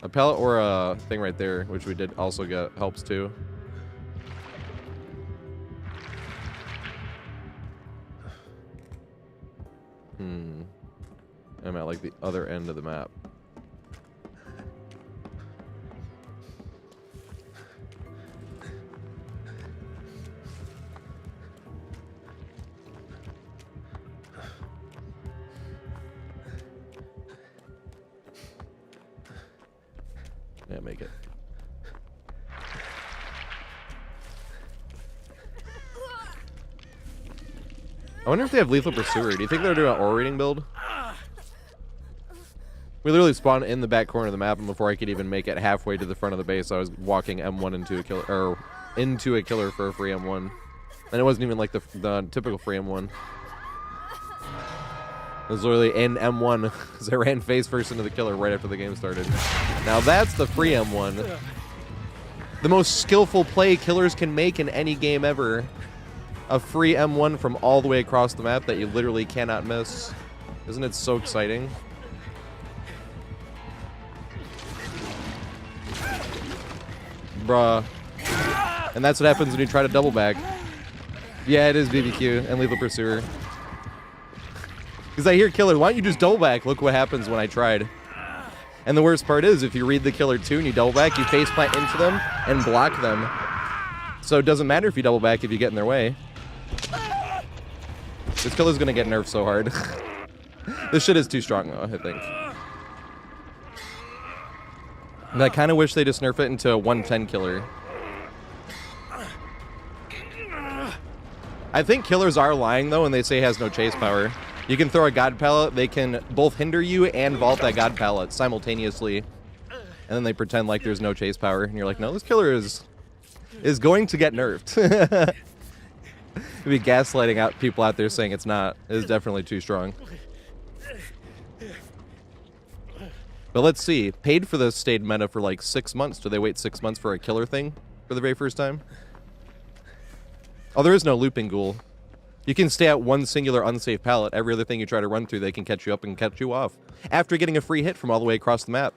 A pallet or a thing right there, which we did also get, helps too. I'm at like the other end of the map. Yeah, make it. I wonder if they have Lethal Pursuer. Do you think they're doing an aura reading build? We literally spawned in the back corner of the map, and before I could even make it halfway to the front of the base, I was walking M1 into a killer, or into a killer for a free M1. And it wasn't even like the typical free M1. It was literally in M1, because I ran face first into the killer right after the game started. Now that's the free M1. The most skillful play killers can make in any game ever. A free M1 from all the way across the map that you literally cannot miss. Isn't it so exciting? Bruh. And that's what happens when you try to double back. Yeah, it is BBQ and Lethal Pursuer. Because I hear killer, why don't you just double back? Look what happens when I tried. And the worst part is, if you read the killer too and you double back, you faceplant into them and block them. So it doesn't matter if you double back if you get in their way. This killer's gonna get nerfed so hard. This shit is too strong though, I think. And I kind of wish they just nerf it into a 110 killer. I think killers are lying though when they say it has no chase power. You can throw a god pallet, they can both hinder you and vault that god pallet simultaneously. And then they pretend like there's no chase power. And you're like, no, this killer is going to get nerfed. It'd be gaslighting out people out there saying it's not. It is definitely too strong. But let's see. Paid for this stayed meta for like 6 months. Do they wait 6 months for a killer thing for the very first time? Oh, there is no looping ghoul. You can stay at one singular unsafe pallet. Every other thing you try to run through, they can catch you up and catch you off. After getting a free hit from all the way across the map.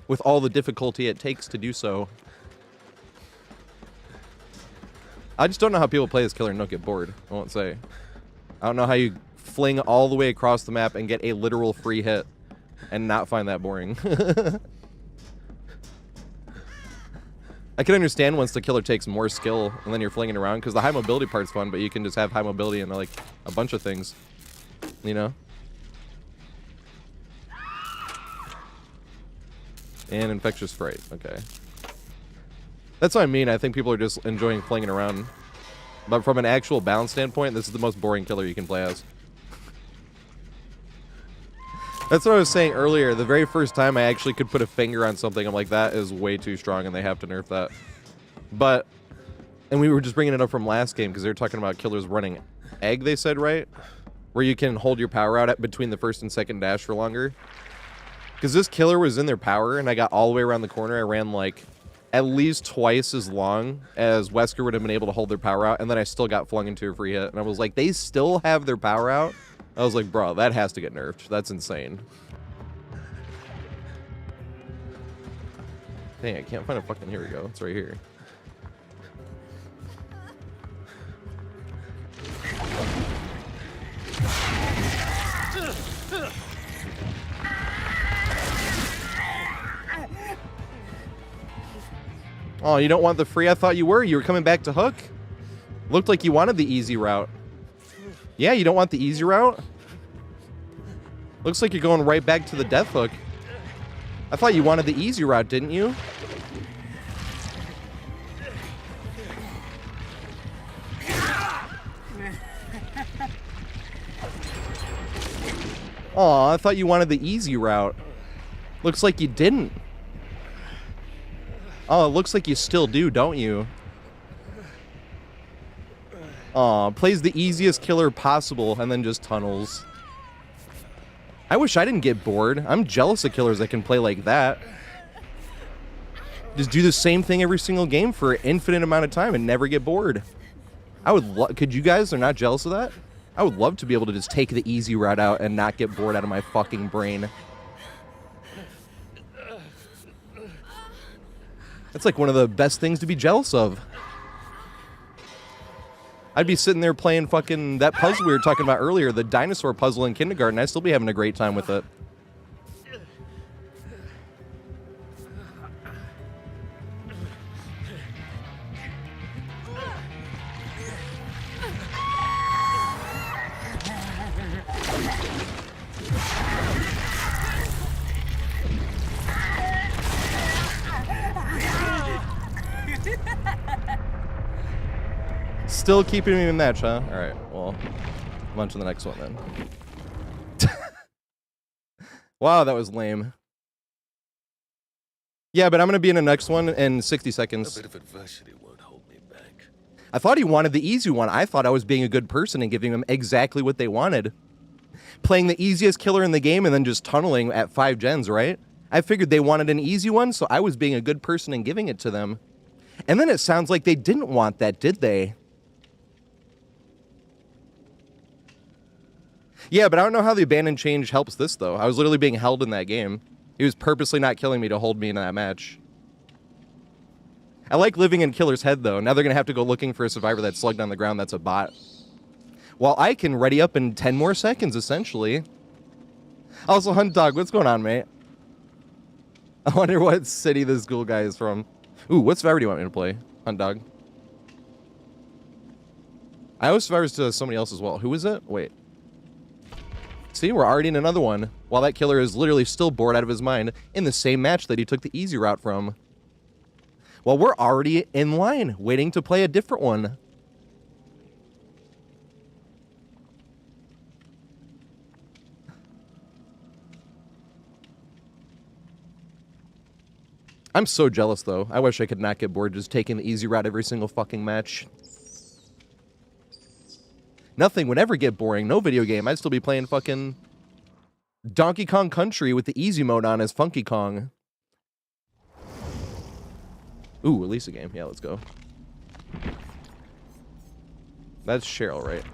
With all the difficulty it takes to do so. I just don't know how people play this killer and don't get bored. I won't say. I don't know how you fling all the way across the map and get a literal free hit and not find that boring. I can understand once the killer takes more skill and then you're flinging around, because the high mobility part's fun, but you can just have high mobility and like a bunch of things, you know? And infectious fright, okay. That's what I mean. I think people are just enjoying flinging around. But from an actual balance standpoint, this is the most boring killer you can play as. That's what I was saying earlier. The very first time I actually could put a finger on something, I'm like, that is way too strong and they have to nerf that. But, and we were just bringing it up from last game because they were talking about killers running egg, they said, right? Where you can hold your power out at between the first and second dash for longer. Because this killer was in their power and I got all the way around the corner. I ran like at least twice as long as Wesker would have been able to hold their power out, and then I still got flung into a free hit. And I was like, they still have their power out? I was like, bro, that has to get nerfed. That's insane. Dang, I can't find a fucking... Here we go. It's right here. Oh, you don't want the free? I thought you were. You were coming back to hook? Looked like you wanted the easy route. Yeah, you don't want the easy route? Looks like you're going right back to the death hook. I thought you wanted the easy route, didn't you? Aw, I thought you wanted the easy route. Looks like you didn't. Oh, it looks like you still do, don't you? Aw, plays the easiest killer possible and then just tunnels. I wish I didn't get bored. I'm jealous of killers that can play like that. Just do the same thing every single game for an infinite amount of time and never get bored. I would could you guys are not jealous of that? I would love to be able to just take the easy route out and not get bored out of my fucking brain. That's like one of the best things to be jealous of. I'd be sitting there playing fucking that puzzle we were talking about earlier, the dinosaur puzzle in kindergarten. I'd still be having a great time with it. Still keeping me in match, huh? All right, well, I'm on to the next one then. Wow, that was lame. Yeah, but I'm gonna be in the next one in 60 seconds. A bit of adversity won't hold me back. I thought he wanted the easy one. I thought I was being a good person and giving them exactly what they wanted. Playing the easiest killer in the game and then just tunneling at 5 gens, right? I figured they wanted an easy one, so I was being a good person and giving it to them. And then it sounds like they didn't want that, did they? Yeah, but I don't know how the abandoned change helps this, though. I was literally being held in that game. He was purposely not killing me to hold me in that match. I like living in Killer's head, though. Now they're going to have to go looking for a survivor that's slugged on the ground that's a bot. Well, I can ready up in 10 more seconds, essentially. Also, Hunt Dog, what's going on, mate? I wonder what city this cool guy is from. Ooh, what survivor do you want me to play? Hunt Dog. I owe survivors to somebody else as well. Who is it? Wait. See, we're already in another one, while that killer is literally still bored out of his mind in the same match that he took the easy route from. Well, we're already in line, waiting to play a different one. I'm so jealous, though. I wish I could not get bored just taking the easy route every single fucking match. Nothing would ever get boring. No video game. I'd still be playing fucking Donkey Kong Country with the easy mode on as Funky Kong. Ooh, release a game. Yeah, let's go. That's Cheryl, right?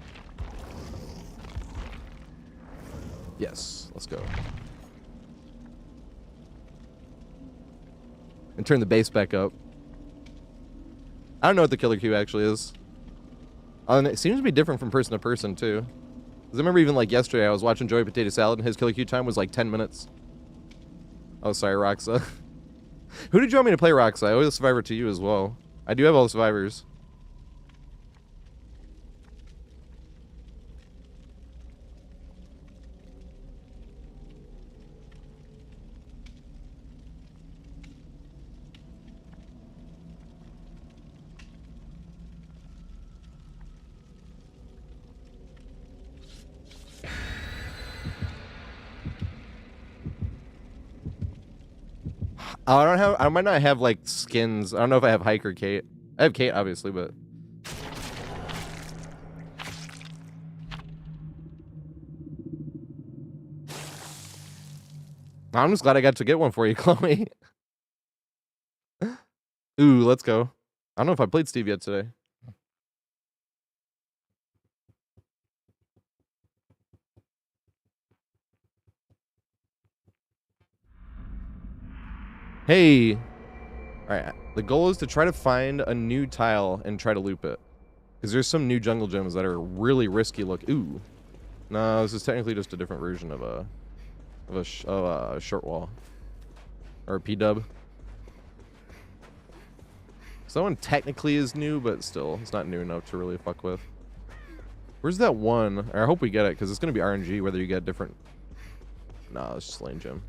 Yes, let's go. And turn the bass back up. I don't know what the killer queue actually is. And it seems to be different from person to person, too. Because I remember even, like, yesterday, I was watching Joey Potato Salad, and his killer queue time was, like, 10 minutes. Oh, sorry, Roxa. Who did you want me to play, Roxa? I owe the survivor to you as well. I do have all the survivors. I might not have, like, skins. I don't know if I have Hike or Kate. I have Kate, obviously, but... I'm just glad I got to get one for you, Chloe. Ooh, let's go. I don't know if I played Steve yet today. Hey. Alright, the goal is to try to find a new tile and try to loop it. Because there's some new jungle gems that are really risky look. Ooh. No, this is technically just a different version of a short wall. Or a P-dub. So that one technically is new, but still, it's not new enough to really fuck with. Where's that one? Or I hope we get it, because it's going to be RNG, whether you get different... Nah, it's just lane gem.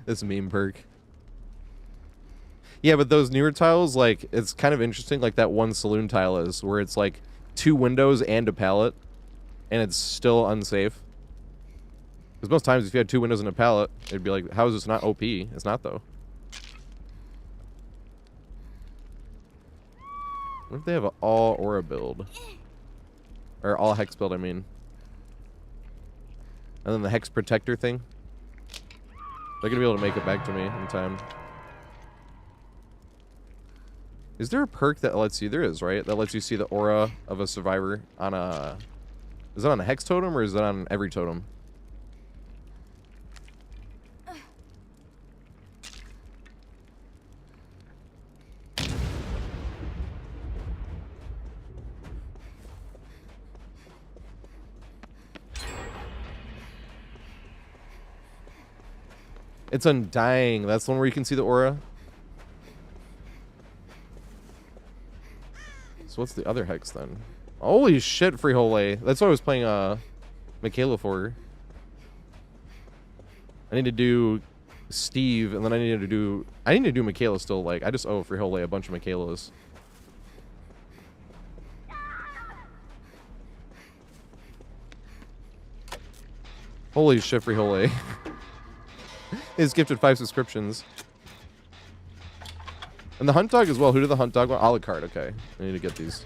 This meme perk. Yeah, but those newer tiles, like, it's kind of interesting, like that one saloon tile is, where it's like 2 windows and a pallet, and it's still unsafe. Because most times if you had 2 windows and a pallet, it'd be like, how is this not OP? It's not, though. What if they have an all aura build? Or all hex build, I mean. And then the hex protector thing. They're gonna be able to make it back to me in time. Is there a perk that lets you... There is, right? That lets you see the aura of a survivor on a... Is that on a hex totem or is that on every totem? It's Undying. That's the one where you can see the aura. So what's the other hex then? Holy shit, Freehole. That's what I was playing Michaela for. I need to do Steve, and then I need to do Michaela still. Like, I just owe Frihole a bunch of Michaelas. Holy shit, Frihole. He's gifted 5 subscriptions. And the hunt dog as well. Who did the hunt dog want? A la carte, okay. I need to get these.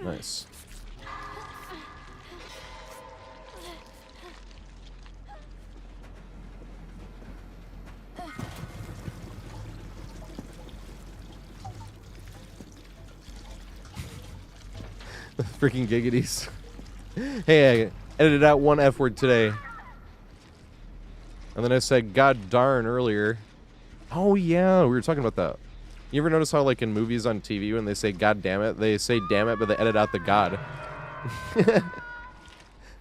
Nice. Freaking giggities. Hey, I edited out one F word today. And then I said god darn earlier. Oh yeah, we were talking about that. You ever notice how like in movies on TV when they say god damn it, they say damn it, but they edit out the god. I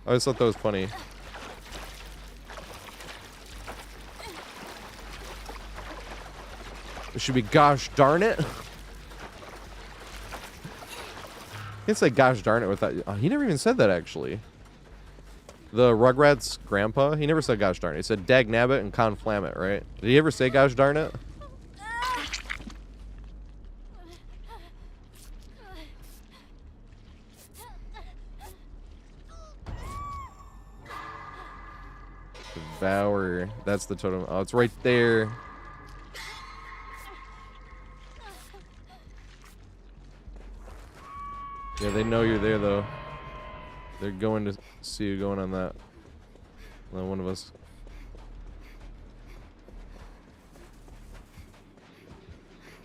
always thought that was funny. It should be gosh darn it. Can't say gosh darn it without. Oh, he never even said that actually. The Rugrats grandpa, he never said gosh darn it. He said dag nabbit and conflam it, right? Did he ever say gosh darn it? Devour. That's the totem. Oh, it's right there. Yeah, they know you're there, though. They're going to see you going on that. Well, one of us.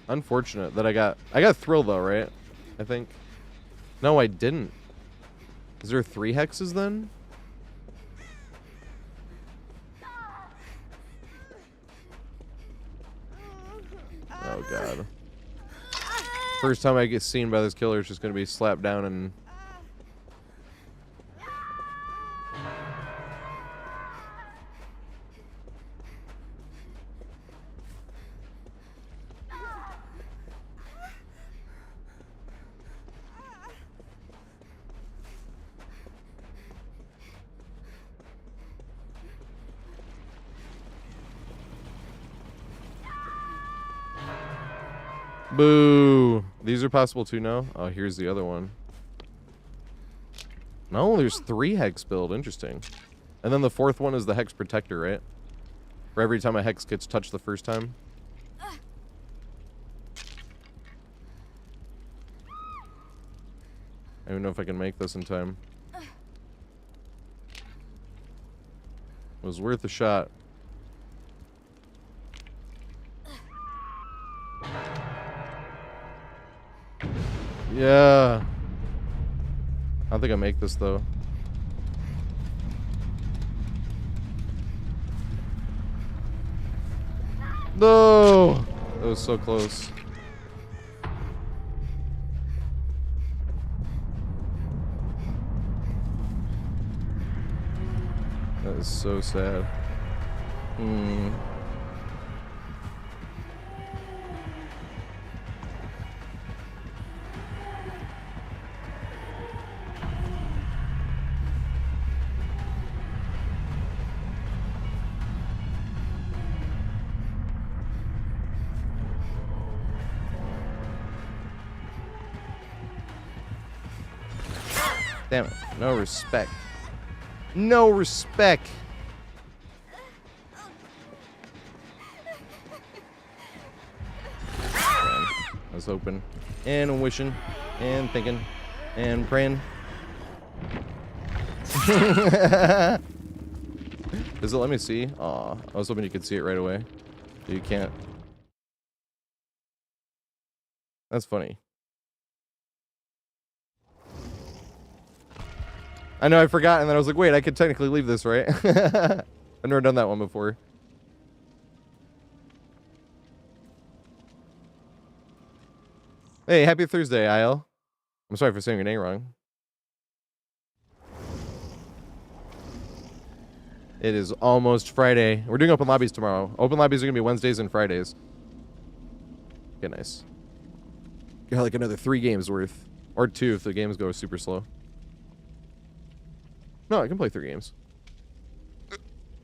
Unfortunate that I got thrill, though, right? I think. No, I didn't. Is there 3 hexes, then? Oh, God. First time I get seen by this killer is just going to be slapped down and... Boo! These are possible too now? Oh, here's the other one. No, there's 3 hex build. Interesting. And then the 4th one is the hex protector, right? For every time a hex gets touched the first time. I don't know if I can make this in time. It was worth a shot. Yeah. I don't think I make this though. No! That was so close. That is so sad. Damn it. No respect. No respect. I was hoping and wishing and thinking and praying. Does it let me see? Aw, I was hoping you could see it right away. You can't. That's funny. I know, I forgot, and then I was like, wait, I could technically leave this, right? I've never done that one before. Hey, happy Thursday, IL. I'm sorry for saying your name wrong. It is almost Friday. We're doing open lobbies tomorrow. Open lobbies are going to be Wednesdays and Fridays. Okay, nice. Got like another 3 games worth. Or 2 if the games go super slow. No, I can play 3 games.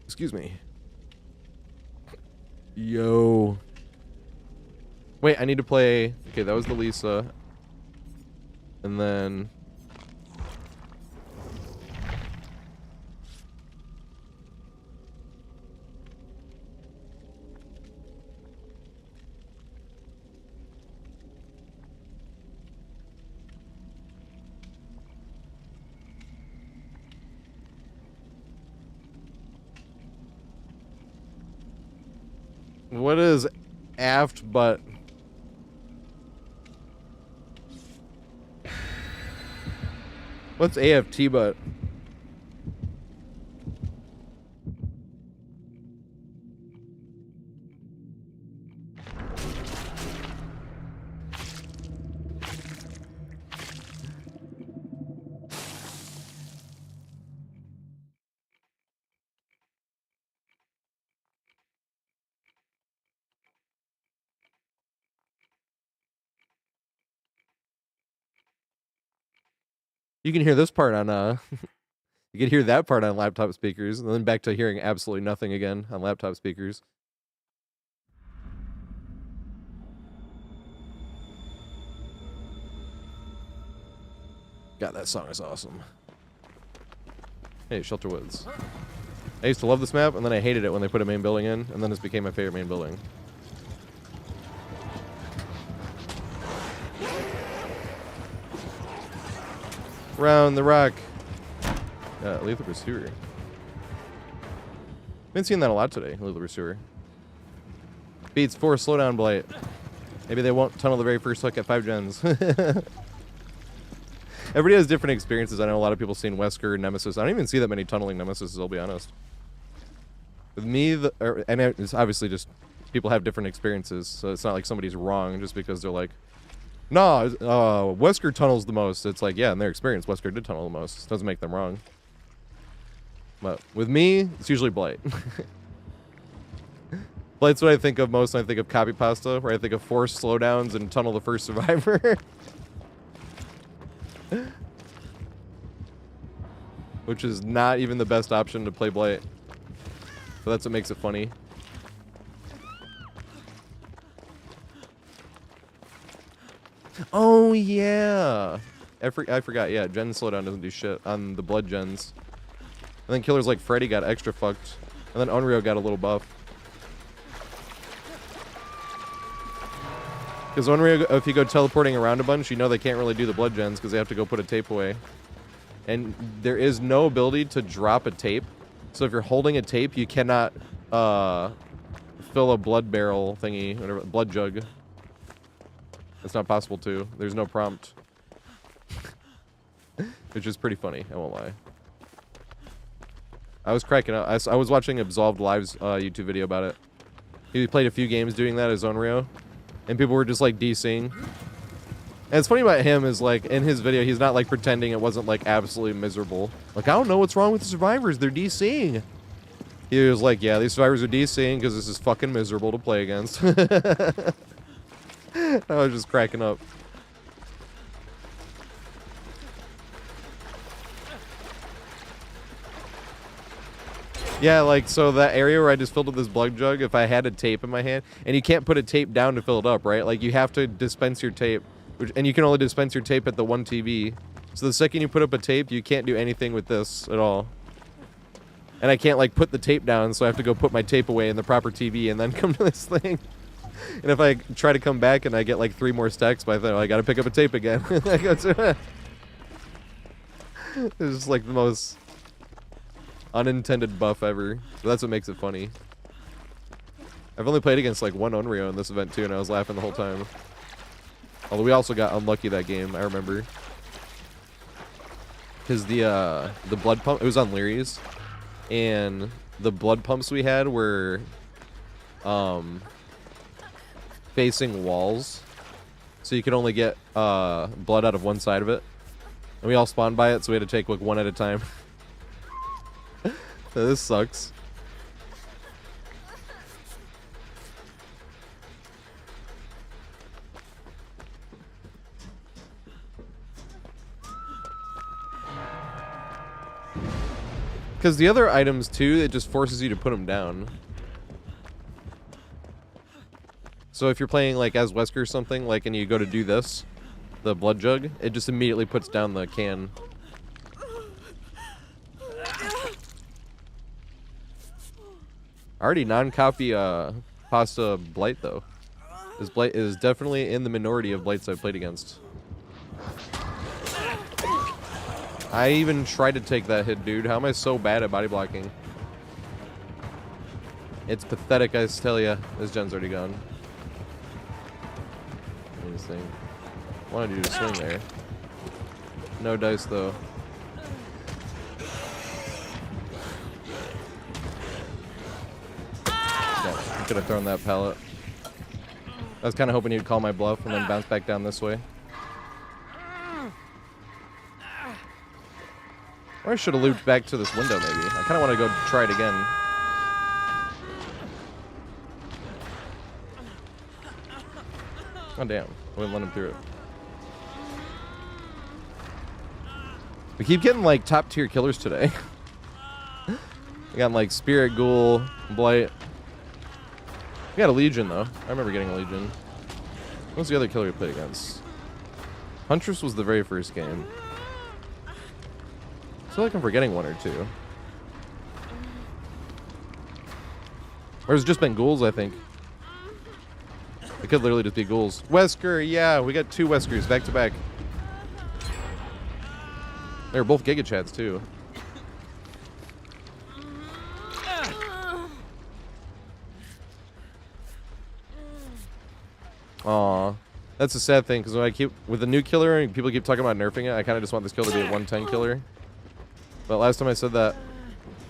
Excuse me. Yo. Wait, I need to play... Okay, that was the Lisa. And then... What is aft butt? What's AFT butt? You can hear this part on you can hear that part on laptop speakers, and then back to hearing absolutely nothing again on laptop speakers. God, that song is awesome. Hey, Shelter Woods. I used to love this map, and then I hated it when they put a main building in, and then this became my favorite main building. Round the rock. Lethal Pursuer. Been seeing that a lot today, Lethal Pursuer. Beats 4 slowdown blight. Maybe they won't tunnel the very first hook at 5 gens. Everybody has different experiences. I know a lot of people seen Wesker, Nemesis. I don't even see that many tunneling Nemesis, I'll be honest. With me, and it's obviously just people have different experiences, so it's not like somebody's wrong just because they're like, no, Wesker tunnels the most. It's like, yeah, in their experience, Wesker did tunnel the most. Doesn't make them wrong. But with me, it's usually Blight. Blight's what I think of most when I think of copy pasta, where I think of force slowdowns and tunnel the first survivor. Which is not even the best option to play Blight. So that's what makes it funny. Oh, yeah. I forgot, yeah. Gen slowdown doesn't do shit on the blood gens. And then killers like Freddy got extra fucked. And then Onryo got a little buff. Because Onryo, if you go teleporting around a bunch, you know they can't really do the blood gens because they have to go put a tape away. And there is no ability to drop a tape. So if you're holding a tape, you cannot fill a blood barrel thingy, whatever, blood jug. It's not possible to. There's no prompt. Which is pretty funny, I won't lie. I was cracking up. I was watching Absolved Live's YouTube video about it. He played a few games doing that as Onryo. And people were just like DCing. And it's funny about him is like, in his video, he's not like pretending it wasn't like absolutely miserable. Like, I don't know what's wrong with the survivors. They're DCing. He was like, yeah, these survivors are DCing because this is fucking miserable to play against. I was just cracking up. Yeah, like, so that area where I just filled with this blood jug, if I had a tape in my hand, and you can't put a tape down to fill it up, right? Like, you have to dispense your tape, and you can only dispense your tape at the one TV. So the second you put up a tape, you can't do anything with this at all. And I can't, like, put the tape down, so I have to go put my tape away in the proper TV and then come to this thing. And if I try to come back and I get, like, 3 more stacks by then, I gotta pick up a tape again. I go to it. It's just, like, the most unintended buff ever. So that's what makes it funny. I've only played against like one Onryo in this event too, and I was laughing the whole time. Although we also got unlucky that game, I remember. Because the blood pump, it was on Leary's, and the blood pumps we had were facing walls. so you could only get blood out of one side of it. And we all spawned by it, so we had to take like one at a time. So this sucks. Because the other items, too, it just forces you to put them down. So if you're playing, like, as Wesker or something, like, and you go to do this, the blood jug, it just immediately puts down the can. I already non-copy Pasta Blight, though. This Blight is definitely in the minority of Blights I've played against. I even tried to take that hit, dude. How am I so bad at body blocking? It's pathetic, I tell ya. This gen's already gone. This thing. I wanted you to swing there. No dice, though. Yeah, I could have thrown that pallet. I was kind of hoping you'd call my bluff and then bounce back down this way. Or I should have looped back to this window, maybe. I kind of want to go try it again. Oh, damn. I wouldn't let him through it. We keep getting, like, top-tier killers today. We got, like, Spirit, Ghoul, Blight. We got a Legion, though. I remember getting a Legion. What was the other killer we played against? Huntress was the very first game. I feel like I'm forgetting one or two. Or it's just been ghouls, I think. It could literally just be ghouls. Wesker, yeah, we got 2 Weskers back to back. They were both Giga Chats, too. Aw. That's a sad thing, because when I keep... With the new killer, and people keep talking about nerfing it, I kind of just want this killer to be a 110 killer. But last time I said that,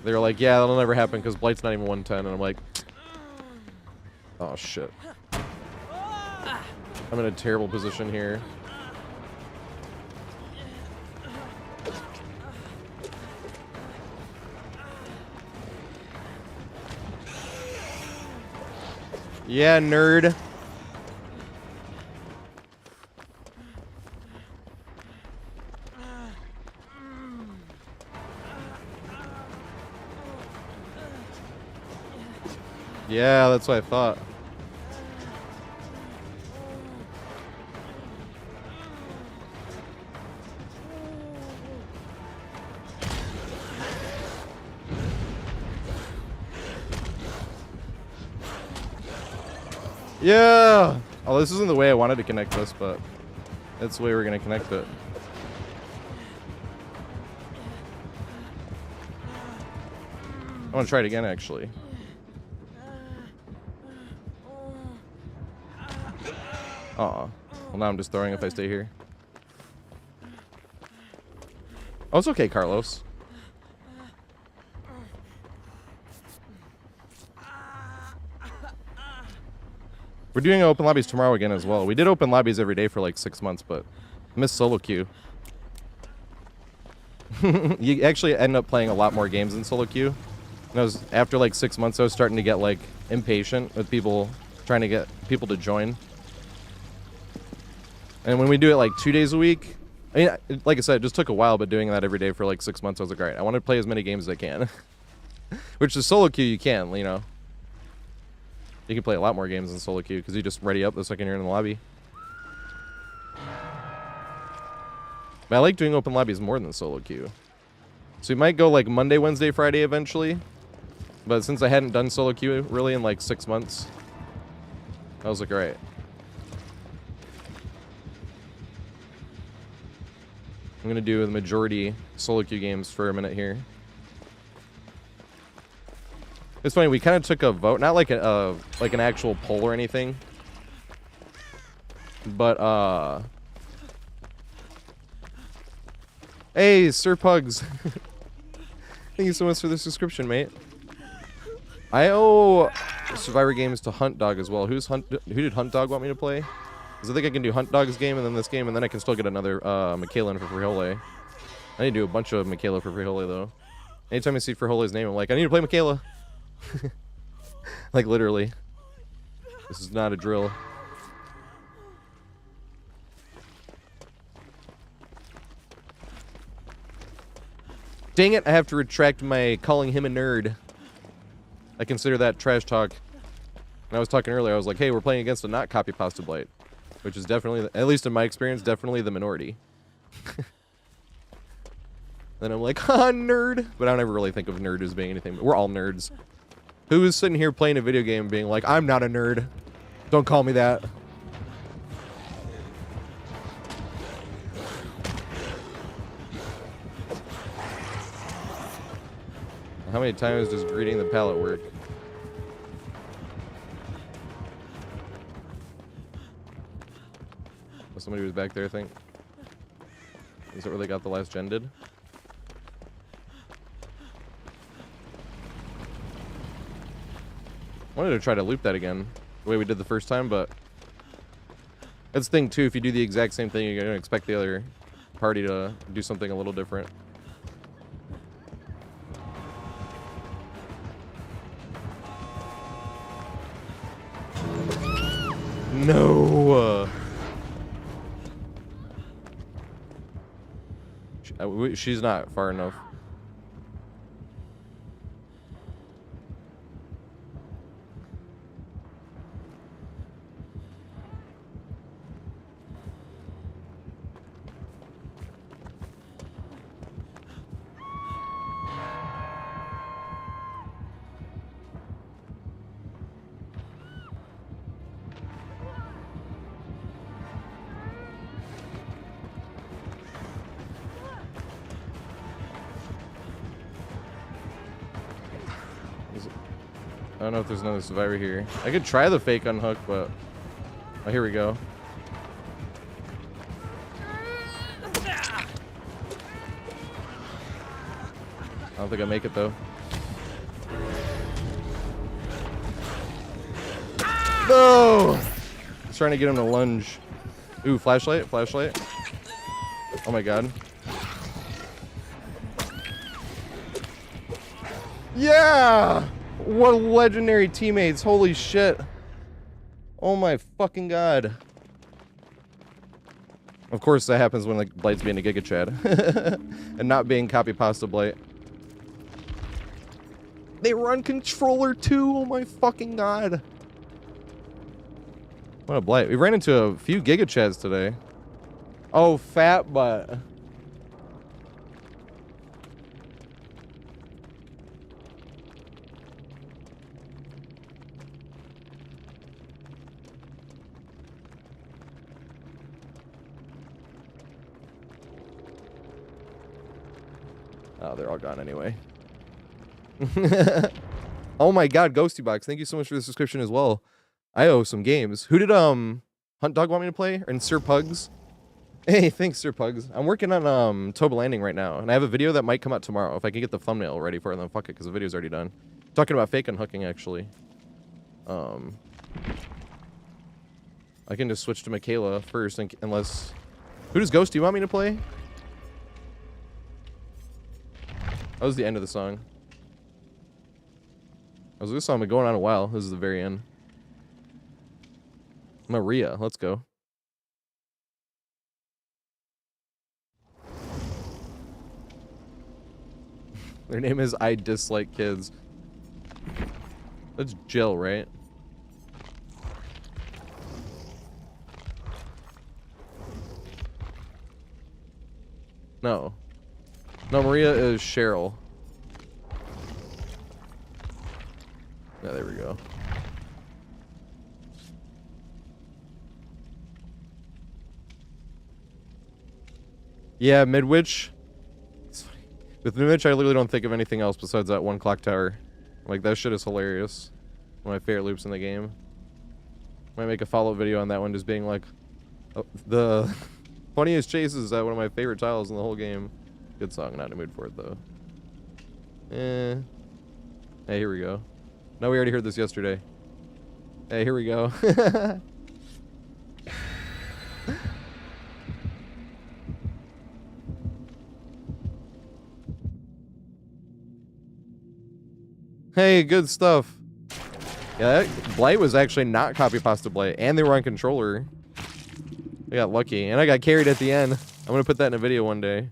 they were like, yeah, that'll never happen, because Blight's not even 110, and I'm like... Oh, shit. I'm in a terrible position here. Yeah, nerd. Yeah, that's what I thought. Yeah! Oh, this isn't the way I wanted to connect this, but that's the way we're gonna connect it. I want to try it again, actually. Aw. Well, now I'm just throwing if I stay here. Oh, it's okay, Carlos. We're doing open lobbies tomorrow again as well. We did open lobbies every day for like 6 months, but missed solo queue. You actually end up playing a lot more games in solo queue. And I was, after like 6 months, I was starting to get like impatient with people trying to get people to join. And when we do it like 2 days a week, I mean, like I said, it just took a while, but doing that every day for like 6 months, I was like, all right, I want to play as many games as I can. Which is solo queue, you can, you know. You can play a lot more games in solo queue because you just ready up the second you're in the lobby. But I like doing open lobbies more than solo queue. So we might go like Monday, Wednesday, Friday eventually. But since I hadn't done solo queue really in like 6 months, I was like, all right. I'm gonna do the majority solo queue games for a minute here. It's funny, we kind of took a vote, not like like an actual poll or anything, but hey, Sir Pugs, thank you so much for the subscription, mate. I owe Survivor games to Hunt Dog as well. Who did Hunt Dog want me to play? Because I think I can do Hunt Dog's game and then this game, and then I can still get another Michaela for Frijole. I need to do a bunch of Michaela for Frijole, though. Anytime I see Frijole's name, I'm like, I need to play Michaela. Like, literally. This is not a drill. Dang it, I have to retract my calling him a nerd. I consider that trash talk. And I was talking earlier, I was like, hey, we're playing against a not copy pasta blight. Which is definitely, at least in my experience, definitely the minority. Then I'm like, ha, nerd. But I don't ever really think of nerd as being anything. But we're all nerds. Who is sitting here playing a video game being like, I'm not a nerd. Don't call me that. How many times does greeting the pallet work? Oh, somebody was back there, I think. Is that where they got the last gen did? I wanted to try to loop that again, the way we did the first time, but that's the thing too, if you do the exact same thing, you're gonna expect the other party to do something a little different. No. She's not far enough. I don't know if there's another survivor here. I could try the fake unhook, but... Oh, here we go. I don't think I make it, though. No! I was trying to get him to lunge. Ooh, flashlight, flashlight. Oh my god. Yeah! What legendary teammates, holy shit. Oh my fucking god. Of course that happens when like Blight's being a Giga Chad. And not being copy pasta Blight. They run controller too, oh my fucking god. What a Blight. We ran into a few Giga Chads today. Oh, fat butt. Oh, they're all gone anyway. Oh my god, Ghosty Box, thank you so much for the subscription as well. I owe some games. Who did Hunt Dog want me to play? And Sir Pugs? Hey, thanks Sir Pugs. I'm working on Toba Landing right now, and I have a video that might come out tomorrow. If I can get the thumbnail ready for it, then fuck it, because the video's already done. Talking about fake unhooking, actually. I can just switch to Michaela first, unless... Who does Ghosty want me to play? That was the end of the song. This song been going on a while. This is the very end. Maria, let's go. Their name is I Dislike Kids. That's Jill, right? No. No, Maria is Cheryl. Yeah, there we go. Yeah, Midwich. With Midwich, I literally don't think of anything else besides that one clock tower. Like, that shit is hilarious. One of my favorite loops in the game. Might make a follow-up video on that one, just being like, the funniest chases at one of my favorite tiles in the whole game. Good song, not in the mood for it though. Hey, here we go. No, we already heard this yesterday. Hey, here we go. Hey, good stuff. Yeah, that Blight was actually not copy pasta Blight, and they were on controller. I got lucky, and I got carried at the end. I'm gonna put that in a video one day.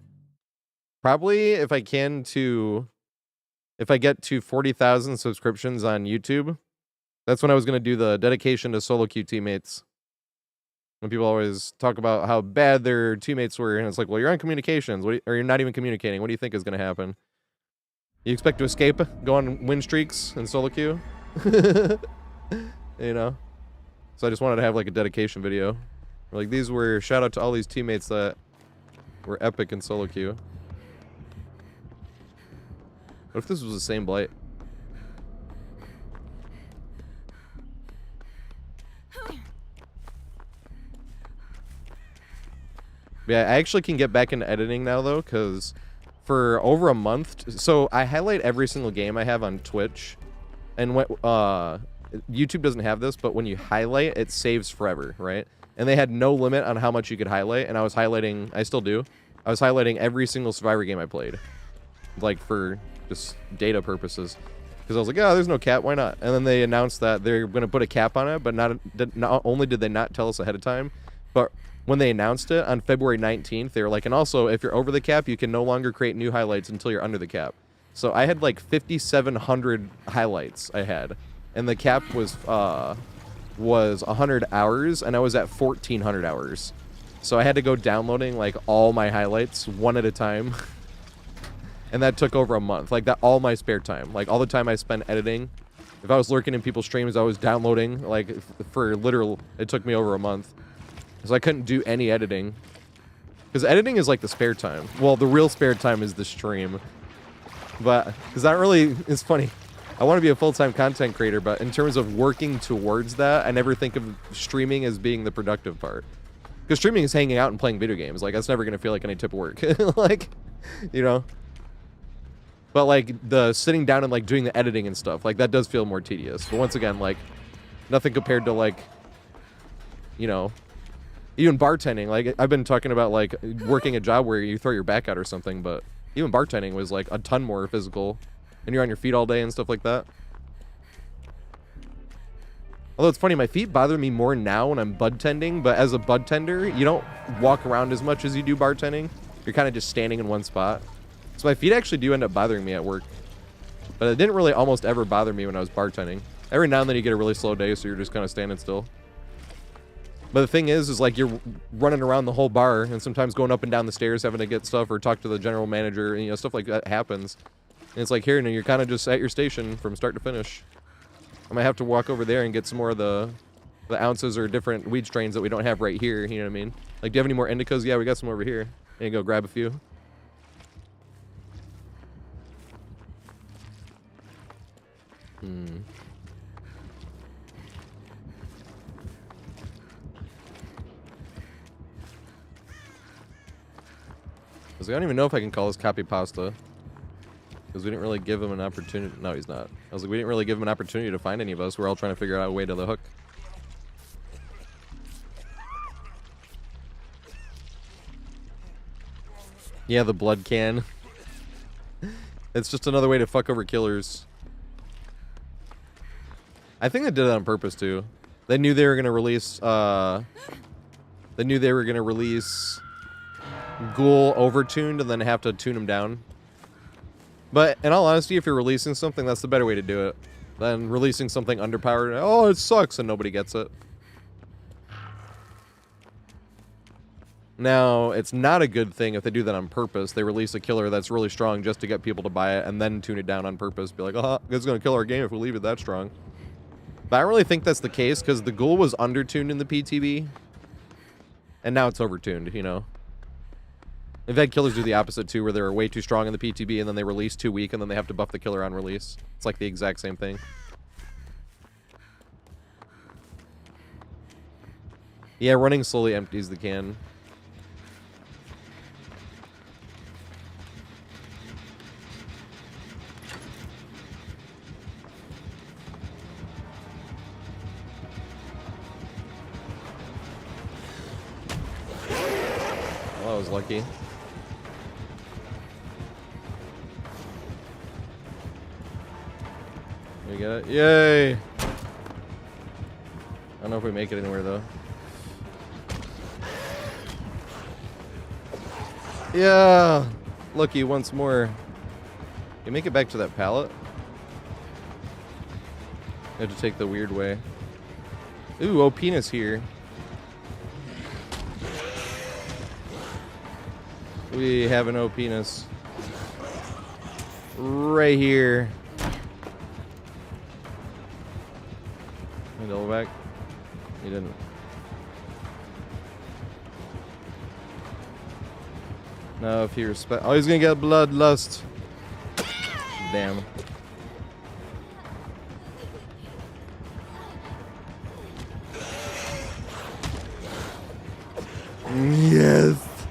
Probably if I can to, if I get to 40,000 subscriptions on YouTube, that's when I was gonna do the dedication to solo queue teammates. When people always talk about how bad their teammates were, and it's like, well, you're on communications, or you're not even communicating. What do you think is gonna happen? You expect to escape, go on win streaks in solo queue? You know? So I just wanted to have like a dedication video. Like, these were, shout out to all these teammates that were epic in solo queue. What if this was the same Blight? Yeah, I actually can get back into editing now though, because for over a month, so I highlight every single game I have on Twitch, and when YouTube doesn't have this, but when you highlight, it saves forever, right? And they had no limit on how much you could highlight, and I was highlighting, I still do, I was highlighting every single Survivor game I played, like for just data purposes, because I was like, yeah, there's no cap, why not? And then they announced that they're going to put a cap on it, but not only did they not tell us ahead of time, but when they announced it on February 19th, they were like, and also, if you're over the cap, you can no longer create new highlights until you're under the cap. So I had like 5,700 highlights I had, and the cap was 100 hours, and I was at 1,400 hours. So I had to go downloading like all my highlights one at a time. And that took over a month. Like, that, all my spare time. Like, all the time I spent editing. If I was lurking in people's streams, I was downloading. Like, for literal, it took me over a month. So I couldn't do any editing. Because editing is like the spare time. Well, the real spare time is the stream. But, because that really, it's funny. I want to be a full-time content creator, but in terms of working towards that, I never think of streaming as being the productive part. Because streaming is hanging out and playing video games. Like, that's never going to feel like any type of work. Like, you know? But, like, the sitting down and, like, doing the editing and stuff, like, that does feel more tedious. But once again, like, nothing compared to, like, you know, even bartending. Like, I've been talking about, like, working a job where you throw your back out or something, but even bartending was, like, a ton more physical. And you're on your feet all day and stuff like that. Although it's funny, my feet bother me more now when I'm bud tending, but as a bud tender, you don't walk around as much as you do bartending. You're kind of just standing in one spot. So my feet actually do end up bothering me at work. But it didn't really almost ever bother me when I was bartending. Every now and then you get a really slow day, so you're just kind of standing still. But the thing is like, you're running around the whole bar, and sometimes going up and down the stairs having to get stuff or talk to the general manager, and, you know, stuff like that happens. And it's like, here, and you're kind of just at your station from start to finish. I might have to walk over there and get some more of the ounces or different weed strains that we don't have right here, you know what I mean? Like, do you have any more indicas? Yeah, we got some over here. And go grab a few. I don't even know if I can call this copy pasta. Because we didn't really give him an opportunity. No, he's not. I was like, we didn't really give him an opportunity to find any of us. We're all trying to figure out a way to the hook. Yeah, the blood can. It's just another way to fuck over killers. I think they did it on purpose, too. They knew they were going to release, Ghoul overtuned and then have to tune him down. But in all honesty, if you're releasing something, that's the better way to do it than releasing something underpowered. Oh, it sucks, and nobody gets it. Now, it's not a good thing if they do that on purpose. They release a killer that's really strong just to get people to buy it and then tune it down on purpose. Be like, oh, it's going to kill our game if we leave it that strong. But I don't really think that's the case because the Ghoul was undertuned in the PTB. And now it's overtuned, you know. I've had killers do the opposite too, where they're way too strong in the PTB and then they release too weak and then they have to buff the killer on release. It's like the exact same thing. Yeah, running slowly empties the can. Well, I was lucky. We get it. Yay! I don't know if we make it anywhere though. Yeah! Lucky once more. You make it back to that pallet? You have to take the weird way. Ooh, oh, penis here. We have an O penis. Right here. Double back. He didn't. No, if he respect. Oh, he's gonna get bloodlust. Damn. Yes.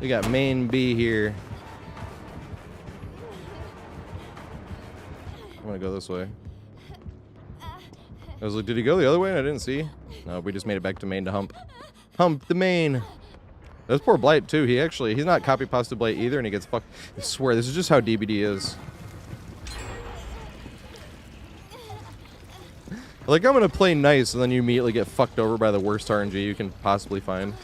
We got main B here. I'm gonna go this way. I was like, did he go the other way? I didn't see. No, we just made it back to main to hump. Hump the main. That's poor Blight too. He's not copy pasta Blight either, and he gets fucked. I swear, this is just how DBD is. Like, I'm gonna play nice, and then you immediately get fucked over by the worst RNG you can possibly find.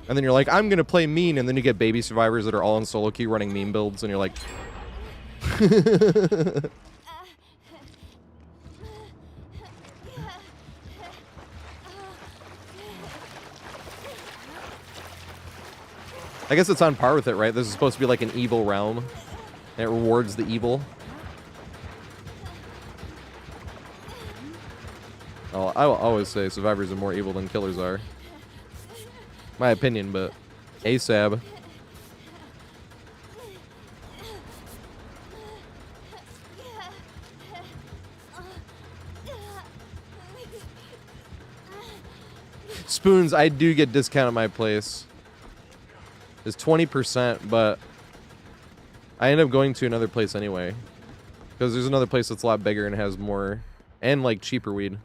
And then you're like, I'm gonna play mean, and then you get baby survivors that are all in solo queue running meme builds, and you're like... I guess it's on par with it, right? This is supposed to be like an evil realm. And it rewards the evil. Oh, I will always say survivors are more evil than killers are. My opinion, but ASAB. Spoons, I do get discount at my place. It's 20%, but I end up going to another place anyway. Because there's another place that's a lot bigger and has more, and like cheaper weed.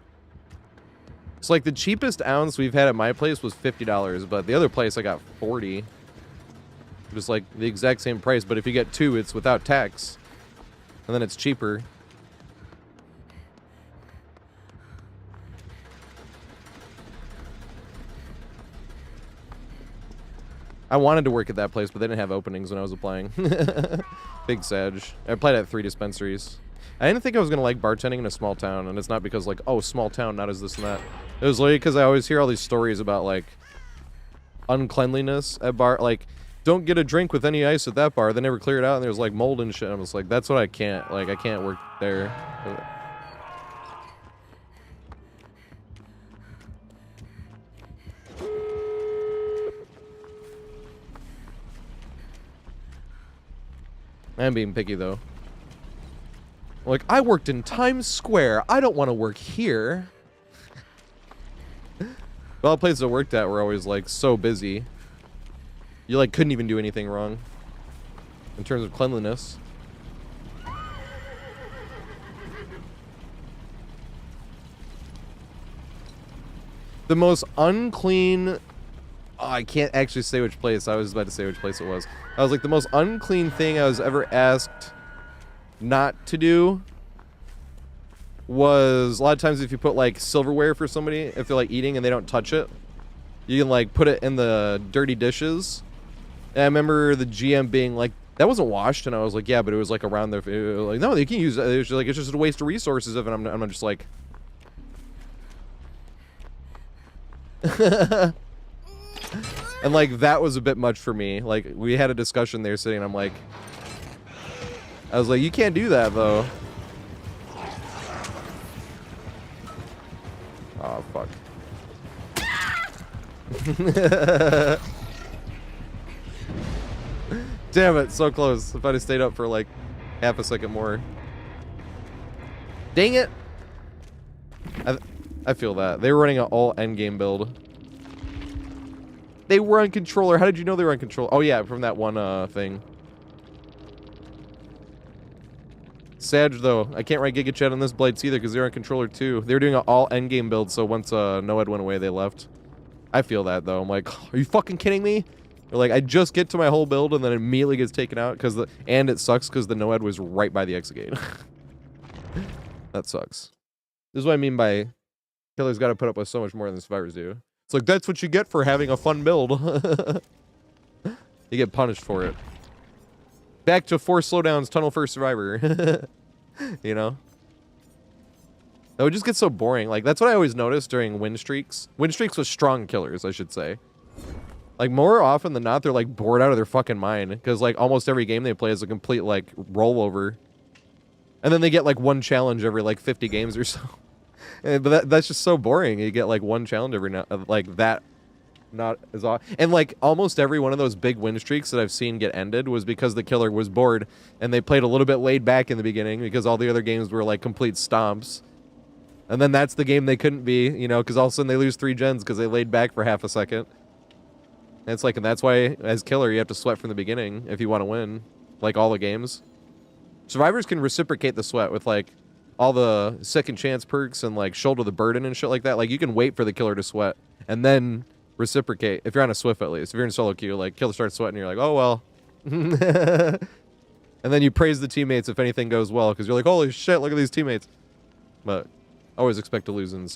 So like the cheapest ounce we've had at my place was $50, but the other place I got 40. Just like the exact same price, but if you get two, it's without tax. And then it's cheaper. I wanted to work at that place, but they didn't have openings when I was applying. Big Sag. I applied at 3 dispensaries. I didn't think I was going to like bartending in a small town, and it's not because like, oh, small town, not as this and that. It was literally because I always hear all these stories about like uncleanliness at bar. Like, don't get a drink with any ice at that bar. They never clear it out, and there's like mold and shit. I was like, that's what I can't. Like, I can't work there. I'm being picky, though. Like, I worked in Times Square. I don't want to work here. All the places I worked at were always, like, so busy. You, like, couldn't even do anything wrong. In terms of cleanliness. The most unclean... Oh, I can't actually say which place. I was about to say which place it was. I was like, the most unclean thing I was ever asked not to do was a lot of times if you put like silverware for somebody, if they're like eating and they don't touch it, you can like put it in the dirty dishes. And I remember the GM being like, that wasn't washed, and I was like, yeah, but it was like around there. Like, no, they can use it. It's just like, it's just a waste of resources. And I'm just like. And like that was a bit much for me. Like we had a discussion there sitting, and I'm like, I was like, you can't do that though. Oh fuck. Damn it, so close. If I'd have stayed up for like half a second more. Dang it. I feel that. They were running an all endgame build. They were on controller. How did you know they were on controller? Oh yeah, from that one thing. Sag though, I can't write Giga Chat on this Blades either because they're on controller too. They were doing an all endgame build, so once Noed went away, they left. I feel that though. I'm like, are you fucking kidding me? They're like, I just get to my whole build and then it immediately gets taken out and it sucks because the no-ed was right by the exit gate. That sucks. This is what I mean by killers got to put up with so much more than survivors do. It's like, that's what you get for having a fun build. You get punished for it. Back to 4 slowdowns, tunnel first survivor. You know? That would just get so boring. Like, that's what I always noticed during win streaks. Win streaks with strong killers, I should say. Like, more often than not, they're, like, bored out of their fucking mind. Because, like, almost every game they play is a complete, like, rollover. And then they get, like, one challenge every, like, 50 games or so. But that's just so boring. You get, like, one challenge every now... Like, that... Not as often. And, like, almost every one of those big win streaks that I've seen get ended was because the killer was bored. And they played a little bit laid back in the beginning because all the other games were, like, complete stomps. And then that's the game they couldn't be, you know, because all of a sudden they lose 3 gens because they laid back for half a second. And it's like, and that's why, as killer, you have to sweat from the beginning if you want to win, like all the games. Survivors can reciprocate the sweat with, like, all the second chance perks and, like, shoulder the burden and shit like that. Like, you can wait for the killer to sweat and then reciprocate, if you're on a Swift at least. If you're in solo queue, like, killer starts sweating, you're like, oh, well. And then you praise the teammates if anything goes well, because you're like, holy shit, look at these teammates. But always expect to lose in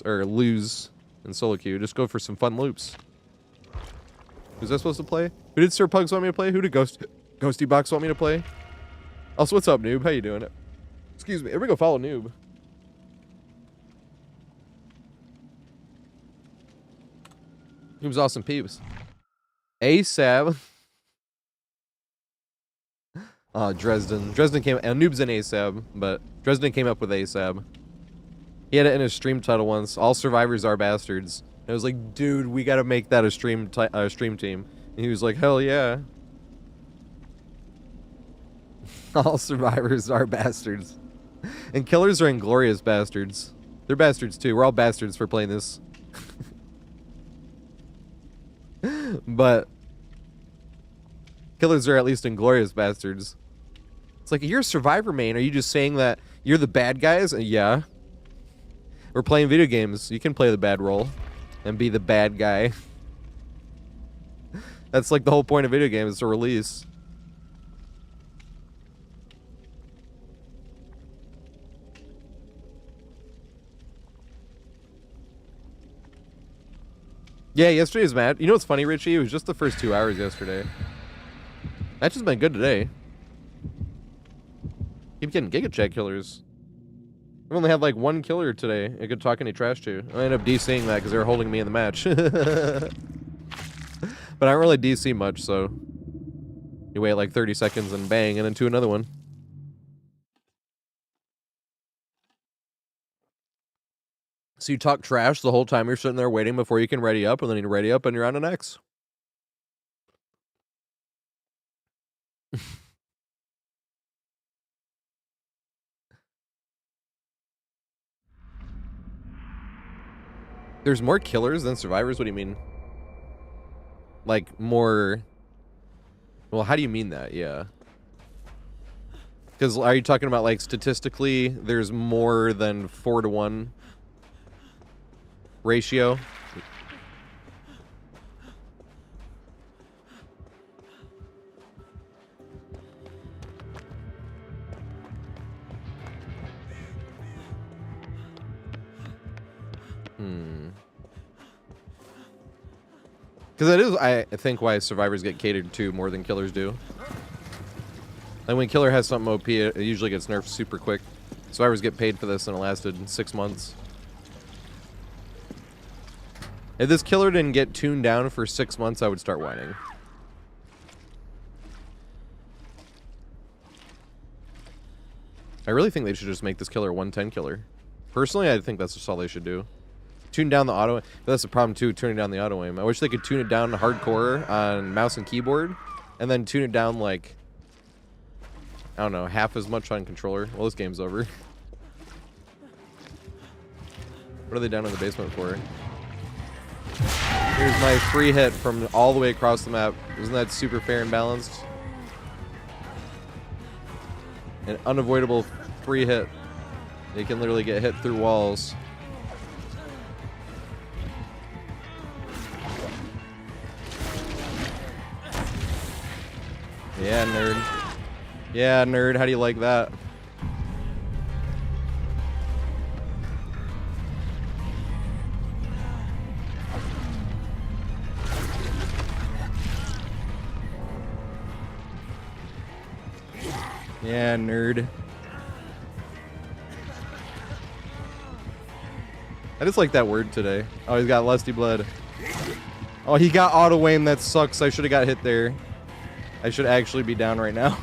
solo queue. Just go for some fun loops. Who's that supposed to play? Who did Sir Pugs want me to play? Who did Ghosty Box want me to play? Also, what's up, Noob? How you doing? Excuse me. Here we go. Follow Noob. Noob's awesome peeps. ASAB. Dresden. Dresden came... Noob's in ASAB, but Dresden came up with ASAB. He had it in his stream title once. All survivors are bastards. And I was like, dude, we gotta make that a stream team. And he was like, hell yeah. All survivors are bastards. And killers are inglorious bastards. They're bastards too. We're all bastards for playing this. But killers are at least inglorious bastards. It's like, you're a survivor main. Are you just saying that you're the bad guys? Yeah. We're playing video games. You can play the bad role and be the bad guy. That's like the whole point of video games, to release. Yeah, yesterday's match. You know what's funny, Richie? It was just the first 2 hours yesterday. Match has been good today. Keep getting Giga Chat killers. I've only had like 1 killer today I could talk any trash to. I ended up DCing that because they were holding me in the match. But I don't really DC much, so you wait like 30 seconds and bang, and then to another one. So you talk trash the whole time you're sitting there waiting before you can ready up, and then you ready up and you're on an X. There's more killers than survivors? What do you mean? Like, more... Well, how do you mean that? Yeah. Because are you talking about, like, statistically, there's more than 4-to-1 ratio? Because that is, I think, why survivors get catered to more than killers do. And when killer has something OP, it usually gets nerfed super quick. Survivors get paid for this, and it lasted 6 months. If this killer didn't get tuned down for 6 months, I would start whining. I really think they should just make this killer a 110 killer. Personally, I think that's just all they should do. Tune down the auto, but that's the problem too, tuning down the auto aim. I wish they could tune it down to hardcore on mouse and keyboard, and then tune it down like, I don't know, half as much on controller. Well, this game's over. What are they down in the basement for? Here's my free hit from all the way across the map. Isn't that super fair and balanced? An unavoidable free hit. They can literally get hit through walls. Yeah, nerd. How do you like that? Yeah, nerd. I just like that word today. Oh, he's got lusty blood. Oh, he got auto aim. That sucks. I should have got hit there. I should actually be down right now.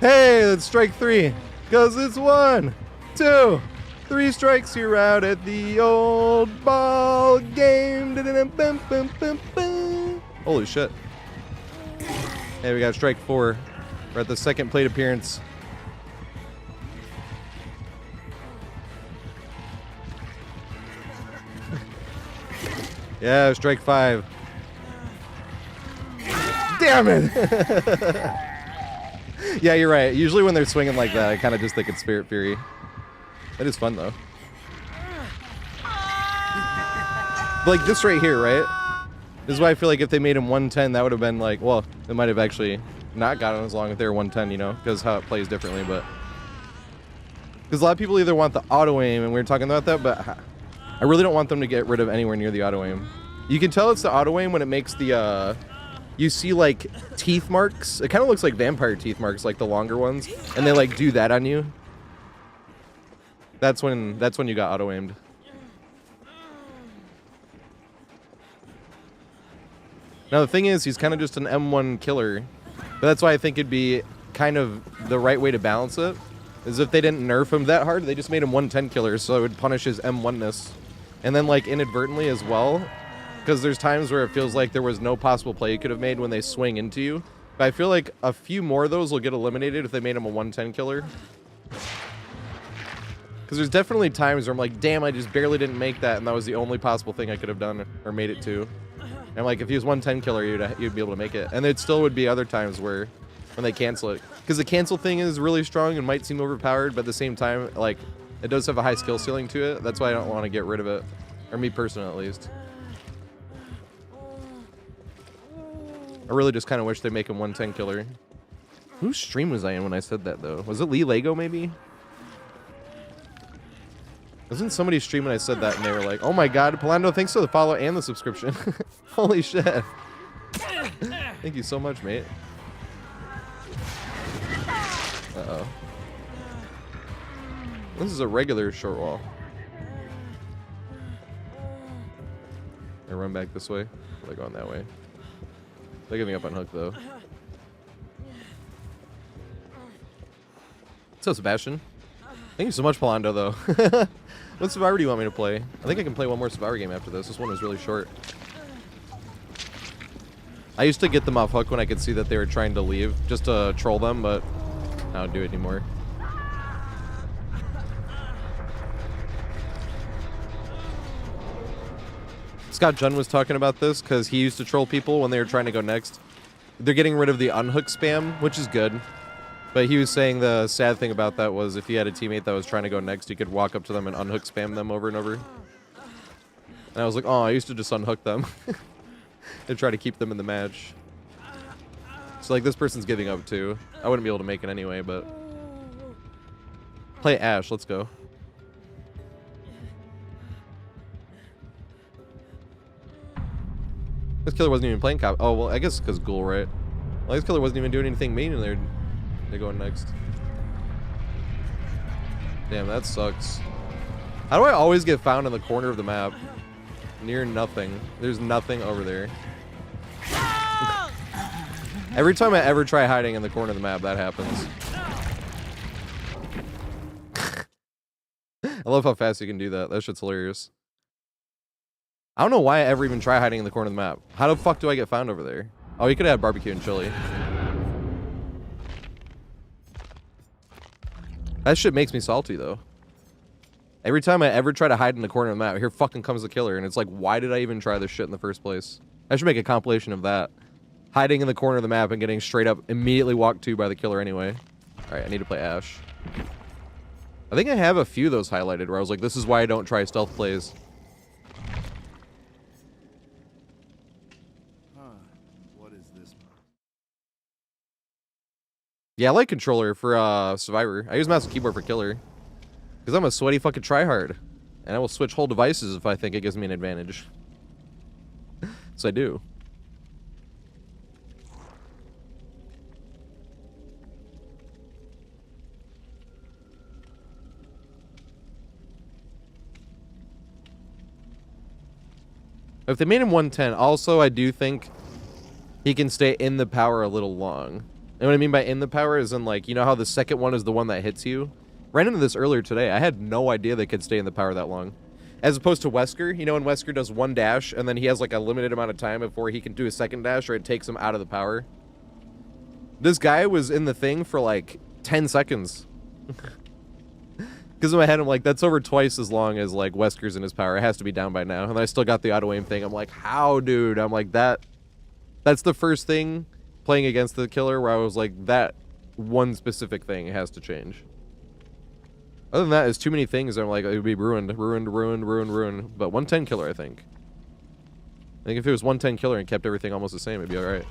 Hey, that's strike 3. Cause it's 1, 2, 3 strikes. You're out at the old ball game. Holy shit. Hey, we got strike 4. We're at the second plate appearance. Yeah, strike 5. Damn it! Yeah, you're right. Usually when they're swinging like that, I kind of just think it's Spirit Fury. That is fun, though. Like this right here, right? This is why I feel like if they made him 110, that would have been like, well, it might have actually not gotten as long if they were 110, you know, because how it plays differently, but... Because a lot of people either want the auto aim, and we were talking about that, but I really don't want them to get rid of anywhere near the auto aim. You can tell it's the auto aim when it makes the, you see like teeth marks. It kind of looks like vampire teeth marks, like the longer ones, and they like do that on you. That's when you got auto aimed. Now the thing is, he's kind of just an M1 killer, but that's why I think it'd be kind of the right way to balance it. Is if they didn't nerf him that hard, they just made him 110 killer, so it would punish his M1-ness. And then like inadvertently as well, because there's times where it feels like there was no possible play you could have made when they swing into you. But I feel like a few more of those will get eliminated if they made him a 110 killer. Because there's definitely times where I'm like, damn, I just barely didn't make that, and that was the only possible thing I could have done or made it to. And I'm like, if he was 110 killer, you'd be able to make it. And it still would be other times where when they cancel it. Because the cancel thing is really strong and might seem overpowered, but at the same time, like, it does have a high skill ceiling to it. That's why I don't want to get rid of it. Or me personally, at least. I really just kind of wish they make him 110 killer. Whose stream was I in when I said that, though? Was it Lee Lego, maybe? Wasn't somebody streaming I said that and they were like, oh my god, Palando, thanks for the follow and the subscription. Holy shit. Thank you so much, mate. Uh-oh. This is a regular short wall. I run back this way. They're going that way. They're giving up on hook, though. So, Sebastian. Thank you so much, Palando, though. What Survivor do you want me to play? I think I can play one more Survivor game after this. This one was really short. I used to get them off hook when I could see that they were trying to leave, just to troll them, but I don't do it anymore. Scott Jun was talking about this because he used to troll people when they were trying to go next. They're getting rid of the unhook spam, which is good. But he was saying the sad thing about that was if he had a teammate that was trying to go next, he could walk up to them and unhook spam them over and over. And I was like, oh, I used to just unhook them and try to keep them in the match. So like this person's giving up too. I wouldn't be able to make it anyway, but play Ash. Let's go. This killer wasn't even playing cop. Oh well, I guess because Ghoul, right? Well, this killer wasn't even doing anything mean, and they're going next. Damn, that sucks. How do I always get found in the corner of the map? Near nothing. There's nothing over there. Every time I ever try hiding in the corner of the map, that happens. I love how fast you can do that. That shit's hilarious. I don't know why I ever even try hiding in the corner of the map. How the fuck do I get found over there? Oh, you could have barbecue and chili. That shit makes me salty, though. Every time I ever try to hide in the corner of the map, here fucking comes the killer, and it's like, why did I even try this shit in the first place? I should make a compilation of that. Hiding in the corner of the map and getting straight up immediately walked to by the killer anyway. Alright, I need to play Ash. I think I have a few of those highlighted where I was like, this is why I don't try stealth plays. Yeah, I like controller for Survivor. I use mouse and keyboard for killer. Because I'm a sweaty fucking tryhard. And I will switch whole devices if I think it gives me an advantage. So I do. If they made him 110, also I do think he can stay in the power a little long. And what I mean by in the power is in, like, you know how the second one is the one that hits you? Ran into this earlier today. I had no idea they could stay in the power that long. As opposed to Wesker, you know when Wesker does one dash and then he has like a limited amount of time before he can do a second dash or it takes him out of the power? This guy was in the thing for like 10 seconds. Because in my head, I'm like, that's over twice as long as, like, Wesker's in his power. It has to be down by now. And I still got the auto-aim thing. I'm like, how, dude? I'm like, that's the first thing playing against the killer where I was like, that one specific thing has to change. Other than that, there's too many things I'm like, it would be ruined. But 110 killer, I think. I think if it was 110 killer and kept everything almost the same, it'd be alright.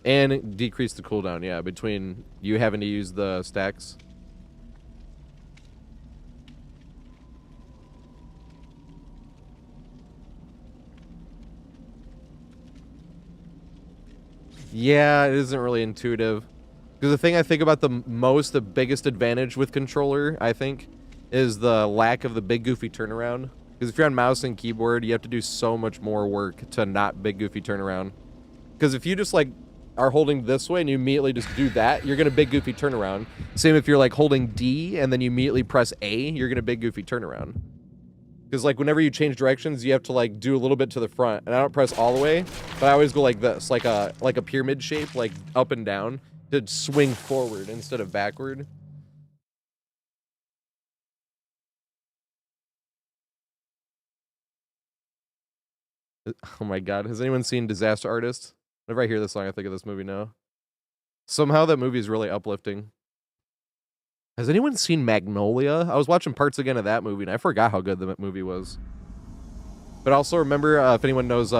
And decrease the cooldown, yeah, between you having to use the stacks. Yeah, it isn't really intuitive. Because the thing I think about the biggest advantage with controller, I think, is the lack of the big goofy turnaround. Because if you're on mouse and keyboard, you have to do so much more work to not big goofy turnaround. Because if you just, like, are holding this way and you immediately just do that, you're gonna big goofy turnaround. Same if you're like holding D and then you immediately press A, you're gonna big goofy turnaround. Because like whenever you change directions, you have to like do a little bit to the front, and I don't press all the way, but I always go like this, like a pyramid shape, like up and down, to swing forward instead of backward. Oh my god, has anyone seen Disaster Artist? Whenever I hear this song, I think of this movie now. Somehow that movie is really uplifting. Has anyone seen Magnolia? I was watching parts again of that movie, and I forgot how good the movie was. But also remember, if anyone knows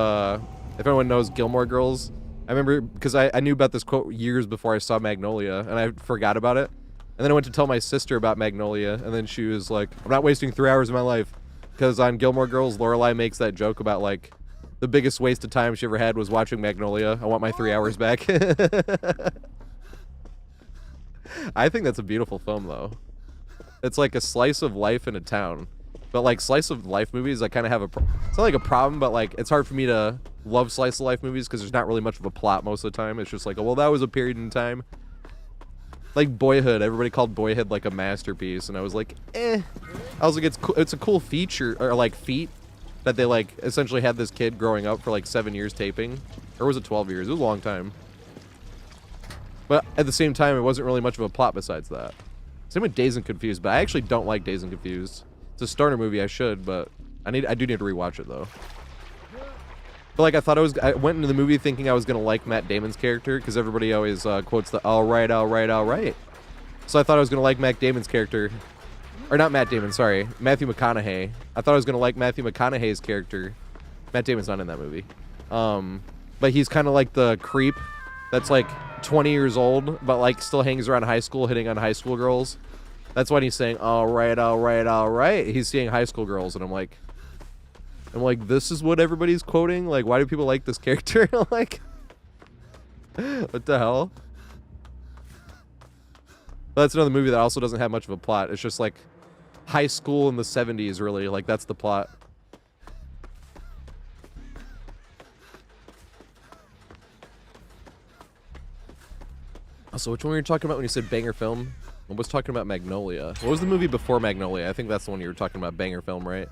Gilmore Girls, I remember, because I knew about this quote years before I saw Magnolia, and I forgot about it. And then I went to tell my sister about Magnolia, and then she was like, I'm not wasting 3 hours of my life. Because on Gilmore Girls, Lorelai makes that joke about, like, the biggest waste of time she ever had was watching Magnolia. I want my 3 hours back. I think that's a beautiful film, though. It's like a slice of life in a town. But, like, slice of life movies, I kind of have it's not like a problem, but, like, it's hard for me to love slice of life movies because there's not really much of a plot most of the time. It's just like, oh, well, that was a period in time. Like Boyhood, everybody called Boyhood, like, a masterpiece, and I was like, eh. I was like, it's a cool feature, or, like, feat that they, like, essentially had this kid growing up for, like, 7 years taping. Or was it 12 years? It was a long time. But at the same time, it wasn't really much of a plot besides that. Same with Dazed and Confused, but I actually don't like Dazed and Confused. It's a starter movie, I should, but I do need to rewatch it, though. But, like, I went into the movie thinking I was going to like Matt Damon's character, because everybody always quotes the, all right, all right, all right. So I thought I was going to like Matt Damon's character. Or not Matt Damon, sorry. Matthew McConaughey. I thought I was going to like Matthew McConaughey's character. Matt Damon's not in that movie. But he's kind of like the creep that's like 20 years old, but like still hangs around high school, hitting on high school girls. That's when he's saying, all right, all right, all right. He's seeing high school girls, and I'm like, this is what everybody's quoting? Like, why do people like this character? Like, what the hell? But that's another movie that also doesn't have much of a plot. It's just like high school in the 70s, really. Like, that's the plot. Also, which one were you talking about when you said banger film? I was talking about Magnolia. What was the movie before Magnolia? I think that's the one you were talking about, banger film, right?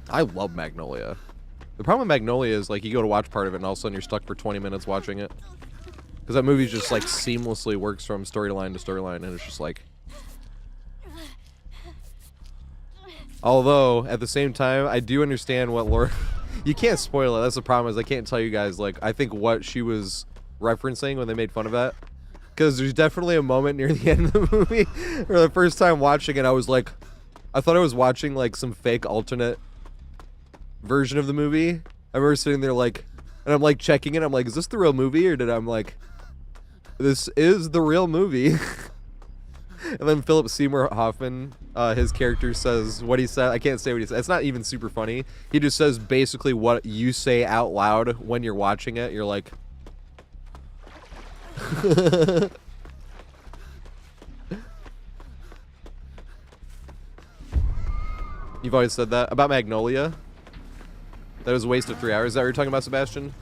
I love Magnolia. The problem with Magnolia is, like, you go to watch part of it and all of a sudden you're stuck for 20 minutes watching it. Because that movie just, like, seamlessly works from storyline to storyline, and it's just like... Although, at the same time, I do understand what Laura... You can't spoil it, that's the problem, is I can't tell you guys, like, I think what she was referencing when they made fun of that. Because there's definitely a moment near the end of the movie where the first time watching it, I was like... I thought I was watching, like, some fake alternate version of the movie. I remember sitting there like, and I'm like checking it. I'm like, is this the real movie, or did I'm like, this is the real movie? And then Philip Seymour Hoffman, his character says what he said. I can't say what he said. It's not even super funny. He just says basically what you say out loud when you're watching it. You're like, you've always said that about Magnolia. That was a waste of 3 hours. Is that what you're talking about, Sebastian?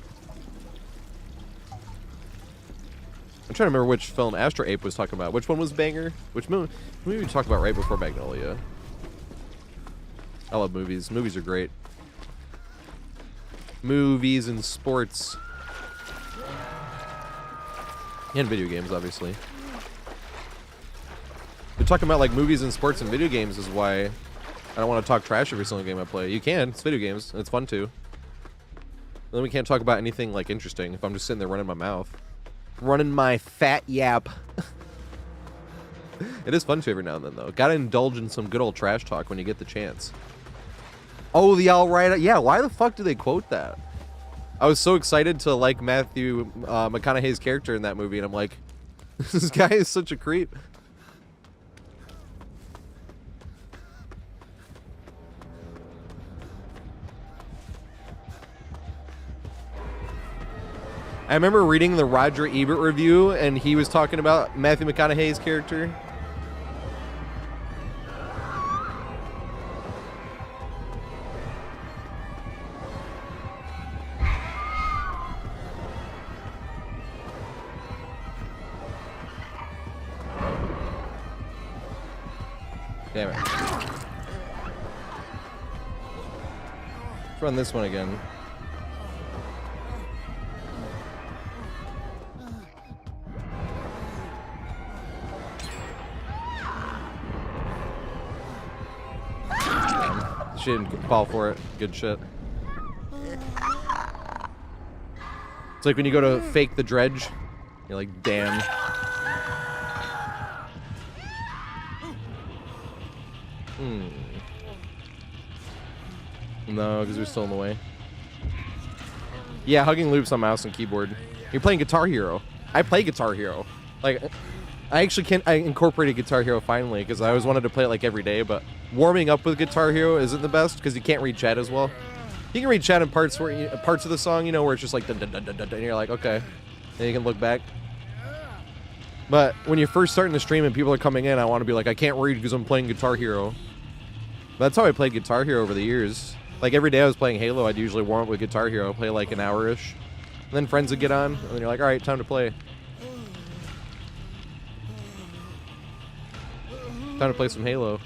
I'm trying to remember which film Astro Ape was talking about. Which one was banger? Which movie we talked about right before Magnolia? I love movies. Movies are great. Movies and sports. And video games, obviously. But talking about like movies and sports and video games is why I don't want to talk trash every single game I play. You can. It's video games. And it's fun too. And then we can't talk about anything like interesting if I'm just sitting there running my mouth. Running my fat yap. It is fun to every now and then, though. Gotta indulge in some good old trash talk when you get the chance. Oh, the alright. Yeah, why the fuck do they quote that? I was so excited to like Matthew McConaughey's character in that movie, and I'm like, this guy is such a creep. I remember reading the Roger Ebert review, and he was talking about Matthew McConaughey's character. Damn it. Let's run this one again. She didn't fall for it. Good shit. It's like when you go to fake the dredge, you're like, damn. No, because we're still in the way. Yeah, hugging loops on mouse and keyboard. You're playing Guitar Hero. I play Guitar Hero. Like, I actually I incorporated Guitar Hero finally because I always wanted to play it like every day, but warming up with Guitar Hero isn't the best because you can't read chat as well. You can read chat in parts where parts of the song, you know, where it's just like dun, dun, dun, dun, dun, and you're like, okay, and you can look back. But when you're first starting to stream and people are coming in, I want to be like, I can't read because I'm playing Guitar Hero. That's how I played Guitar Hero over the years. Like every day I was playing Halo, I'd usually warm up with Guitar Hero, play like an hour-ish, and then friends would get on, and then you're like, all right, time to play. Time to play some Halo.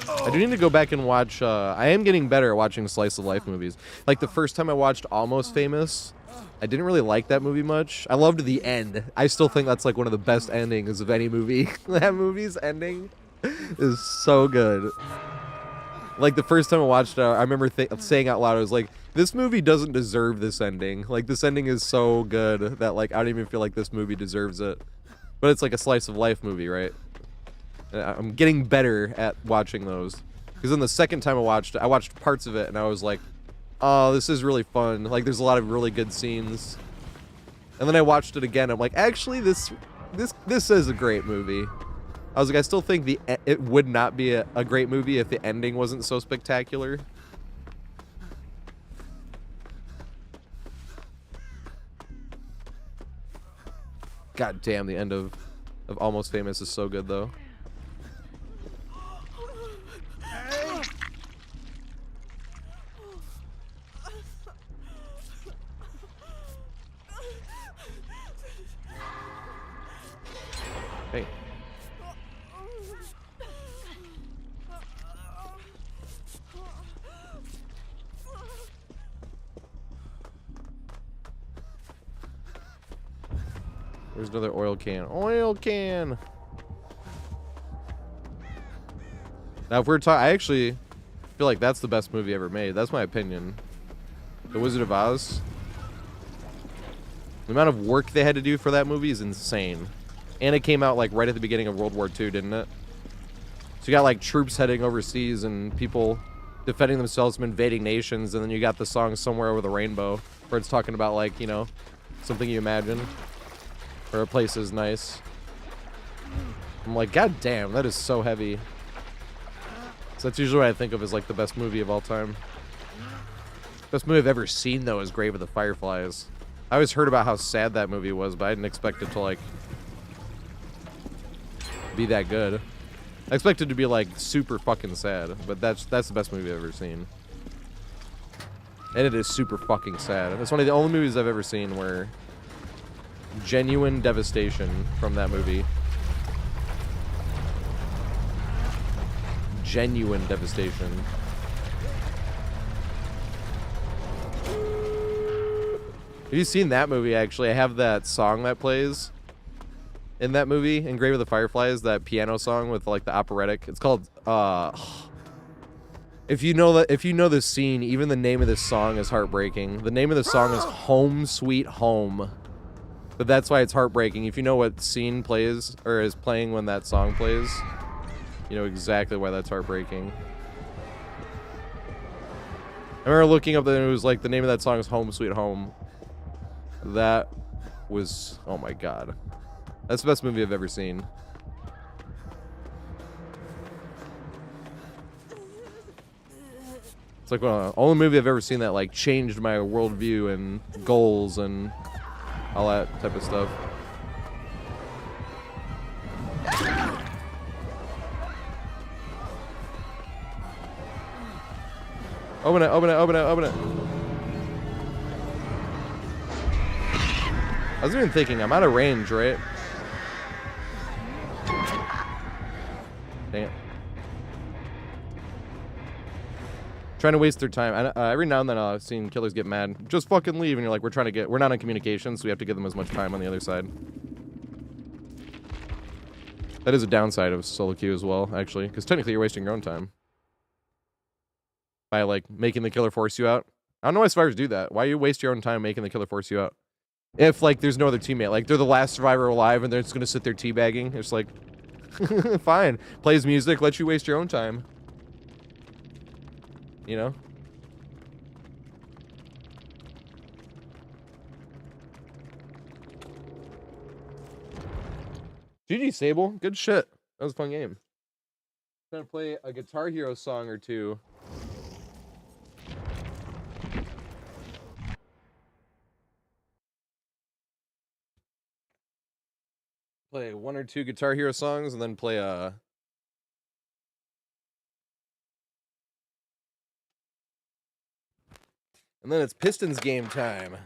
I do need to go back and watch, I am getting better at watching slice of life movies. Like the first time I watched Almost Famous, I didn't really like that movie much. I loved the end. I still think that's like one of the best endings of any movie. That movie's ending is so good. Like the first time I watched it, I remember saying out loud, I was like, this movie doesn't deserve this ending. Like this ending is so good that like I don't even feel like this movie deserves it. But it's like a slice of life movie, right? I'm getting better at watching those. Because then the second time I watched parts of it and I was like, oh, this is really fun. Like there's a lot of really good scenes. And then I watched it again. I'm like, actually this is a great movie. I was like, I still think it would not be a great movie if the ending wasn't so spectacular. God damn, the end of Almost Famous is so good though. Hey. There's another oil can. Oil can! Now, if we're talking, I actually feel like that's the best movie ever made. That's my opinion. The Wizard of Oz. The amount of work they had to do for that movie is insane. And it came out like right at the beginning of World War II, didn't it? So you got like troops heading overseas and people defending themselves from invading nations, and then you got the song Somewhere Over the Rainbow, where it's talking about like, you know, something you imagine, or a place is nice. I'm like, god damn, that is so heavy. So that's usually what I think of as like the best movie of all time. Best movie I've ever seen though is Grave of the Fireflies. I always heard about how sad that movie was, but I didn't expect it to like be that good. I expected it to be like super fucking sad, but that's the best movie I've ever seen. And it is super fucking sad. It's one of the only movies I've ever seen where genuine devastation from that movie. Genuine devastation. Have you seen that movie, actually? I have that song that plays in that movie, in Grave of the Fireflies, that piano song with like the operatic. It's called if you know this scene, even the name of this song is heartbreaking. The name of the song is Home Sweet Home. But that's why it's heartbreaking. If you know what scene plays or is playing when that song plays, you know exactly why that's heartbreaking. I remember looking up and it was like the name of that song is Home Sweet Home. That was, oh my god. That's the best movie I've ever seen. It's like the only movie I've ever seen that like changed my worldview and goals and all that type of stuff. Open it, open it, open it, open it. I was even thinking, I'm out of range, right? Dang it. Trying to waste their time. Every now and then I've seen killers get mad. Just fucking leave, and you're like, we're not on communication, so we have to give them as much time on the other side. That is a downside of solo queue as well, actually, because technically you're wasting your own time. By, like, making the killer force you out. I don't know why survivors do that. Why you waste your own time making the killer force you out? If, like, there's no other teammate. Like, they're the last survivor alive, and they're just gonna sit there teabagging. It's like, fine. Plays music, lets you waste your own time. You know? GG Sable, good shit. That was a fun game. Gonna play a Guitar Hero song or two. Play one or two Guitar Hero songs and then play a and then it's Pistons game time.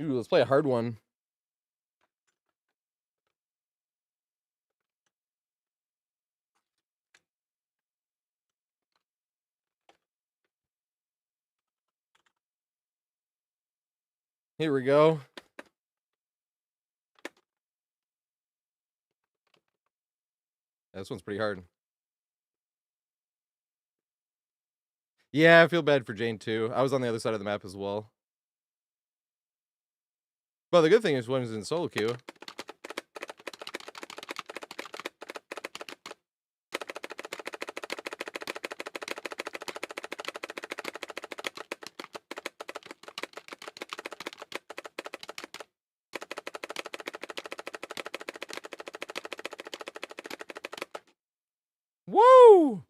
Ooh, let's play a hard one. Here we go. This one's pretty hard. Yeah, I feel bad for Jane too. I was on the other side of the map as well. But the good thing is Williams in solo queue. Woo!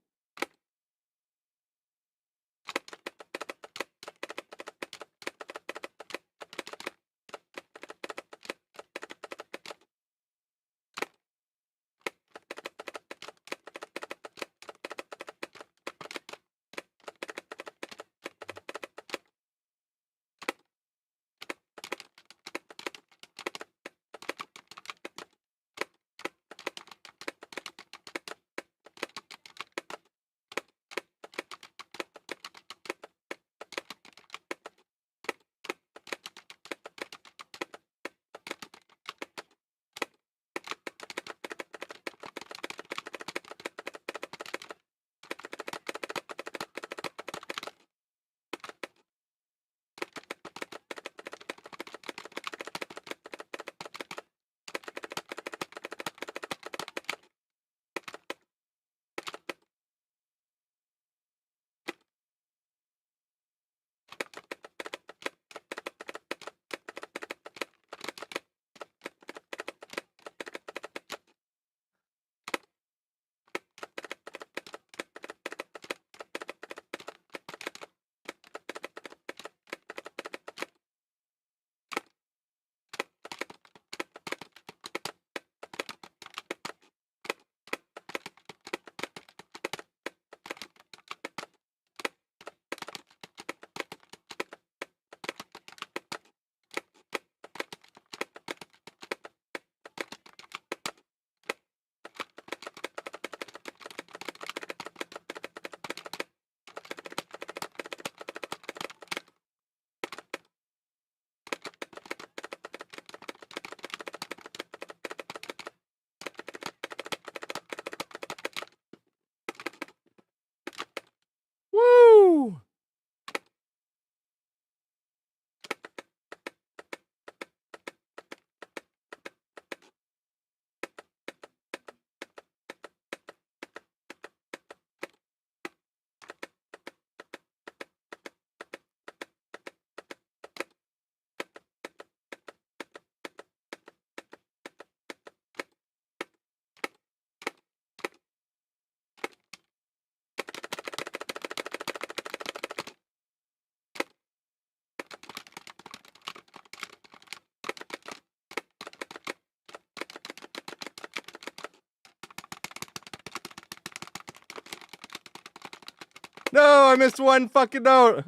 No, I missed one fucking note.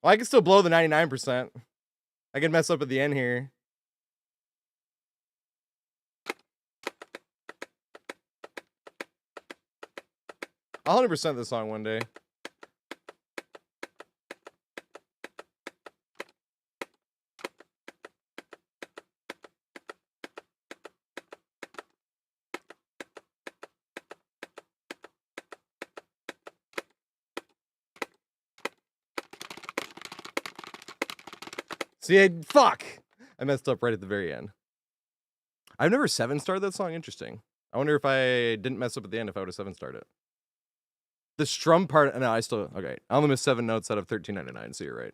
Well, I can still blow the 99%. I can mess up at the end here. I'll 100% this song one day. See, fuck! I messed up right at the very end. I've never 7-starred that song. Interesting. I wonder if I didn't mess up at the end if I would have 7-starred it. The strum part, no, I still, okay. I only missed 7 notes out of 1399, so you're right.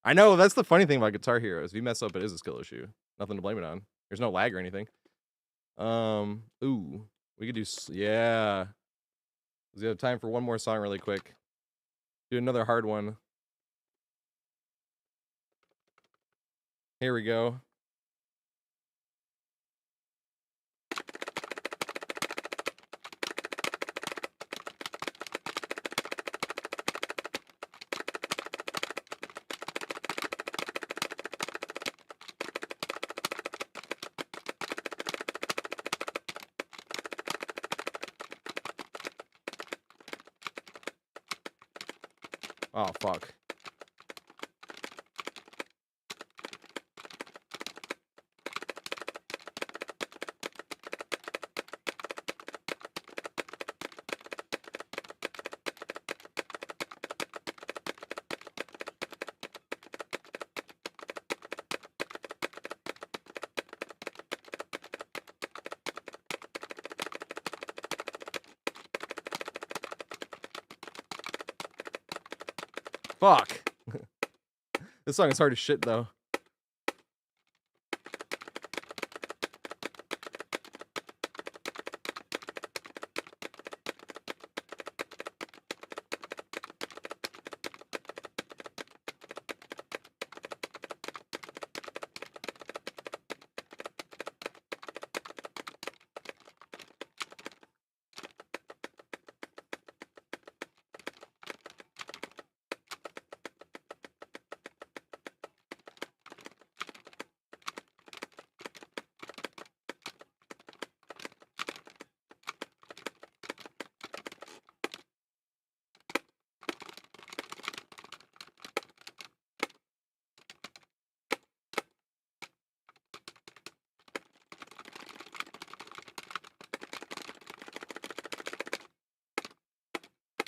I know, that's the funny thing about Guitar Hero, is if you mess up, it is a skill issue. Nothing to blame it on. There's no lag or anything. Ooh. We could do, yeah. We have time for one more song really quick. Do another hard one. Here we go. Oh, fuck. Fuck. This song is hard as shit, though.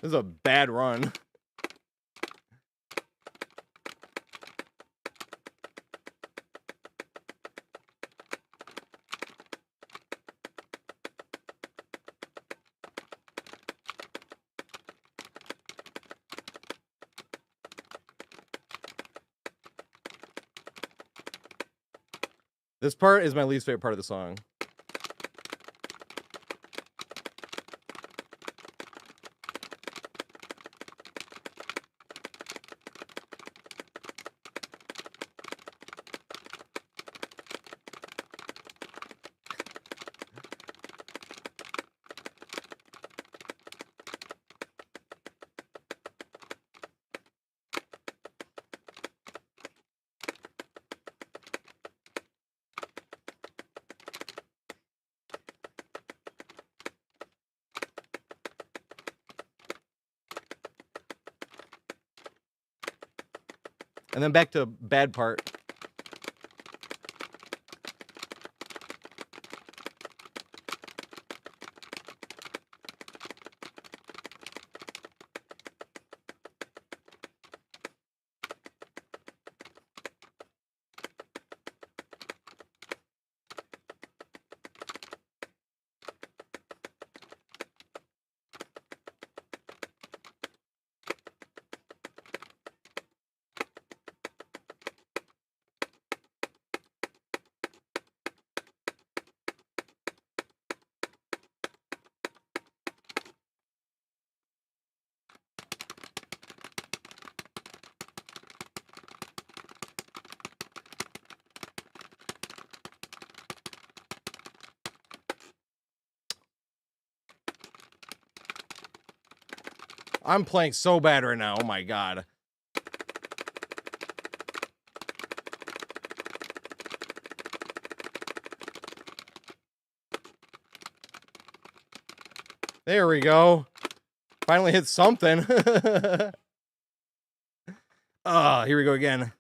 This is a bad run. This part is my least favorite part of the song. And then back to bad part. I'm playing so bad right now. Oh my god. There we go. Finally hit something. Ah, here we go again.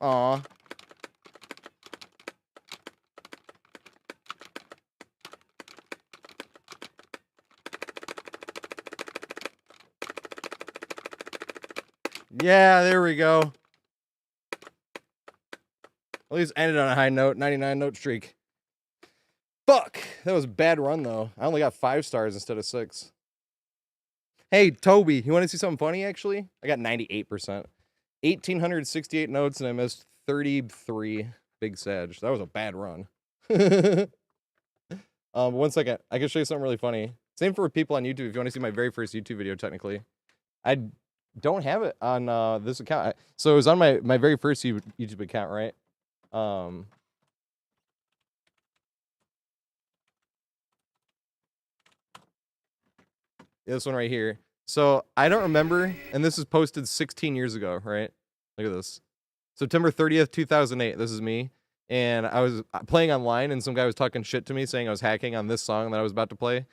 Aw. Yeah, there we go. At least ended on a high note, 99 note streak. Fuck, that was a bad run though. I only got 5 stars instead of 6. Hey, Toby, you want to see something funny actually? I got 98%. 1,868 notes and I missed 33. Big Sag. That was a bad run. 1 second. I can show you something really funny. Same for people on YouTube if you want to see my very first YouTube video technically. I don't have it on this account. So it was on my very first YouTube account, right? This one right here. So I don't remember, and this is posted 16 years ago, right? Look at this. September 30th, 2008. This is me. And I was playing online, and some guy was talking shit to me, saying I was hacking on this song that I was about to play,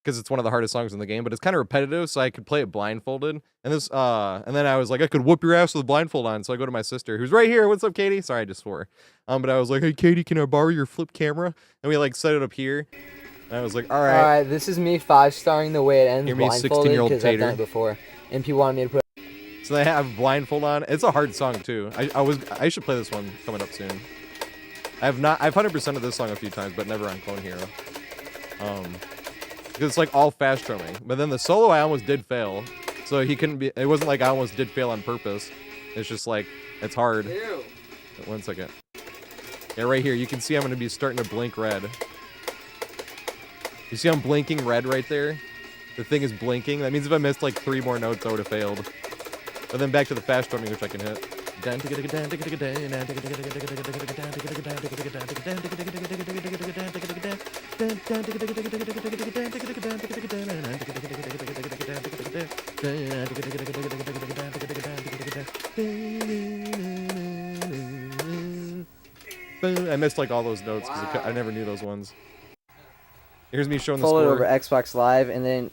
because it's one of the hardest songs in the game, but it's kind of repetitive, so I could play it blindfolded. And and then I was like, I could whoop your ass with a blindfold on. So I go to my sister, who's right here. What's up, Katie? Sorry, I just swore. But I was like, hey, Katie, can I borrow your flip camera? And we like set it up here. And I was like, all right. All right, this is me 5-starring the way it ends Hear me, blindfolded 16-year-old because I've done Tater. it before, and people wanted me to put. So they have blindfold on. It's a hard song too. I should play this one coming up soon. I've 100%ed this song a few times, but never on Clone Hero. Because it's like all fast drumming. But then the solo I almost did fail. So he couldn't be, it wasn't like I almost did fail on purpose. It's just like, it's hard. Ew. 1 second. Yeah, right here, you can see I'm gonna be starting to blink red. You see I'm blinking red right there? The thing is blinking. That means if I missed like 3 more notes, I would have failed. But then back to the fast drumming, which I can hit. I missed like all those notes because I never knew those ones. Here's me showing the Folded score. over Xbox Live, and then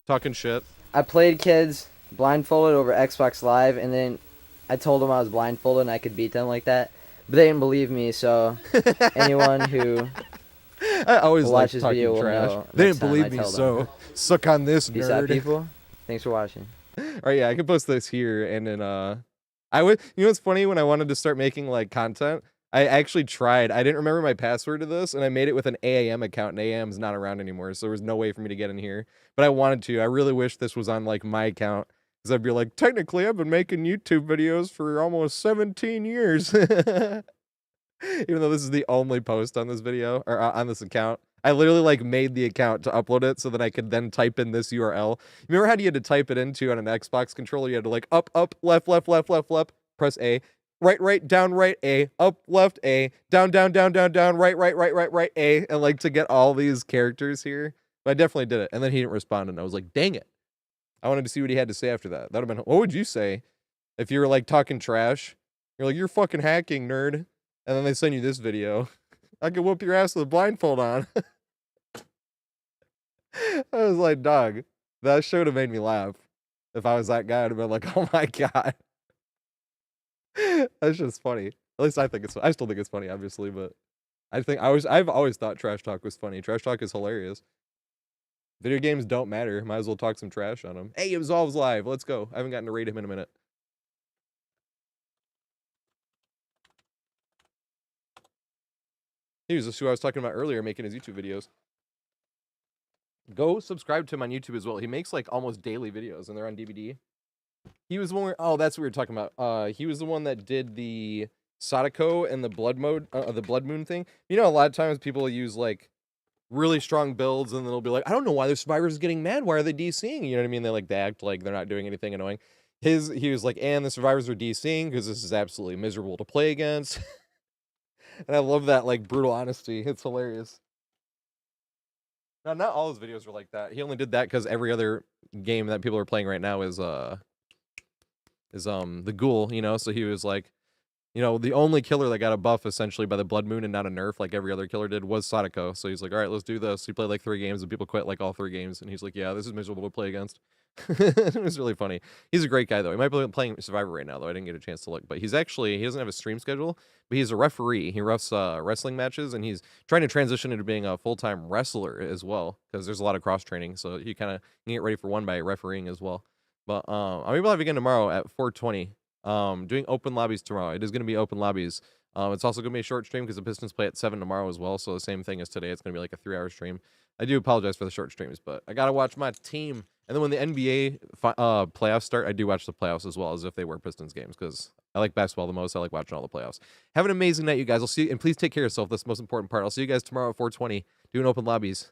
Talking shit. I played kids blindfolded over Xbox Live, and then I told them I was blindfolded and I could beat them like that, but they didn't believe me. So anyone who I always like watches talking video will trash. know They next didn't time believe I me, tell so them. suck on this, Peace out, nerd. people. Thanks for watching. Alright, yeah, I could post this here, and then I would. You know what's funny? When I wanted to start making like content, I actually tried. I didn't remember my password to this, and I made it with an AAM account, and AAM's not around anymore, so there was no way for me to get in here. But I wanted to. I really wish this was on like my account, because I'd be like, technically, I've been making YouTube videos for almost 17 years. Even though this is the only post on this video or on this account. I literally like made the account to upload it so that I could then type in this URL. Remember how you had to type it into on an Xbox controller? You had to like up, left, press A, right, down, right, A, up, left, A, down, right, A, and like to get all these characters here. But I definitely did it. And then he didn't respond, and I was like, dang it. I wanted to see what he had to say after that. That would have been, what would you say if you were like talking trash? You're like, you're fucking hacking, nerd. And then they send you this video. I could whoop your ass with a blindfold on. I was like, dog, that should have made me laugh. If I was that guy, I'd have been like, oh my god. That's just funny. At least I think I still think it's funny, obviously, but I've always thought trash talk was funny. Trash talk is hilarious. Video games don't matter. Might as well talk some trash on them. Hey, Absolve's live. Let's go. I haven't gotten to rate him in a minute. He was just who I was talking about earlier, making his YouTube videos. Go subscribe to him on YouTube as well. He makes like almost daily videos, and they're on DVD. He was the one where, oh, that's what we were talking about. He was the one that did the Sadako and the blood moon thing. You know, a lot of times people use like really strong builds, and then they'll be like, I don't know why the survivors is getting mad. Why are they DCing? You know what I mean? They act like they're not doing anything annoying. He was like, and the survivors are DCing because this is absolutely miserable to play against. And I love that like brutal honesty. It's hilarious. Now, not all his videos are like that. He only did that because every other game that people are playing right now is the ghoul, you know. So he was like, you know, the only killer that got a buff essentially by the blood moon and not a nerf like every other killer did was Sadako. So he's like, all right, let's do this. He played like 3 games and people quit like all 3 games. And he's like, yeah, this is miserable to play against. It was really funny. He's a great guy though. He might be playing Survivor right now though. I didn't get a chance to look, but he doesn't have a stream schedule, but he's a referee. He refs wrestling matches, and he's trying to transition into being a full-time wrestler as well because there's a lot of cross training. So you kind of get ready for one by refereeing as well. But I'll be live again tomorrow at 4:20. Doing open lobbies tomorrow. It is going to be open lobbies. It's also going to be a short stream because the Pistons play at 7 tomorrow as well. So the same thing as today. It's going to be like a 3-hour stream. I do apologize for the short streams, but I got to watch my team. And then when the NBA playoffs start, I do watch the playoffs as well as if they were Pistons games because I like basketball the most. I like watching all the playoffs. Have an amazing night, you guys. I'll see you, and please take care of yourself. That's the most important part. I'll see you guys tomorrow at 4:20 doing open lobbies.